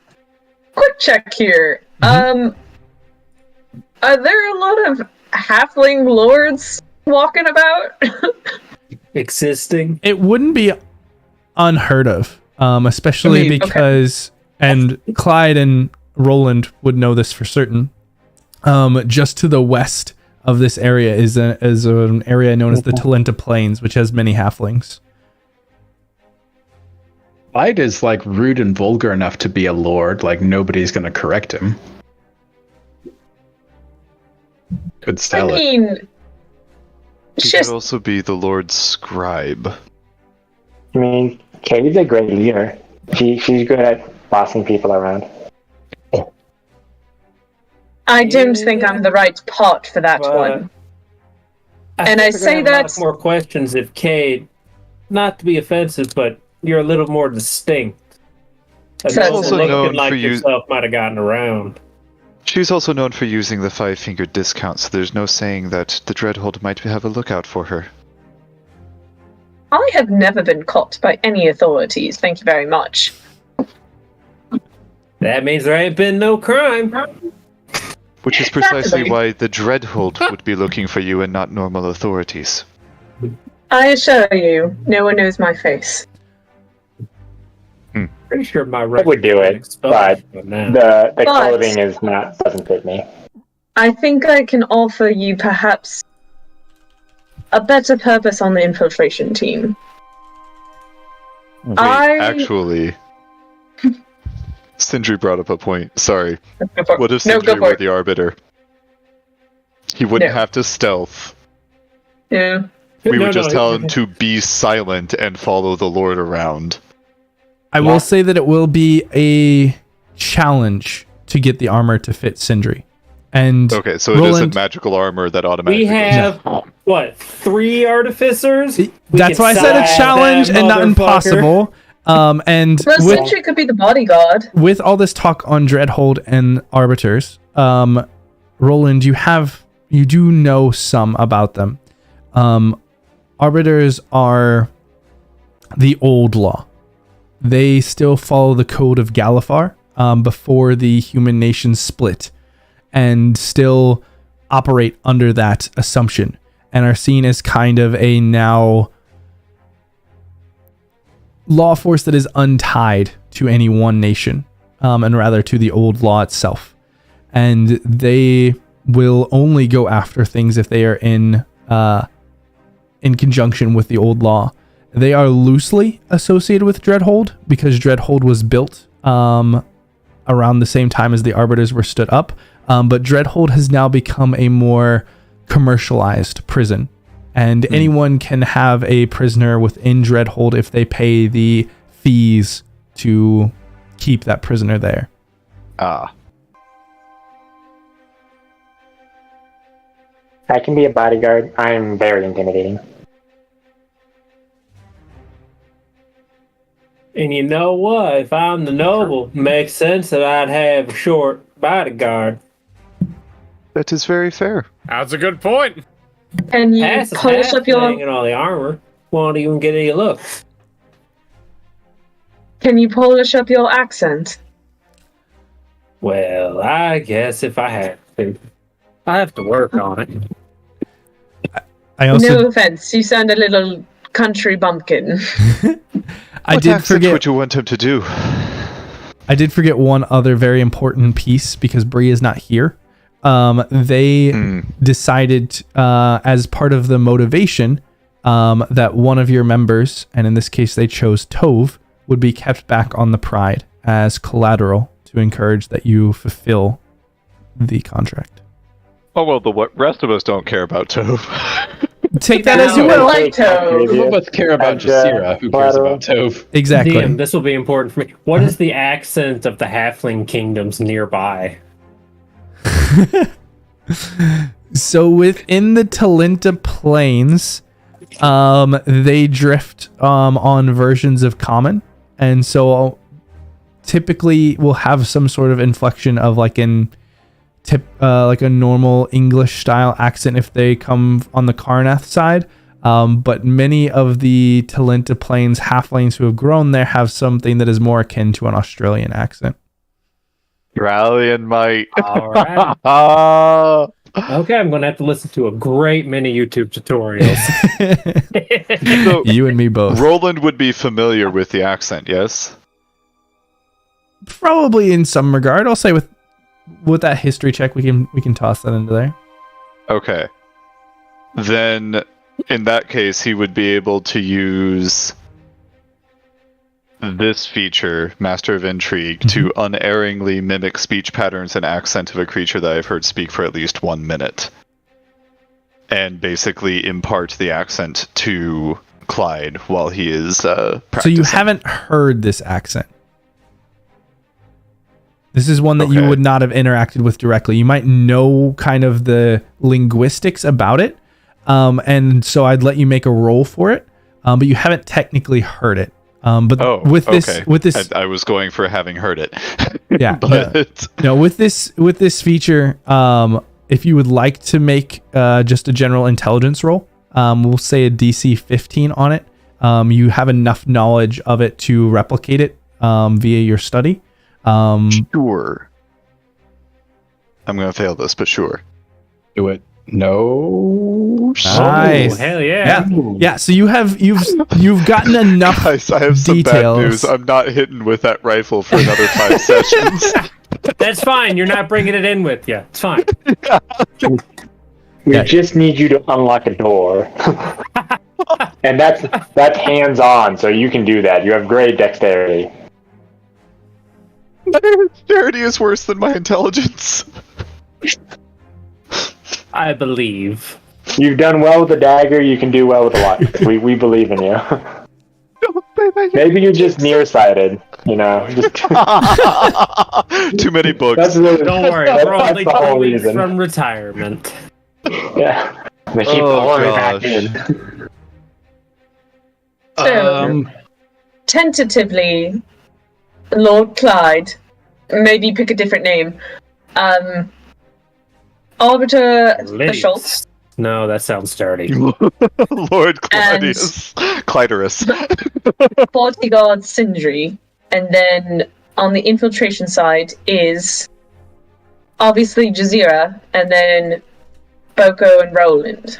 quick check here. Are there a lot of halfling lords walking about? Existing. It wouldn't be unheard of, especially because, and Clyde and Roland would know this for certain. Just to the west of this area is an area known as the Talenta Plains, which has many halflings. Clyde is like rude and vulgar enough to be a lord, like nobody's gonna correct him. Could I sell it. mean, He just could also be the Lord's scribe. I mean, Katie's a great leader. She's good at bossing people around. I don't think I'm the right pot for that one. And I think we're say gonna have a that- lot more questions if Kate, not to be offensive, but you're a little more distinct. And She's also also known looking like for yourself might have gotten around. She's also known for using the 5-fingered discount, so there's no saying that the Dreadhold might have a lookout for her. I have never been caught by any authorities, thank you very much. That means there ain't been no crime. Which is precisely Exactly. why the Dreadhold would be looking for you and not normal authorities. I assure you, no one knows my face. Pretty sure my I record would do it, but now. the But- clothing doesn't fit me. I think I can offer you perhaps a better purpose on the infiltration team. Wait, I- actually... Sindri brought up a point. Sorry. Go for it. What if No, Sindri go were for it. the Arbiter? He wouldn't No. have to stealth. Yeah. We No, would just no, tell him to be silent and follow the Lord around. I will say that it will be a challenge to get the armor to fit Sindri. And Okay, so it Roland, isn't magical armor that automatically We have, what, 3 artificers? that's why I said a challenge and not impossible. And Well, with, Sentry could be the bodyguard. with all this talk on Dreadhold and Arbiters, Roland, you do know some about them. Arbiters are the old law. They still follow the code of Galifar before the human nations split, and still operate under that assumption, and are seen as kind of a now law force that is untied to any one nation, and rather to the old law itself. And they will only go after things if they are in conjunction with the old law. They are loosely associated with Dreadhold because Dreadhold was built around the same time as the Arbiters were stood up. But Dreadhold has now become a more commercialized prison. And anyone can have a prisoner within Dreadhold if they pay the fees to keep that prisoner there. Ah. I can be a bodyguard. I am very intimidating. And you know what? If I'm the noble, it makes sense that I'd have a short bodyguard. That is very fair. That's a good point. Can you Pass is polish up and all the armor. Won't even get any looks. Can you polish up your accent? Well, I guess if I have to. I have to work on it. I also No offense, you sound a little country bumpkin. What accent would you want him to do? I did forget one other very important piece because Bree is not here. They decided as part of the motivation that one of your members, and in this case they chose Tove, would be kept back on the Pride as collateral to encourage that you fulfill the contract. Oh, well, the rest of us don't care about Tove. Take that as you will. Like Tove. Some of us care about Jasira. Who cares about Tove? Exactly. DM, this will be important for me. What is the accent of the halfling kingdoms nearby? So within the Talinta Plains, they drift on versions of Common, and so typically we'll have some sort of inflection of like a normal English style accent if they come on the Karnath side. But many of the Talinta Plains halflings who have grown there have something that is more akin to an Australian accent. Rally and might. All right. Okay, I'm going to have to listen to a great many YouTube tutorials. So, You and me both. Roland would be familiar with the accent, yes? Probably in some regard. I'll say with that history check, we can toss that into there. Okay. Then, in that case, he would be able to use this feature, Master of Intrigue, to unerringly mimic speech patterns and accent of a creature that I've heard speak for at least 1 minute. And basically impart the accent to Clyde while he is practicing. So you haven't heard this accent. This is one that you would not have interacted with directly. You might know kind of the linguistics about it, and so I'd let you make a roll for it, but you haven't technically heard it. With this, I was going for having heard it. Yeah, but no. With this feature, if you would like to make just a general intelligence roll, we'll say a DC 15 on it. You have enough knowledge of it to replicate it via your study. Sure. I'm gonna fail this, but sure. Do it. No. Nice. Oh, hell yeah. Yeah. So you've gotten enough Guys, I have some details. bad news. I'm not hitting with that rifle for another 5 sessions. That's fine. You're not bringing it in with you. It's fine. We just need you to unlock a door. And that's hands-on, so you can do that. You have great dexterity. My dexterity is worse than my intelligence. I believe. You've done well with the dagger, you can do well with a lot. We believe in you. Maybe you're just nearsighted, you know. Just Too many books. Don't worry, we're only the whole 2 weeks reason. from retirement. Yeah. They keep pouring back in. So, tentatively, Lord Clyde, maybe pick a different name. Arbiter Schultz. No, that sounds dirty. Lord Claudius. Clitoris. Bodyguard Sindri. And then on the infiltration side is obviously Jazeera, and then Boko and Roland.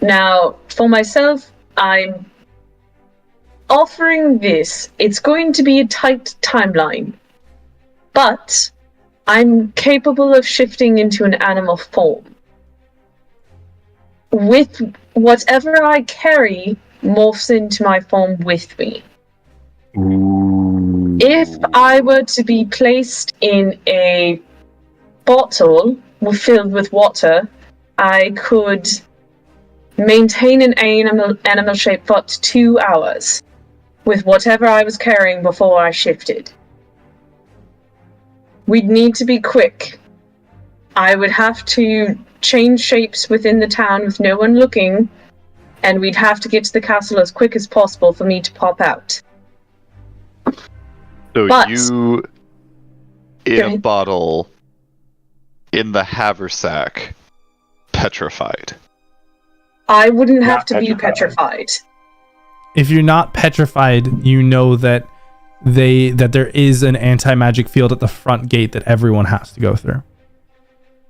Now, for myself, I'm offering this. It's going to be a tight timeline, but I'm capable of shifting into an animal form. With whatever I carry morphs into my form with me. If I were to be placed in a bottle filled with water, I could maintain an animal shape for up to 2 hours with whatever I was carrying before I shifted. We'd need to be quick, I would have to change shapes within the town with no one looking, and we'd have to get to the castle as quick as possible for me to pop out. So But- you, in Okay. a bottle, in the haversack, petrified. I wouldn't have Not to be petrified. petrified. If you're not petrified, you know that there is an anti-magic field at the front gate that everyone has to go through.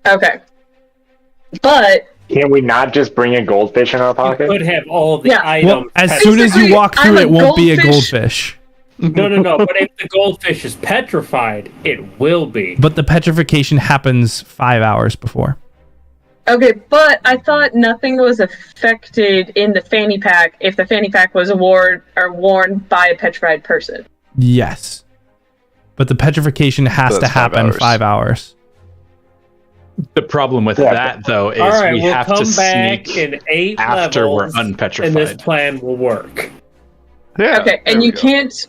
Okay. But Can we not just bring a goldfish in our You pocket? could have all the Yeah. items. Well, as soon as you Basically, walk I'm through, a it won't be a goldfish. goldfish. No. But if the goldfish is petrified, it will be. But the petrification happens 5 hours before. okay, but I thought nothing was affected in the fanny pack if the fanny pack was worn by a petrified person. Yes. But the petrification has So to that's 5 happen hours. 5 hours. The problem with Yeah, that, though, is All right, we we'll have come to back sneak in 8 after we're levels, and this unpetrified. plan will work. Yeah. Okay, there and we you go. can't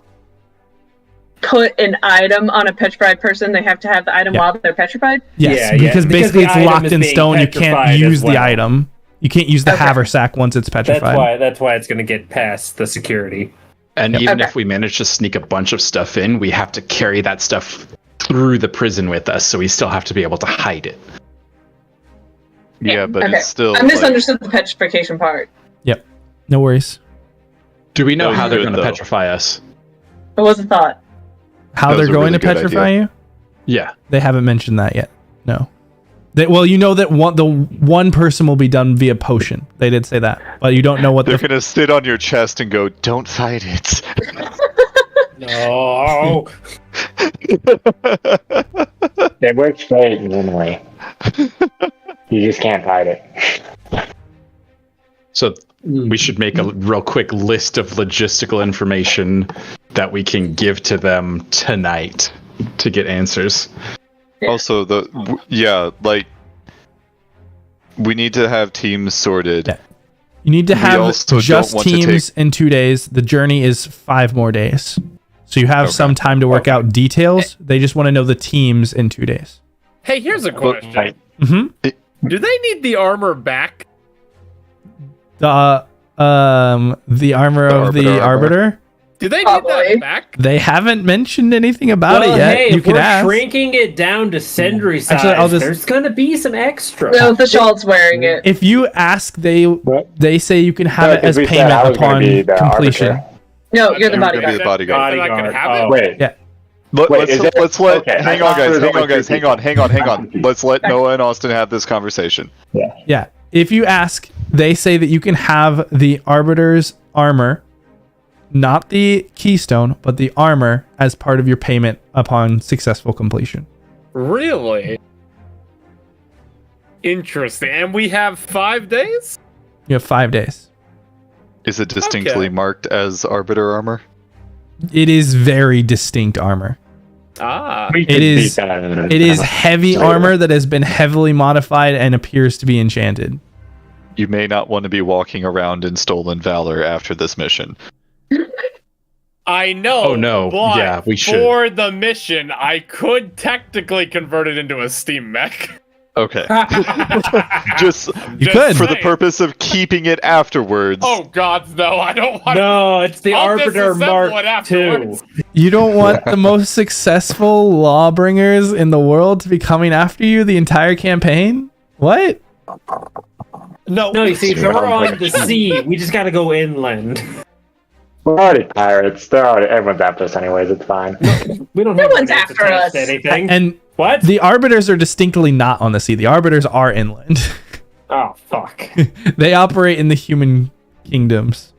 put an item on a petrified person. They have to have the item Yeah. while they're petrified. Yes, Yeah, because because basically the it's item locked is in being stone. You can't petrified use as the well. item. You can't use the Okay. haversack once it's petrified. That's why it's going to get past the security. And even Okay. if we manage to sneak a bunch of stuff in, we have to carry that stuff through the prison with us, so we still have to be able to hide it. Yeah, but Okay. it's still. I misunderstood the petrification part. No worries. Do we know That how was they're good, going to though. petrify us? It was a thought. How That they're was a going really to good petrify idea. you? Yeah. They haven't mentioned that yet. No. Well, you know that the one person will be done via potion. They did say that, but you don't know what They're the. gonna sit on your chest and go, "Don't fight it." No. It works great normally. You just can't hide it. So we should make a real quick list of logistical information that we can give to them tonight to get answers. Also, like we need to have teams sorted. Yeah. You need to We have also just don't want to teams in 2 days. The journey is 5 more days. So you have Okay. some time to work out details. They just want to know the teams in 2 days. Hey, here's a question. Like, Mm-hmm. Do they need the armor back? The armor The of the Arbiter armor. Arbiter. Do they need Probably. that back? They haven't mentioned anything about it yet. Hey, You if could we're ask. shrinking it down to Sendry size, Actually, I'll just- there's going to be some extra. No, the shawl's wearing it. If you ask, they say you can have No, it 'cause as we said payment I was gonna upon be the completion. arbiter. No, you're the You're gonna be bodyguard. the bodyguard. Then I can have it? Wait. Yeah. Wait, is it- Let's let. okay, I Hang on, thought there guys. was Hang only on, guys. two Hang on. people. Hang on. Let's let Noah and Austin have this conversation. Yeah. If you ask, they say that you can have the Arbiter's armor, not the keystone, but the armor as part of your payment upon successful completion. Really? Interesting. And we have 5 days? You have 5 days. Is it distinctly Okay. marked as Arbiter armor? It is very distinct armor. Ah. We It could is- beat that in It is heavy Later. armor that has been heavily modified and appears to be enchanted. You may not want to be walking around in stolen valor after this mission. I know. Oh, no. But Yeah, we should. For the mission, I could technically convert it into a steam mech. Okay. Just You could. for the saying. purpose of keeping it afterwards. Oh, God, no. I don't want No, it's the I'll Arbiter disassemble Mark it II. afterwards. You don't want the most successful lawbringers in the world to be coming after you the entire campaign? What? No, you see, they're on the sea. We just got to go inland. We're already pirates. They're already everyone's after us anyways. It's fine. We don't No have one's to after test us. anything. And What? the Arbiters are distinctly not on the sea. The Arbiters are inland. Oh, fuck. They operate in the human kingdoms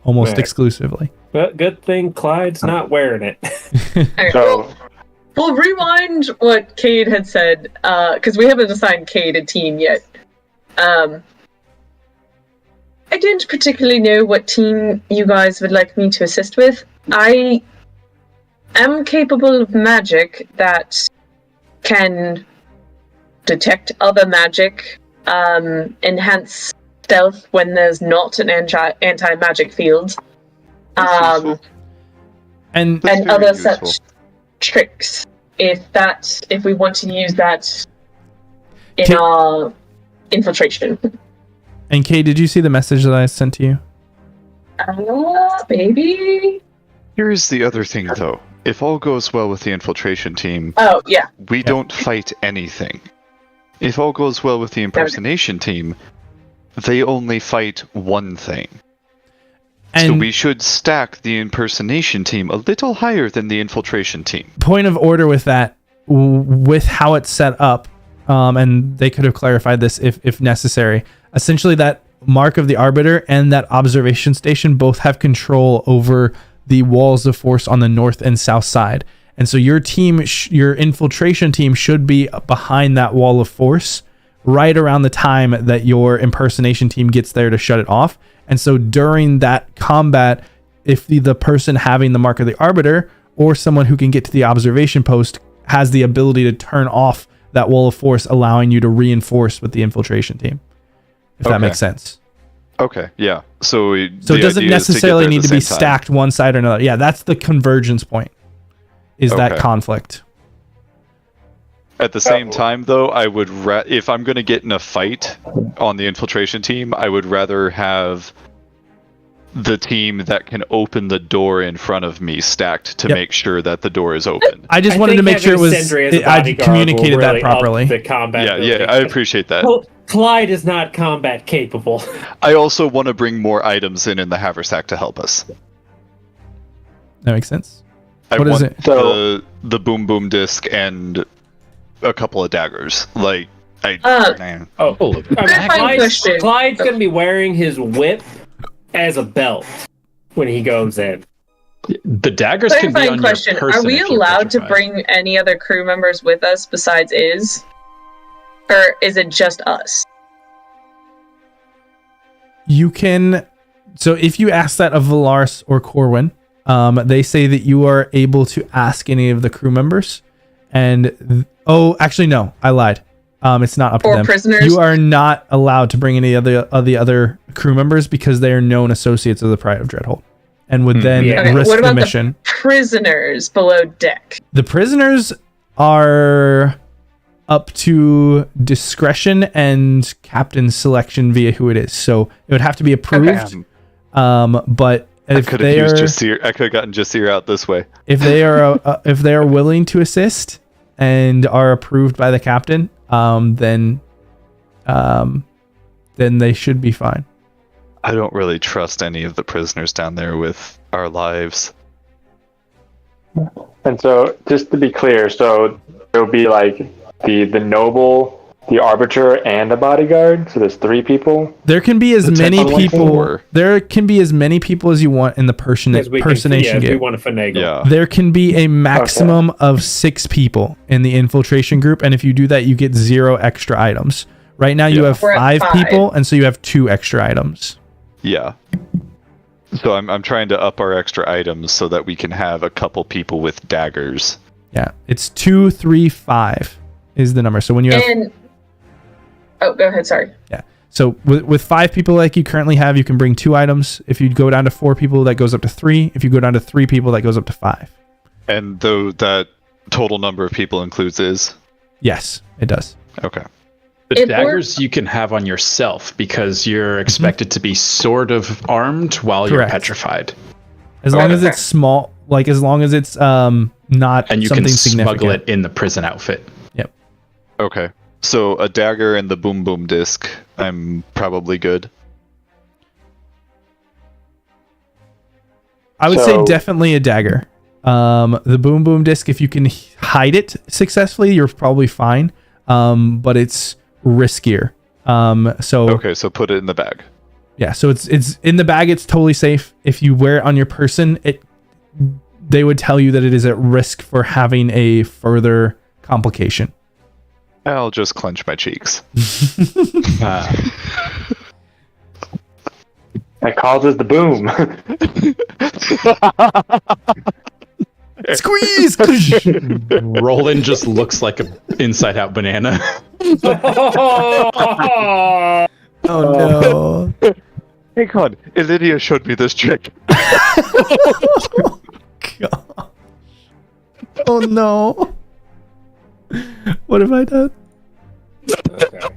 almost Right. exclusively. But good thing Clyde's not wearing it. Okay, So we'll rewind what Cade had said, because we haven't assigned Cade a team yet. I don't particularly know what team you guys would like me to assist with. I am capable of magic that can detect other magic, enhance stealth when there's not an anti-magic field, That's useful. And That's and very other useful. such tricks. If we want to use that in infiltration. And Kay, did you see the message that I sent to you? Maybe. Here's the other thing, though. If all goes well with the infiltration team, Oh, yeah. we don't fight anything. If all goes well with the impersonation team, they only fight one thing. And so we should stack the impersonation team a little higher than the infiltration team. point of order with that, with how it's set up, and they could have clarified this if necessary. Essentially, that Mark of the Arbiter and that observation station both have control over the walls of force on the north and south side. And so your team, your infiltration team, should be behind that wall of force right around the time that your impersonation team gets there to shut it off. And so during that combat, if the person having the Mark of the Arbiter or someone who can get to the observation post has the ability to turn off that wall of force, allowing you to reinforce with the infiltration team, if that makes sense. Okay, yeah. So it doesn't necessarily need to be stacked one side or another. Yeah, that's the convergence point, is that conflict. At the same time, though, I would if I'm going to get in a fight on the infiltration team, I would rather have the team that can open the door in front of me stacked to make sure that the door is open. I just wanted to make sure it was I communicated that properly. The combat yeah, I appreciate that. Clyde is not combat capable. I also want to bring more items in the haversack to help us. That makes sense. What is it? The boom boom disc and a couple of daggers. Like, Clyde's going to be wearing his whip as a belt when he goes in. The daggers can be on question. your person. Are we allowed to bring any other crew members with us besides Iz? Or is it just us? You can... So if you ask that of Valaris or Corwin, they say that you are able to ask any of the crew members. And... actually, no. I lied. It's not up to them. Or prisoners? You are not allowed to bring any of the other crew members because they are known associates of the Pride of Dreadhold and would then risk what about the mission. The prisoners below deck? The prisoners are up to discretion and captain's selection via who it is. So it would have to be approved. But if they are, I could have gotten Jasir out this way. If they are willing to assist and are approved by the captain, then they should be fine. I don't really trust any of the prisoners down there with our lives. And so, just to be clear, so there'll be like the noble, the arbiter, and the bodyguard. So there's 3 people. There can be as many people. There can be as many people as you want in the impersonation game. We want to finagle. Yeah. There can be a maximum of 6 people in the infiltration group, and if you do that, you get 0 extra items. Right now, you have 5 people, and so you have 2 extra items. Yeah. So I'm trying to up our extra items so that we can have a couple people with daggers. Yeah, it's 2, 3, 5 is the number. So when you have... go ahead, sorry. Yeah. So with 5 people like you currently have, you can bring 2 items. If you go down to 4 people, that goes up to 3. If you go down to 3 people, that goes up to 5. And though that total number of people includes Iz? Yes, it does. Okay. The daggers you can have on yourself because you're expected to be sort of armed while you're petrified. As long as it's small, like as long as it's not and you something can significant. smuggle it in the prison outfit. Yep. Okay. So a dagger and the boom boom disc, I'm probably good. I would say definitely a dagger. The boom boom disc, if you can hide it successfully, you're probably fine. But it's riskier. So put it in the bag. Yeah, so it's in the bag. It's totally safe. If you wear it on your person, they would tell you that it is at risk for having a further complication. I'll just clench my cheeks. That causes the boom. Squeeze! Roland just looks like an inside-out banana. Oh no! Hang on, Elydia showed me this trick. Oh, God. Oh no! What have I done? Okay.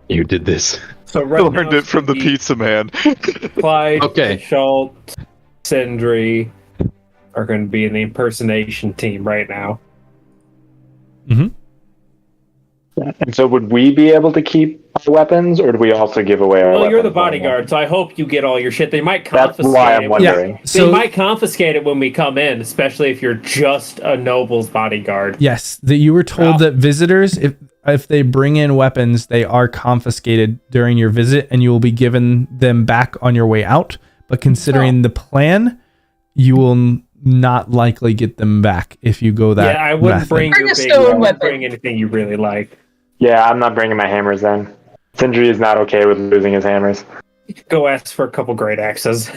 You did this. So I right learned now it from the pizza man. Clyde, Okay. Schultz, Sindri are going to be in the impersonation team right now. And so, would we be able to keep our weapons, or do we also give away our Well, weapons? you're the bodyguard, so I hope you get all your shit. They might That's confiscate why I'm it. wondering. They might confiscate it when we come in, especially if you're just a noble's bodyguard. Yes, that you were told that visitors, if they bring in weapons, they are confiscated during your visit, and you will be given them back on your way out. But considering the plan, you will not likely get them back if you go that. Yeah, I wouldn't bring your big weapon. Bring anything you really like. Yeah, I'm not bringing my hammers then. Sindri is not okay with losing his hammers. Go ask for a couple great axes.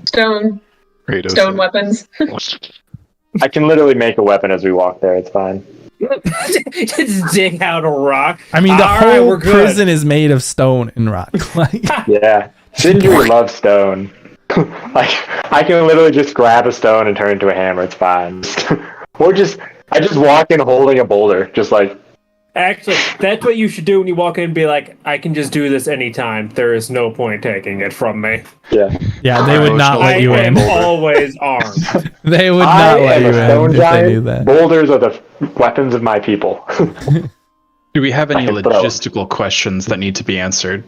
Stone weapons. I can literally make a weapon as we walk there. It's fine. Just dig out a rock. I mean, the All right, whole we're good. prison is made of stone and rock. Like, Yeah, Sindri loves stone. Like, I can literally just grab a stone and turn it into a hammer. It's fine. Or I just walk in holding a boulder, just like. Actually, that's what you should do when you walk in and be like, I can just do this anytime. There is no point taking it from me. Yeah. Yeah, they would not let you in. I am always armed. They would not let you in stone if giant. they knew that. Boulders are the weapons of my people. Do we have any logistical questions that need to be answered?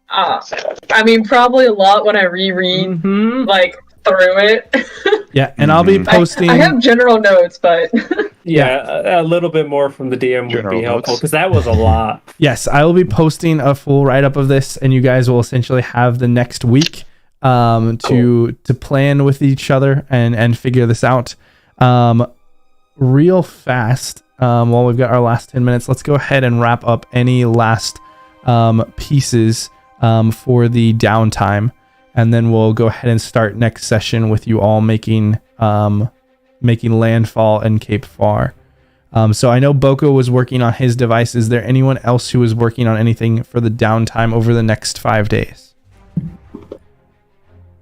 I mean, probably a lot when I reread, like, through it. Yeah, and I'll be posting. I have general notes, but Yeah, a little bit more from the DM would be helpful, because that was a lot. Yes, I will be posting a full write-up of this, and you guys will essentially have the next week to plan with each other and figure this out. Real fast, while we've got our last 10 minutes, let's go ahead and wrap up any last pieces for the downtime, and then we'll go ahead and start next session with you all making landfall in Cape Far. So I know Boko was working on his device. Is there anyone else who is working on anything for the downtime over the next 5 days?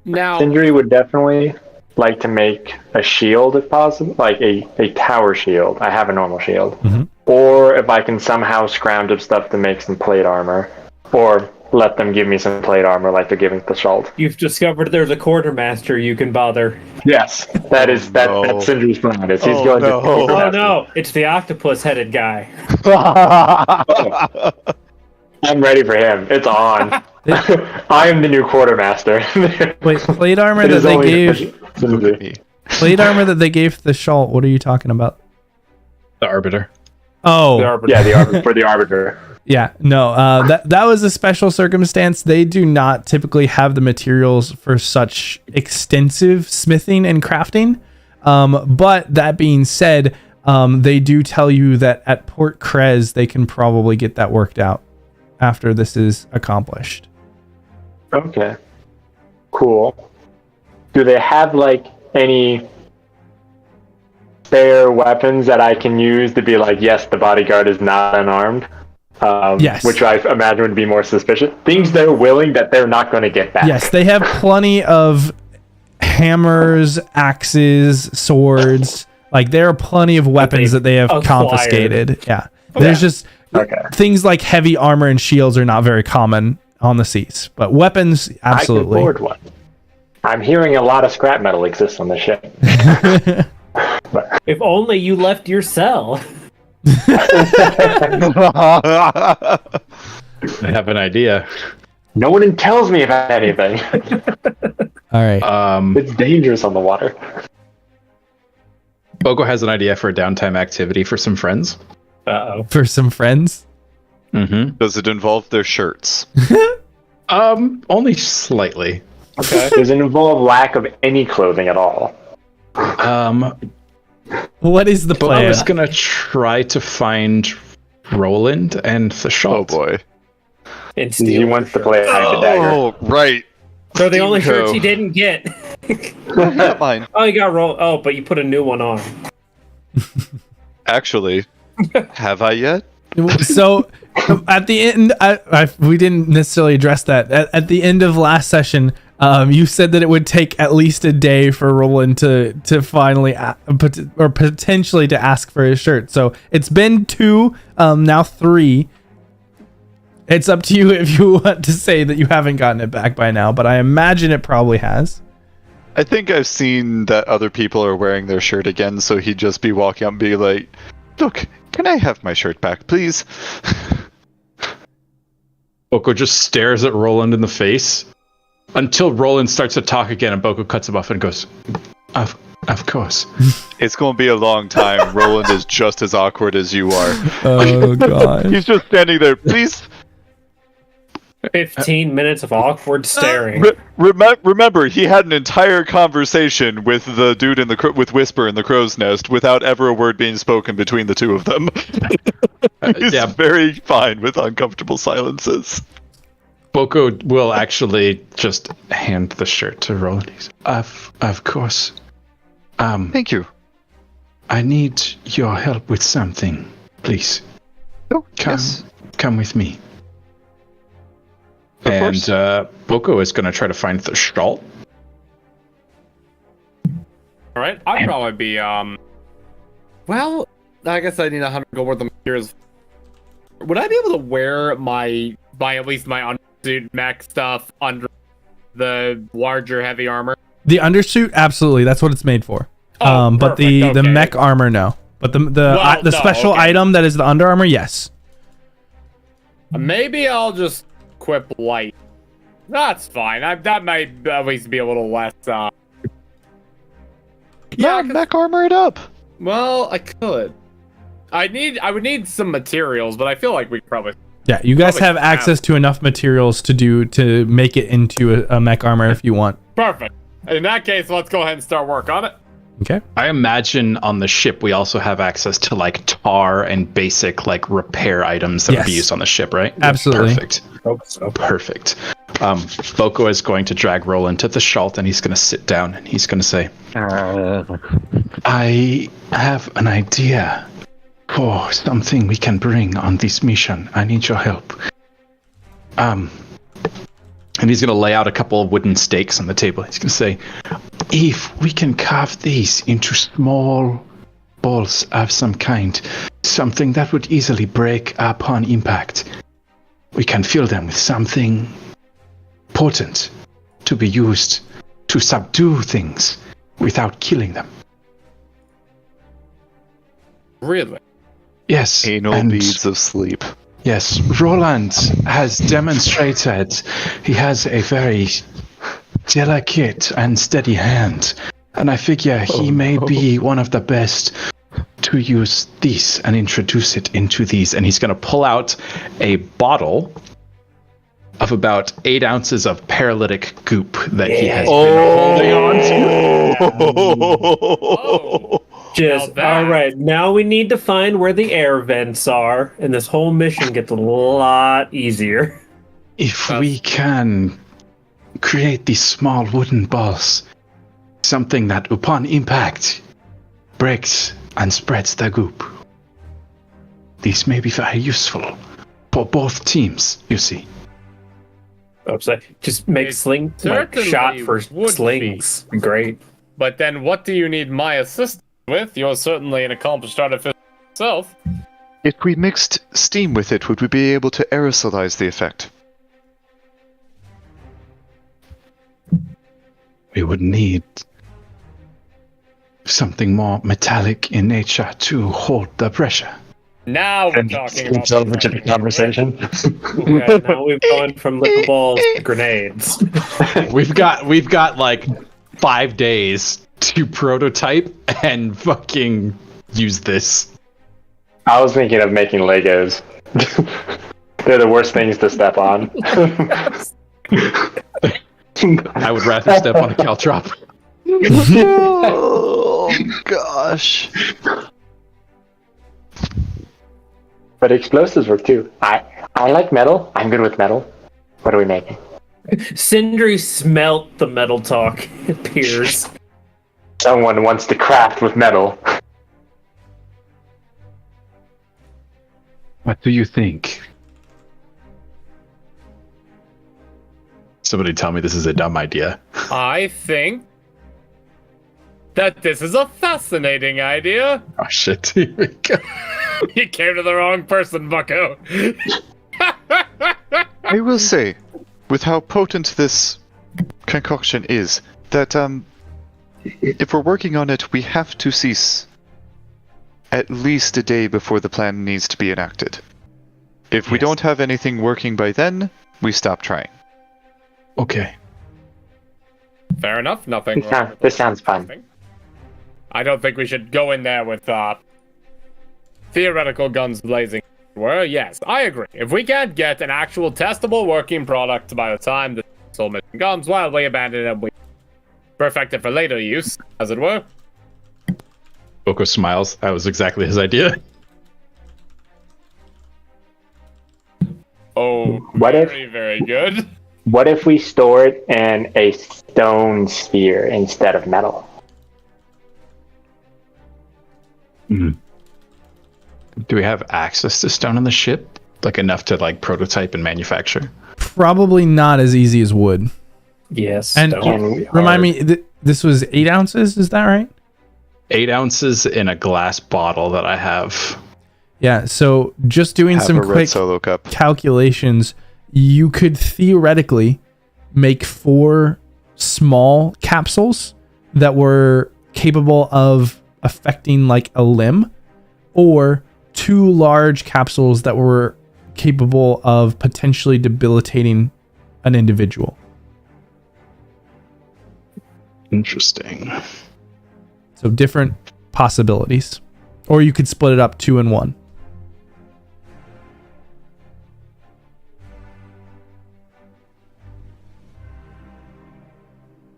Now, Sindri would definitely like to make a shield if possible, like a tower shield. I have a normal shield. Or if I can somehow scrounge up stuff to make some plate armor, or let them give me some plate armor like they're giving the Schultz. You've discovered there's a quartermaster you can bother. Yes, that's Sindri's plan. He's going to. Oh no, it's the octopus-headed guy. I'm ready for him. It's on. I am the new quartermaster. Wait, plate armor that they gave. Plate armor that they gave the Schultz. What are you talking about? The Arbiter. Oh, for the Arbiter. Yeah, no, that was a special circumstance. They do not typically have the materials for such extensive smithing and crafting. But that being said, they do tell you that at Port Crez, they can probably get that worked out after this is accomplished. Okay. Cool. Do they have, like, any spare weapons that I can use to be like, yes, the bodyguard is not unarmed? Yes. Which I imagine would be more suspicious. Things they're willing that they're not going to get back. Yes, they have plenty of hammers, axes, swords. Like, there are plenty of weapons that they have confiscated. Yeah. There's just things like heavy armor and shields are not very common on the seas. But weapons, absolutely. I can afford one. I'm hearing a lot of scrap metal exists on the ship. If only you left your cell. I have an idea. No one tells me about anything. All right. It's dangerous on the water. Bogo has an idea for a downtime activity for some friends. Uh-oh. For some friends? Mm-hmm. Does it involve their shirts? Only slightly. Okay. Does it involve lack of any clothing at all? What is the plan? I was gonna try to find Roland and the Schultz. Oh boy. And he wants to play hide the dagger. Oh, right. They're the only shirts he didn't get. Not mine. Oh, you got roll. Oh, but you put a new one on. Actually, have I yet? So at the end, we didn't necessarily address that. At the end of last session, You said that it would take at least a day for Roland to finally or potentially to ask for his shirt. So it's been 2, now 3. It's up to you if you want to say that you haven't gotten it back by now, but I imagine it probably has. I think I've seen that other people are wearing their shirt again, so he'd just be walking up and be like, "Look, can I have my shirt back, please?" Boko just stares at Roland in the face until Roland starts to talk again, and Boko cuts him off and goes, Of course. It's going to be a long time. Roland is just as awkward as you are. Oh, God. He's just standing there. Please. 15 minutes of awkward staring. Remember, he had an entire conversation with the dude with Whisper in the crow's nest without ever a word being spoken between the two of them. He's very fine with uncomfortable silences. Boko will actually just hand the shirt to Roland. Of course. Thank you. I need your help with something, please. Oh, yes. Come with me. And Boko is going to try to find the Schalt. All right, I'd probably be well, I guess I need 100 gold worth of materials. Would I be able to wear my at least my undersuit mech stuff under the larger heavy armor? The undersuit, absolutely. That's what it's made for. But perfect, the mech armor, no. But the special item that is the under armor, yes. Maybe I'll just equip light. That's fine. That might at least be a little less. Mech armor it up. Well, I could. I would need some materials, but I feel like we could probably. Yeah, you guys have access to enough materials to make it into a mech armor if you want. Perfect. In that case, let's go ahead and start work on it. Okay. I imagine on the ship we also have access to like tar and basic like repair items that would be used on the ship, right? Absolutely. Perfect. Perfect. Boko is going to drag Roland to the Schalt and he's going to sit down and he's going to say, I have an idea for something we can bring on this mission. I need your help. And he's going to lay out a couple of wooden stakes on the table. He's going to say, if we can carve these into small balls of some kind, something that would easily break upon impact, we can fill them with something potent to be used to subdue things without killing them. Really? Yes. Anal beads of sleep. Yes, Roland has demonstrated he has a very delicate and steady hand, and I figure he may be one of the best to use this and introduce it into these. And he's going to pull out a bottle of about 8 ounces of paralytic goop that he has been holding on to. All right, now we need to find where the air vents are, and this whole mission gets a lot easier. If we can create these small wooden balls, something that upon impact breaks and spreads the goop, this may be very useful for both teams, you see. Just make shot for slings. Great. But then what do you need my assistance with? You're certainly an accomplished artificer yourself. If we mixed steam with it, would we be able to aerosolize the effect? We would need something more metallic in nature to hold the pressure. Now we're talking about over to the conversation. Okay, now we've gone from little balls to grenades. We've got like 5 days to prototype and fucking use this. I was thinking of making Legos. They're the worst things to step on. I would rather step on a caltrop. Oh gosh. But explosives work too. I like metal. I'm good with metal. What are we making? Sindri smelt the metal talk. It appears. Someone wants to craft with metal. What do you think? Somebody tell me this is a dumb idea. I think that this is a fascinating idea. Oh shit, here we go. You came to the wrong person, bucko. I will say, with how potent this concoction is, that if we're working on it, we have to cease at least a day before the plan needs to be enacted. If we don't have anything working by then, we stop trying. Okay. Fair enough, nothing wrong with This sounds fun. I don't think we should go in there with theoretical guns blazing. Well, yes, I agree. If we can't get an actual testable working product by the time the soul mission comes, well, we abandon it and we perfect it for later use, as it were. Boko smiles. That was exactly his idea. Oh, What if- very good. What if we store it in a stone sphere instead of metal? Do we have access to stone on the ship? Like enough to like prototype and manufacture? Probably not as easy as wood. Yes. And remind me, this was 8 ounces, is that right? 8 ounces in a glass bottle that I have. Yeah, so just doing Have some a red quick solo cup. calculations, you could theoretically make 4 small capsules that were capable of affecting like a limb, or 2 large capsules that were capable of potentially debilitating an individual. Interesting. So different possibilities. Or you could split it up 2 and 1.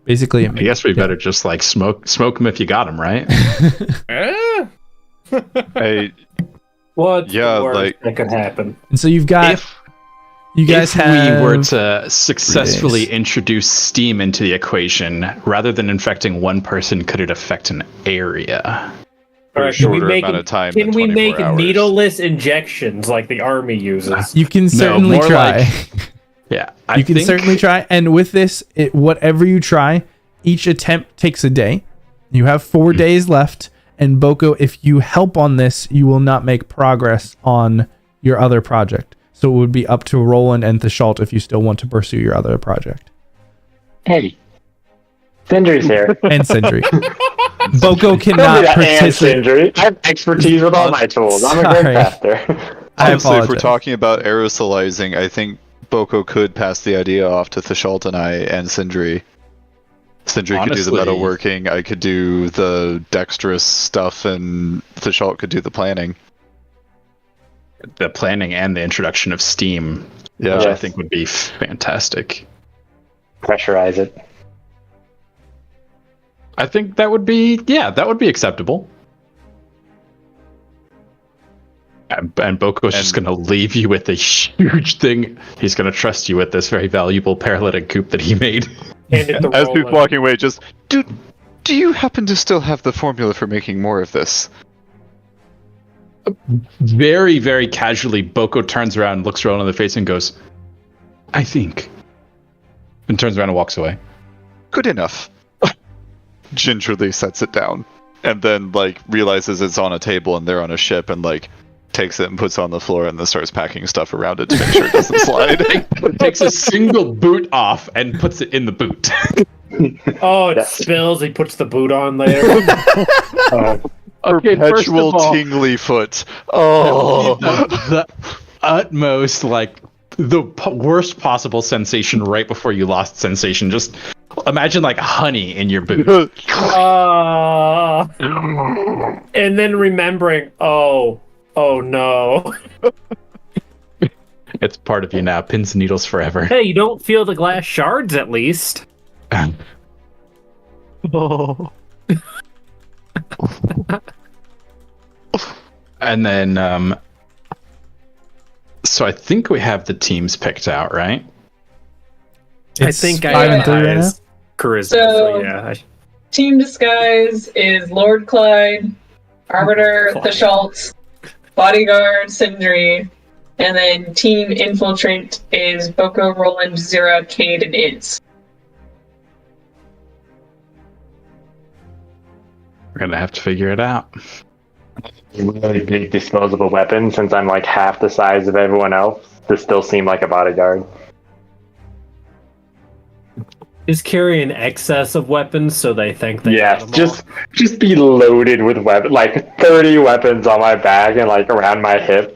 Basically, I guess we better just like smoke them if you got them, right? Hey, What's Yeah, the worst like- that could happen? And so you've got you guys if have we were to successfully 3 days. introduce steam into the equation, rather than infecting one person, could it affect an area? All right, can we shorter make amount of time Can than we 24 make hours. needleless injections like the army uses? you can certainly more try. like- Yeah, I You can think certainly try. And with this, whatever you try, each attempt takes a day. You have 4 days left. And Boko, if you help on this, you will not make progress on your other project. So it would be up to Roland and Thashalt if you still want to pursue your other project. Hey, Sindri's here. And Sindri. Boko Don't do cannot that, and participate. Sindri. I have expertise with all my tools. I'm a Sorry. great crafter. I Honestly, if we're apologize. talking about aerosolizing, I think Boko could pass the idea off to Thashalt and I and Sindri. Sindri could do the Honestly- metalworking, I could do the dexterous stuff, and Thashalt could do the planning. the planning and the introduction of steam, Yeah. which I Yes. think would be fantastic. Pressurize it. I think that would be acceptable. And Boko's just going to leave you with a huge thing. He's going to trust you with this very valuable paralytic coop that he made. Hand it to As he's Roland. walking away, just, do you happen to still have the formula for making more of this? Very, very casually, Boko turns around, looks Roland in the face, and goes, "I think," and turns around and walks away. Good enough. Gingerly sets it down, and then, like, realizes it's on a table and they're on a ship, and, like, takes it and puts it on the floor and then starts packing stuff around it to make sure it doesn't slide. Takes a single boot off and puts it in the boot. Oh, it spills. He puts the boot on later. Okay, first of Perpetual all, tingly foot. Oh. the utmost, like, the worst possible sensation right before you lost sensation. Just imagine, like, honey in your boot. And then remembering, oh no. It's part of you now. Pins and needles forever. Hey, you don't feel the glass shards at least. Oh. And then, so I think we have the teams picked out, right? It's I think 5 and 3 right now. Charisma, So- yeah. Team Disguise is Lord Clyde, Arbiter Clyde. Thashalt, Bodyguard Sindri, And then Team Infiltrate is Boko, Roland, Zira, Cade, and Iz. We're gonna have to figure it out. Really big disposable weapon since I'm like half the size of everyone else to still seem like a bodyguard. Just carry an excess of weapons so they think they Yeah, got them all. just be loaded with weapons, like 30 weapons on my back and like around my hip.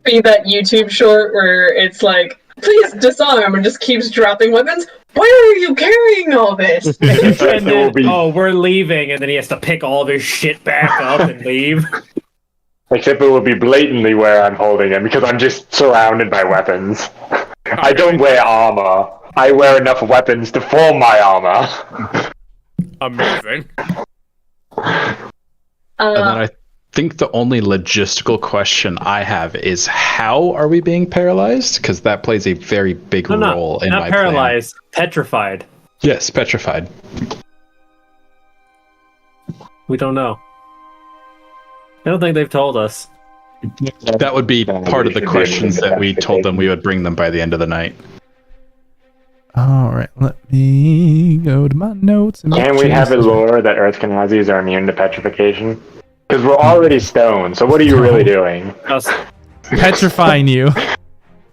Be that YouTube short where it's like, please disarm, and just keeps dropping weapons. Where are you carrying all this? And then, we're leaving, and then he has to pick all of his shit back up and leave. Except it would be blatantly where I'm holding him because I'm just surrounded by weapons. I don't wear armor. I wear enough weapons to form my armor. Amazing. And then I think the only logistical question I have is how are we being paralyzed? Because that plays a very big role in my not paralyzed, petrified. Yes, petrified. We don't know. I don't think they've told us. That would be part of the questions that we told them we would bring them by the end of the night. All right, let me go to my notes. And Can we have a lore that Earth Kanazis are immune to petrification? Because we're already stoned, so what are you really doing? Petrifying you.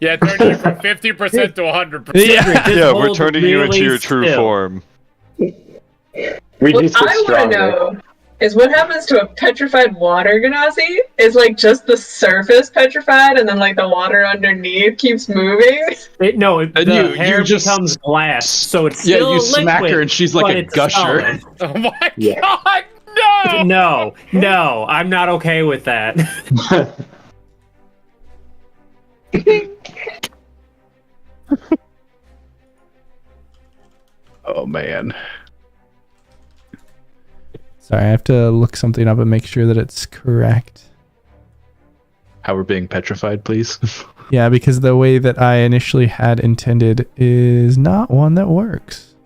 Yeah, turning you from 50% to 100%. Yeah, we're turning you into your true form. What I want to know is what happens to a petrified water Genasi? Is like just the surface petrified and then like the water underneath keeps moving? The hair becomes glass, so it's still you smack her and she's like a gusher. Oh my god, no! No, I'm not okay with that. Oh man. Sorry, I have to look something up and make sure that it's correct. How we're being petrified, please. Yeah, because the way that I initially had intended is not one that works.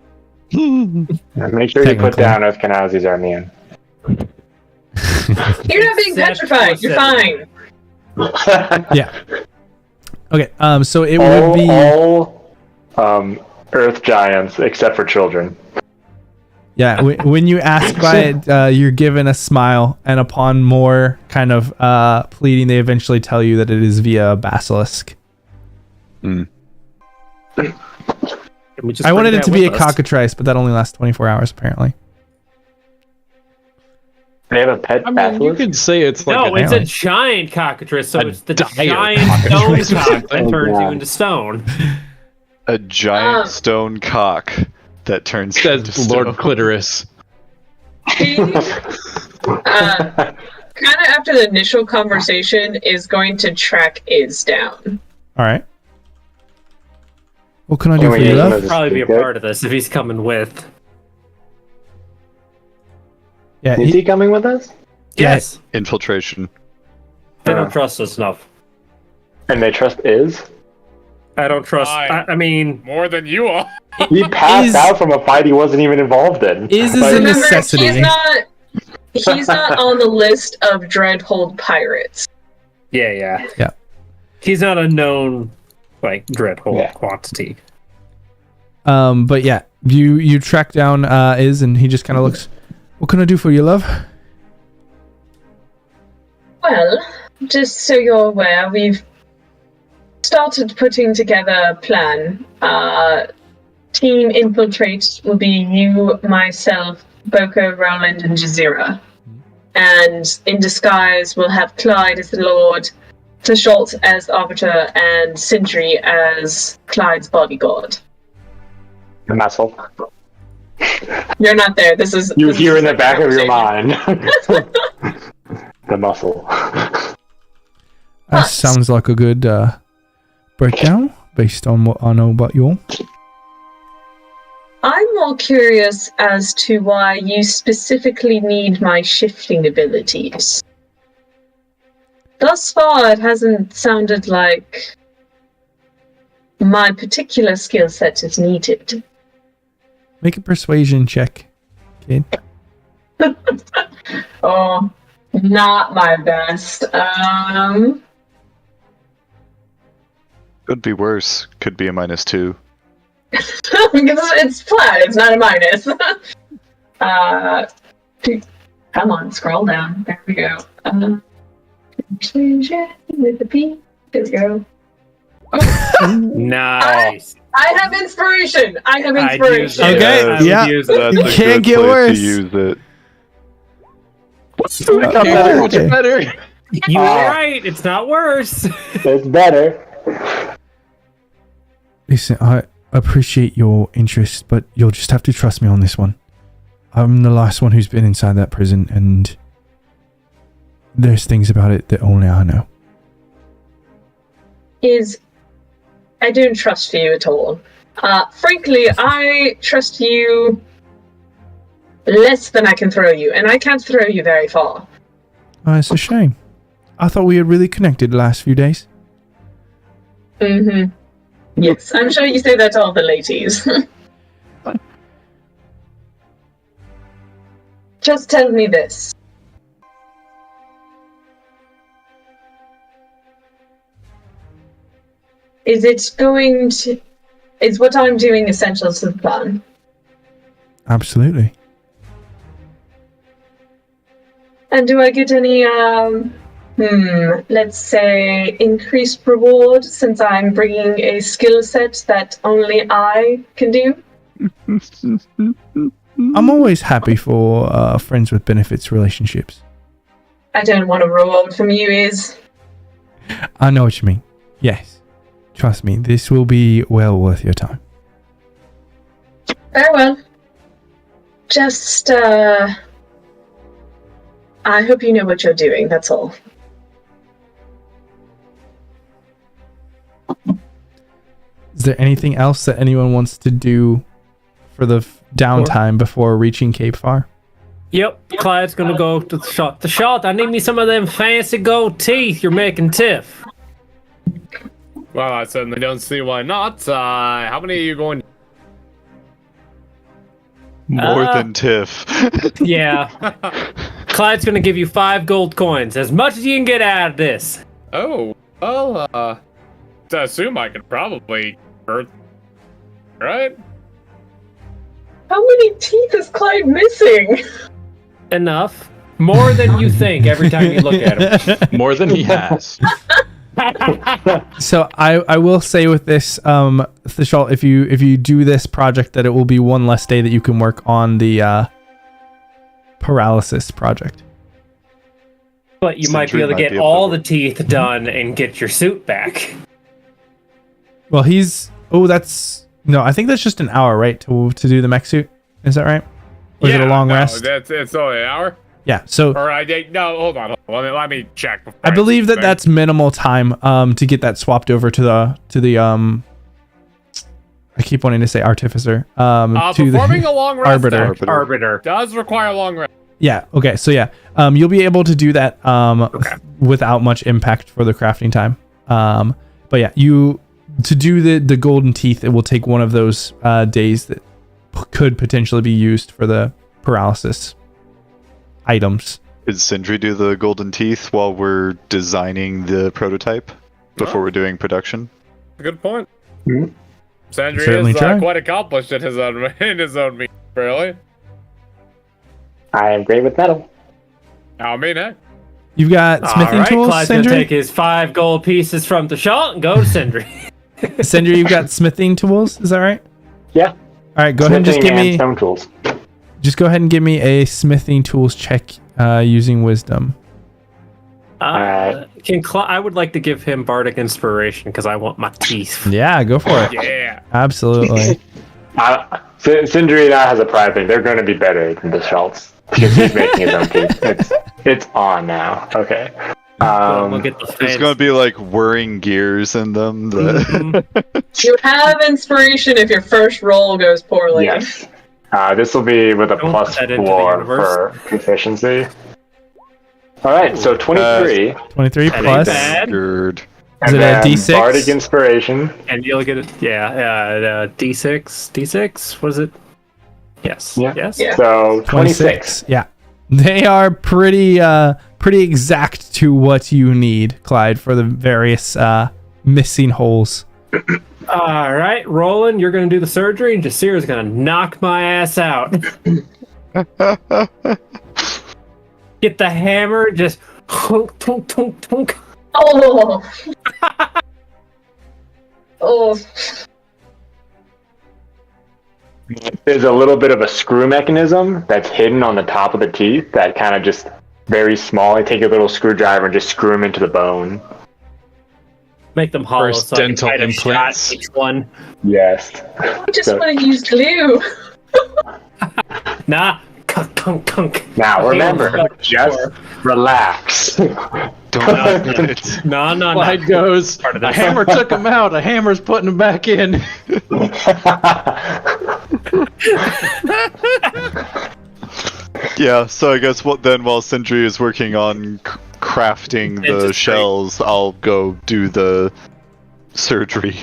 Make sure you put down Earth Kanazis are immune. You're not being petrified. You're fine. Yeah. Okay. So it would be all Earth giants except for children. Yeah. When you ask by it, you're given a smile, and upon more kind of pleading, they eventually tell you that it is via a basilisk. Mm. I wanted it to be a cockatrice, but that only lasts 24 hours apparently. They have a pet basilisk? You could say it's like it's a giant cockatrice, so it's the giant stone cock that turns you into stone. A giant stone cock that turns into Lord Clitoris. Kind of after the initial conversation is going to track Iz down. All right. What can I do for you, love? He'll probably be a part of this if he's coming with. Yeah, is he coming with us? Yes. Infiltration. They don't trust us enough. And they trust Iz? I don't trust. I mean, more than you are. He passed out from a fight he wasn't even involved in. Iz is a necessity. He's not on the list of Dreadhold pirates. Yeah. Yeah. He's not a known Dreadhold quantity. But yeah, you track down Iz, and he just kind of looks. What can I do for you, love? Well, just so you're aware, we've started putting together a plan. Team Infiltrate will be you, myself, Boko, Roland, and Jazeera. And in disguise, we'll have Clyde as the Lord, Tashalt as the Arbiter, and Sindri as Clyde's bodyguard. The muscle. You're not there. This is you hear in the back of your mind. The muscle. That sounds like a good breakdown based on what I know about you all. I'm more curious as to why you specifically need my shifting abilities. Thus far, it hasn't sounded like my particular skill set is needed. Make a persuasion check, kid. Oh, not my best. Could be worse. Could be a -2. It's flat. It's not a minus. Come on, scroll down. There we go. With the P. There we go. Nice. I have inspiration. Okay, yeah. That's You a can't good get place worse. to use it. Okay. better. You were right. It's not worse. It's better. Listen, I appreciate your interest, but you'll just have to trust me on this one. I'm the last one who's been inside that prison, and there's things about it that only I know. I don't trust you at all. Frankly, I trust you less than I can throw you, and I can't throw you very far. Oh, it's a shame. I thought we had really connected the last few days. Mm-hmm. Yes, I'm sure you say that to all the ladies. Just tell me this. Is what I'm doing essential to the plan? Absolutely. And do I get any, let's say, increased reward since I'm bringing a skill set that only I can do? I'm always happy for friends with benefits relationships. I don't want a reward from you, I know what you mean. Yes. Trust me, this will be well worth your time. Very well. Just, I hope you know what you're doing, that's all. Is there anything else that anyone wants to do for the downtime before reaching Cape Far? Yep, Clyde's gonna go to the shot. The shot, I need me some of them fancy gold teeth you're making, Tiff. Well, I certainly don't see why not. How many are you going? More than Tiff. Yeah. Clyde's gonna give you 5 gold coins, as much as you can get out of this. Oh, well, I assume I could probably hurt. Right? How many teeth is Clyde missing? Enough. More than you think every time you look at him. More than he has. So I will say with this, Thishol, if you do this project, that it will be one less day that you can work on the paralysis project. But you might be able to get all the teeth done and get your suit back. Well, I think that's just an hour, right, to do the mech suit. Is that right? Or is it a long rest? It's only an hour. Yeah. So. Or no, hold on. Let me check. I believe that's minimal time to get that swapped over to the I keep wanting to say artificer. To performing a long rest arbiter does require a long rest. Yeah. Okay. So yeah, you'll be able to do that without much impact for the crafting time. But yeah, to do the golden teeth, it will take one of those days that could potentially be used for the paralysis items. Did Sindri do the golden teeth while we're designing the prototype before we're doing production? Good point. Mm-hmm. Sindri is quite accomplished in his own means, really. I am great with metal. I mean, hey. You've got smithing tools, Clyde's Sindri? gonna take his 5 gold pieces from the shot and go to Sindri. Sindri, you've got smithing tools, is that right? Yeah. All right, go ahead and just give me stone tools. Just go ahead and give me a smithing tools check using wisdom. I would like to give him bardic inspiration because I want my teeth. Yeah, go for it. Yeah. Absolutely. Sindri now has a pride thing. They're going to be better than the Schultz because he's making his own teeth. It's on now. Okay. We'll get the There's going to be like whirring gears in them. You have inspiration if your first roll goes poorly. Yes. This will be with a +4 for proficiency. All right, so 23. 23 plus. Good. Is it a D6? Bardic inspiration. And you'll get it. Yeah, D6. D6. What is it? Yes. Yeah. Yes. Yeah. So 26. Yeah. They are pretty exact to what you need, Clyde, for the various missing holes All right, Roland, you're going to do the surgery, and Jasir's going to knock my ass out. Get the hammer, just tunk, tunk, tunk, tunk. Oh. Oh. There's a little bit of a screw mechanism that's hidden on the top of the teeth that kind of just very small. You take a little screwdriver and just screw them into the bone. Make them hollow First so I can dental try to implants. shot each one. Yes. I just want to use glue. Nah. Kunk, kunk, kunk. Now remember, just relax. Don't. No. Slide goes. A hammer took him out. A hammer's putting him back in. Yeah, so I guess while Sindri is working on crafting the shells, I'll go do the surgery.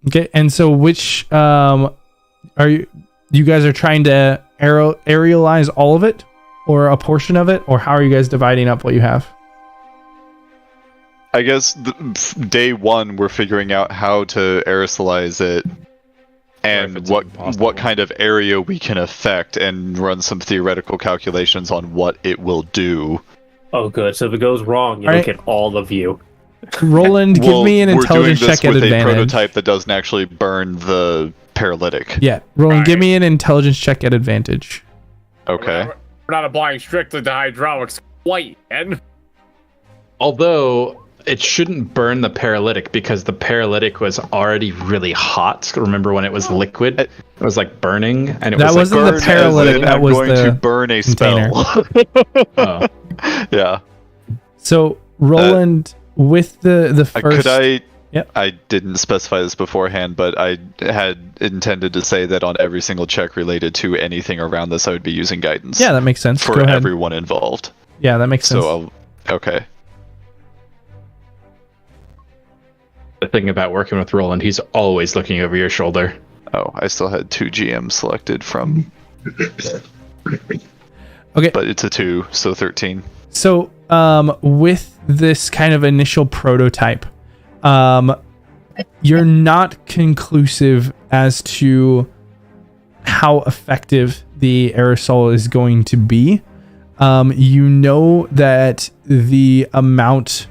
Okay, and so which are you guys are trying to aerialize all of it, or a portion of it, or how are you guys dividing up what you have? I guess day one we're figuring out how to aerosolize it and what kind of area we can affect, and run some theoretical calculations on what it will do. Oh, good. So if it goes wrong, you look at all of you. Roland, give me an intelligence we're doing this check at with advantage. a prototype that doesn't actually burn the paralytic. Yeah, Roland, give me an intelligence check at advantage. Okay. We're not applying strictly to hydraulics quite yet. Although it shouldn't burn the paralytic because the paralytic was already really hot. Remember when it was liquid? It was like burning, and it That was wasn't like, the paralytic. That was going the to burn a container. spell. oh. Yeah. So Roland, with the first, Could I? Yep. I didn't specify this beforehand, but I had intended to say that on every single check related to anything around this, I would be using guidance. Yeah, that makes sense. For Go ahead. everyone involved. Yeah, that makes sense. So, okay. The thing about working with Roland, he's always looking over your shoulder. Oh, I still had 2 GMs selected from. Okay. But it's a 2, so 13. So, with this kind of initial prototype, you're not conclusive as to how effective the aerosol is going to be. You know that the amount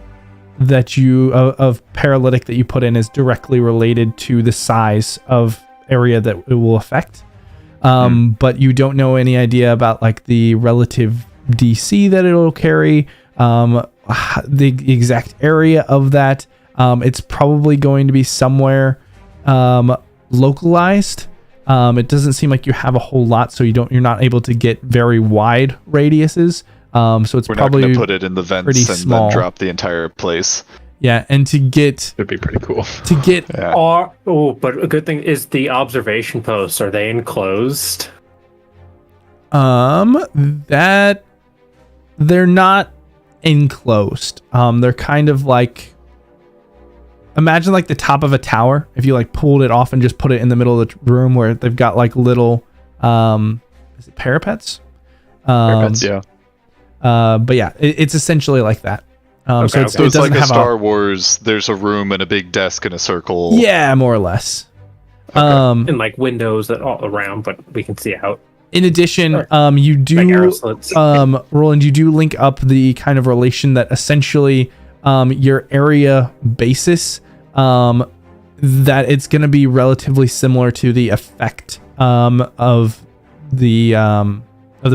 that you of paralytic that you put in is directly related to the size of area that it will affect. But you don't know any idea about like the relative DC that it'll carry, the exact area of that. It's probably going to be somewhere localized. It doesn't seem like you have a whole lot, so you're not able to get very wide radiuses. So it's We're probably not going to put it in the vents and small. then drop the entire place. Yeah, and to get It'd be pretty cool. to get Yeah. But a good thing is the observation posts. Are they enclosed? that they're not enclosed. They're kind of like, imagine like the top of a tower if you like pulled it off and just put it in the middle of the room, where they've got like little is it parapets? Parapets, yeah. But yeah, it's essentially like that. So Okay, it's, So it it's doesn't like a have Star Wars, there's a room and a big desk and a circle. yeah, more or less. And like windows that all around, but we can see out. In addition, Sure. you Like do, arrow slits. Roland, you do link up the kind of relation that essentially your area basis, that it's going to be relatively similar to the effect of the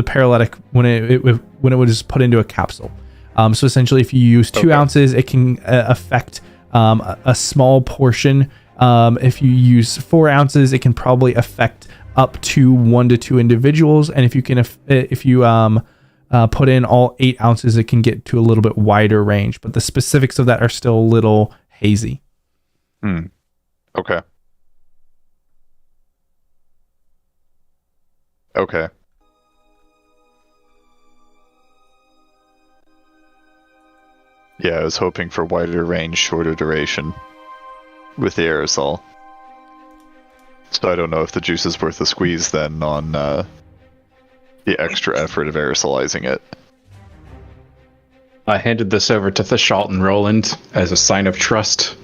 paralytic when it was put into a capsule. So essentially, if you use 2 ounces, it can affect a small portion. If you use 4 ounces, it can probably affect up to 1 to 2 individuals, and if you put in all 8 ounces, it can get to a little bit wider range. But the specifics of that are still a little hazy. Okay. Okay. Yeah, I was hoping for wider range, shorter duration with the aerosol. So I don't know if the juice is worth the squeeze then on the extra effort of aerosolizing it. I handed this over to Thashalt and Roland as a sign of trust.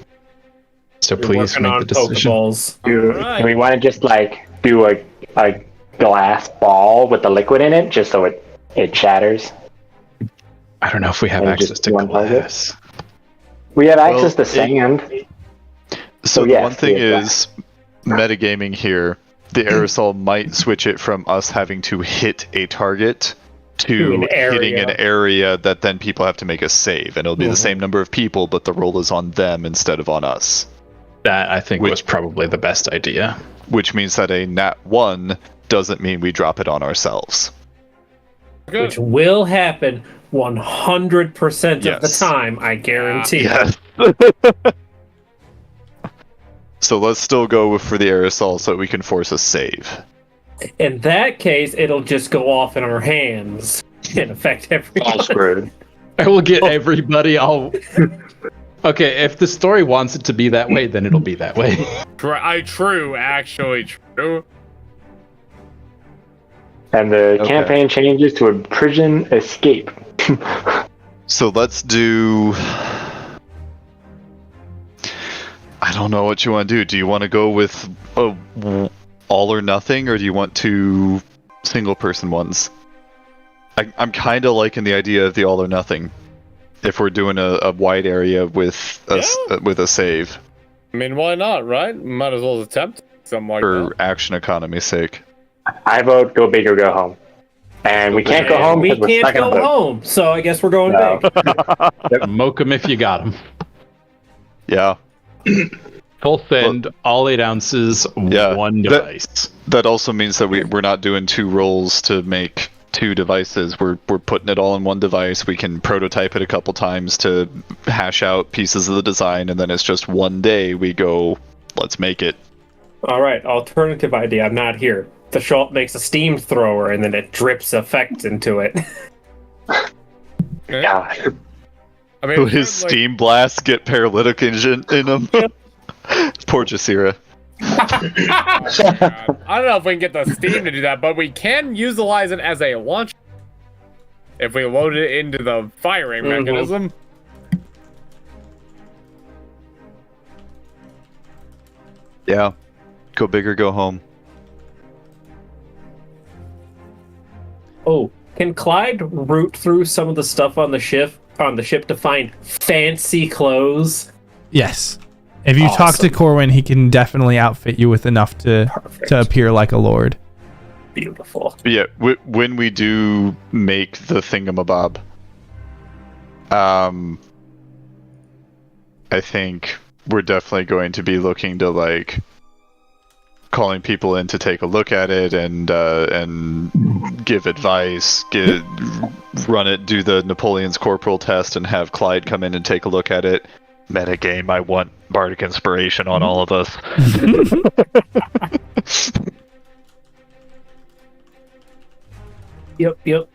So We're please working make on the decision. Pokeballs. Alright. Do we want to just like do a glass ball with the liquid in it, just so it shatters? I don't know if we have And access just to one target? glass. We have access to sand. So the yes, one thing we have is, metagaming here, the aerosol might switch it from us having to hit a target to an hitting an area. area that then people have to make a save. And it'll be the same number of people, but the roll is on them instead of on us. That, I think, was probably the best idea. Which means that a nat 1 doesn't mean we drop it on ourselves. Good. Which will happen 100% of the Yes. time, I guarantee. Yes. So let's still go for the aerosol so we can force a save. In that case, it'll just go off in our hands and affect everyone. All screwed. I will get everybody. Okay, if the story wants it to be that way, then it'll be that way. True, actually true. And the Okay. campaign changes to a prison escape. So let's do... I don't know what you want to do. Do you want to go with all or nothing, or do you want two single-person ones? I'm kind of liking the idea of the all or nothing. If we're doing a wide area with a save I mean, why not, right? Might as well attempt something like for that. action economy's sake. I vote go big or go home. And we can't go home We because we're can't stuck in a go boat. home, so I guess we're going No. big. Moke 'em if you got 'em. Yeah. Full send, all 8 ounces, Yeah, one device. That also means that we're not doing 2 rolls to make 2 devices. We're putting it all in one device. We can prototype it a couple times to hash out pieces of the design, and then it's just one day we go, let's make it. All right, alternative idea. I'm not here. The Schalt makes a steam thrower and then it drips effects into it. Yeah. I mean, Will his steam blasts get paralytic in them? Poor Jasira. I don't know if we can get the steam to do that, but we can utilize it as a launch if we load it into the firing mechanism. Yeah. Go big or go home. Oh, can Clyde root through some of the stuff on the ship to find fancy clothes? Yes. If you talk to Awesome. Corwin, he can definitely outfit you with enough to Perfect. appear like a lord. Beautiful. But yeah, when we do make the thingamabob, I think we're definitely going to be looking to like calling people in to take a look at it and give advice, run it, do the Napoleon's corporal test, and have Clyde come in and take a look at it. Metagame, I want bardic inspiration on all of us. Yep.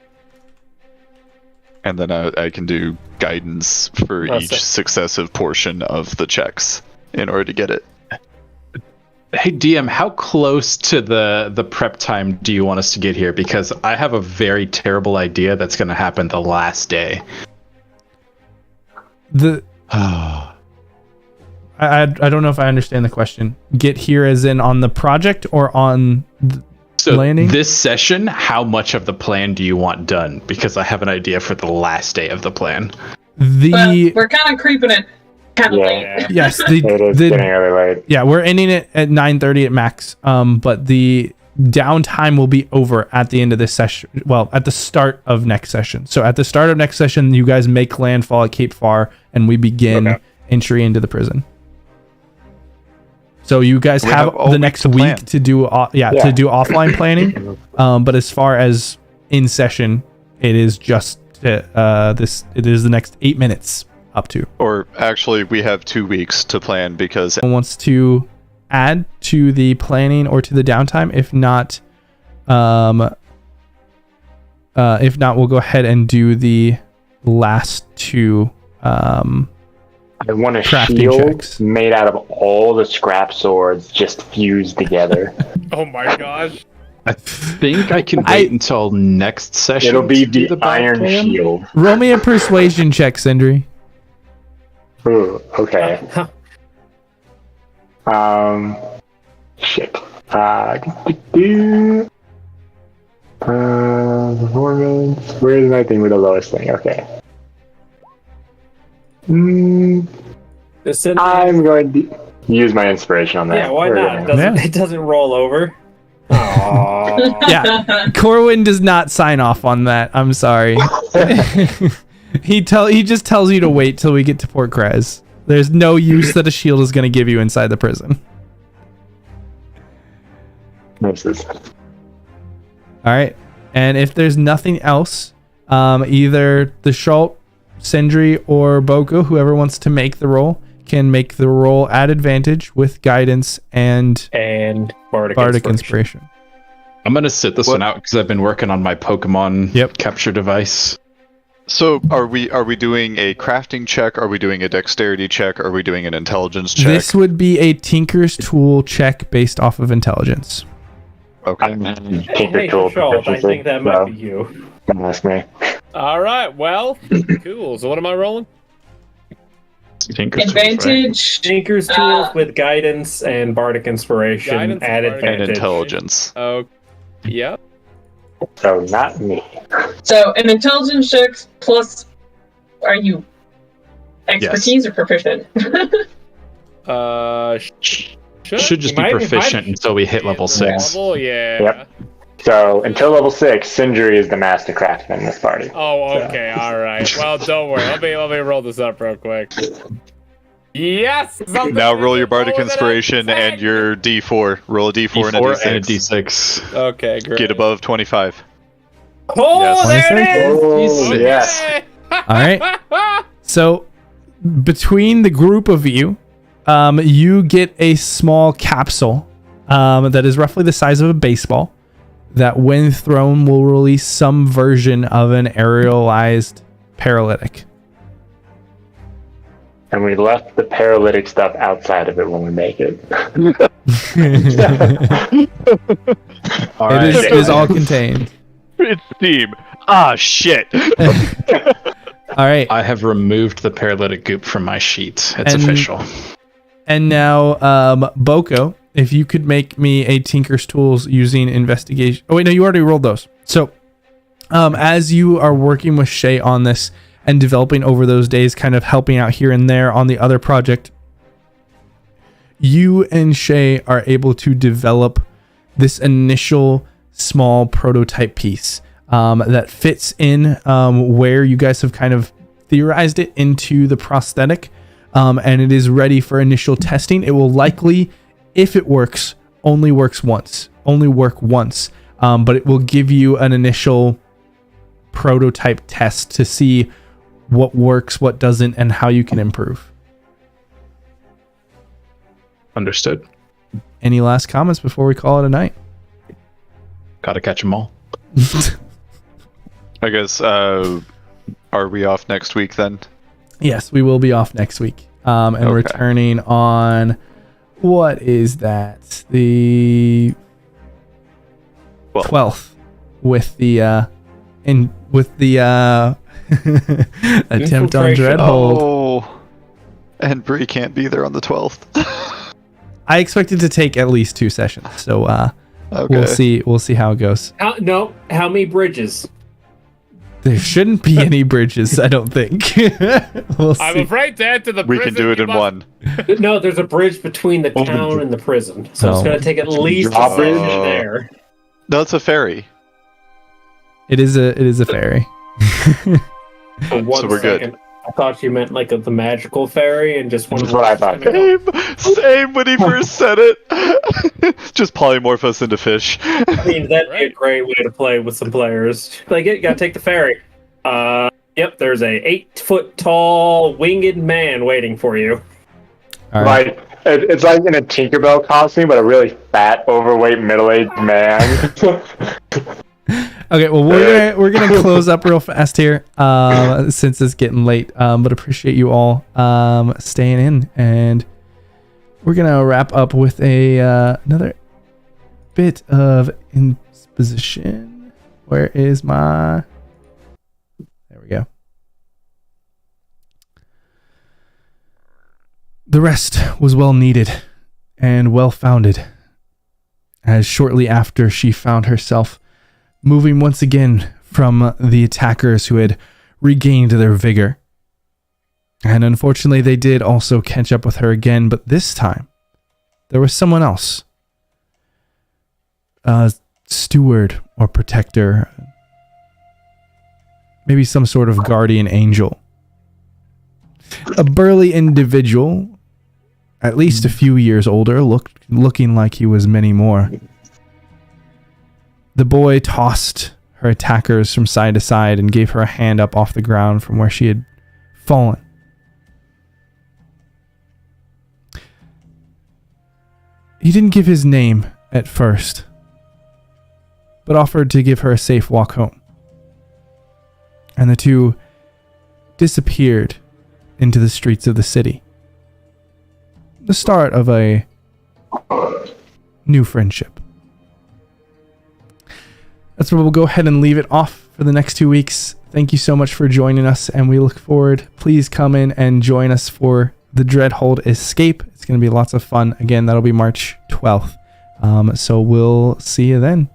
And then I can do guidance for Awesome. each successive portion of the checks in order to get it. Hey DM, how close to the prep time do you want us to get here? Because I have a very terrible idea that's going to happen the last day. I don't know if I understand the question. Get here as in on the project or on So landing? this session, how much of the plan do you want done? Because I have an idea for the last day of the plan. But we're kind of creeping it kind of late. Yeah. Yes, It is getting really late. yeah, we're ending it at 9:30 at max. But the downtime will be over at the end of this session. Well, at the start of next session. So at the start of next session, you guys make landfall at Cape Far, and we begin entry into the prison. So you guys We have have all the week next to plan. week to do to do offline planning. But as far as in session, it is just this. It is the next 8 minutes up to. Or actually, we have 2 weeks to plan because Someone wants to add to the planning or to the downtime. If not, we'll go ahead and do the last 2. I want a Crafting shield checks. made out of all the scrap swords just fused together. Oh my gosh. I think I can wait until next session. It'll be to do the battle Iron plan. Shield. Roll me a persuasion check, Sindri. Ooh, okay. Shit. Performance. Where's my thing with the lowest thing? Okay. I'm going to use my inspiration on that. Yeah, why not? It doesn't roll over. Aww. Yeah, Corwin does not sign off on that. I'm sorry. He just tells you to wait till we get to Port Krez. There's no use that a shield is going to give you inside the prison. All right, and if there's nothing else, either the Schult, Sindri, or Boko, whoever wants to make the roll, can make the roll at advantage with guidance and Bardic Inspiration. I'm gonna sit this one out because I've been working on my Pokemon capture device. So are we doing a crafting check? Are we doing a dexterity check? Are we doing an intelligence check? This would be a Tinker's Tool check based off of intelligence. Okay. Tinker Tool. I think that might be you. Don't ask me. All right. Well, cool. So what am I rolling? Tinker's Advantage. Tinker's Tools with guidance and Bardic Inspiration Guidance, at Bardic, advantage. And intelligence. Oh, yeah. So not me. So an intelligence check plus. Are you expertise or proficient? Should just be proficient until we hit level 6. Level, yeah. Yep. So until level 6, Sindri is the master craftsman in this party. Oh, okay, all right. Well, don't worry. Let me roll this up real quick. Yes. Now roll your Bardic Inspiration and your D4. Roll a D4 and a D6. And a D6. Okay, great. Get above 25. Oh, Yes. there it is. Oh, Okay. yes. All right. So between the group of you, you get a small capsule that is roughly the size of a baseball that when thrown will release some version of an aerialized paralytic. And we left the paralytic stuff outside of it when we make it. All It right. is all contained. It's Steam. Ah, shit. All right. I have removed the paralytic goop from my sheet. It's official. And now, Boko, if you could make me a Tinker's Tools using investigation. Oh, wait, no, you already rolled those. So, as you are working with Shay on this and developing over those days, kind of helping out here and there on the other project, you and Shay are able to develop this initial small prototype piece that fits in where you guys have kind of theorized it into the prosthetic. And it is ready for initial testing. It will likely, if it works, only work once. But it will give you an initial prototype test to see what works, what doesn't, and how you can improve. Understood. Any last comments before we call it a night? Gotta catch them all. I guess, are we off next week then? Yes, we will be off next week. And returning on, what is that? The 12th with the attempt on Dreadhold. Oh, and Bree can't be there on the 12th. I expect it to take at least 2 sessions, so we'll see how it goes. How many bridges? There shouldn't be any bridges, I don't think. We'll see. I'm afraid to enter the We prison. can do it in one. No, there's a bridge between the town and the prison, so it's going to take at least a bridge there. No, it's a ferry. It is a ferry. For one So we're good. second, I thought you meant like the magical ferry and just one. That's what I thought. Same when he first said it. Just polymorph us into fish. I mean, that'd be a great way to play with some players. Like, you gotta take the ferry. Yep, there's a 8-foot tall winged man waiting for you. All right. Like it's like in a Tinkerbell costume, but a really fat, overweight, middle-aged man. Okay, well we're gonna close up real fast here, since it's getting late. But appreciate you all staying in, and we're gonna wrap up with another bit of exposition. Where is my... There we go. The rest was well needed and well founded, as shortly after she found herself moving once again from the attackers who had regained their vigor. And unfortunately, they did also catch up with her again, but this time, there was someone else. A steward or protector. Maybe some sort of guardian angel. A burly individual, at least a few years older, looking like he was many more. The boy tossed her attackers from side to side and gave her a hand up off the ground from where she had fallen. He didn't give his name at first, but offered to give her a safe walk home. And the two disappeared into the streets of the city. The start of a new friendship. That's where we'll go ahead and leave it off for the next 2 weeks. Thank you so much for joining us, and we look forward. Please come in and join us for the Dreadhold Escape. It's going to be lots of fun. Again, that'll be March 12th. So we'll see you then.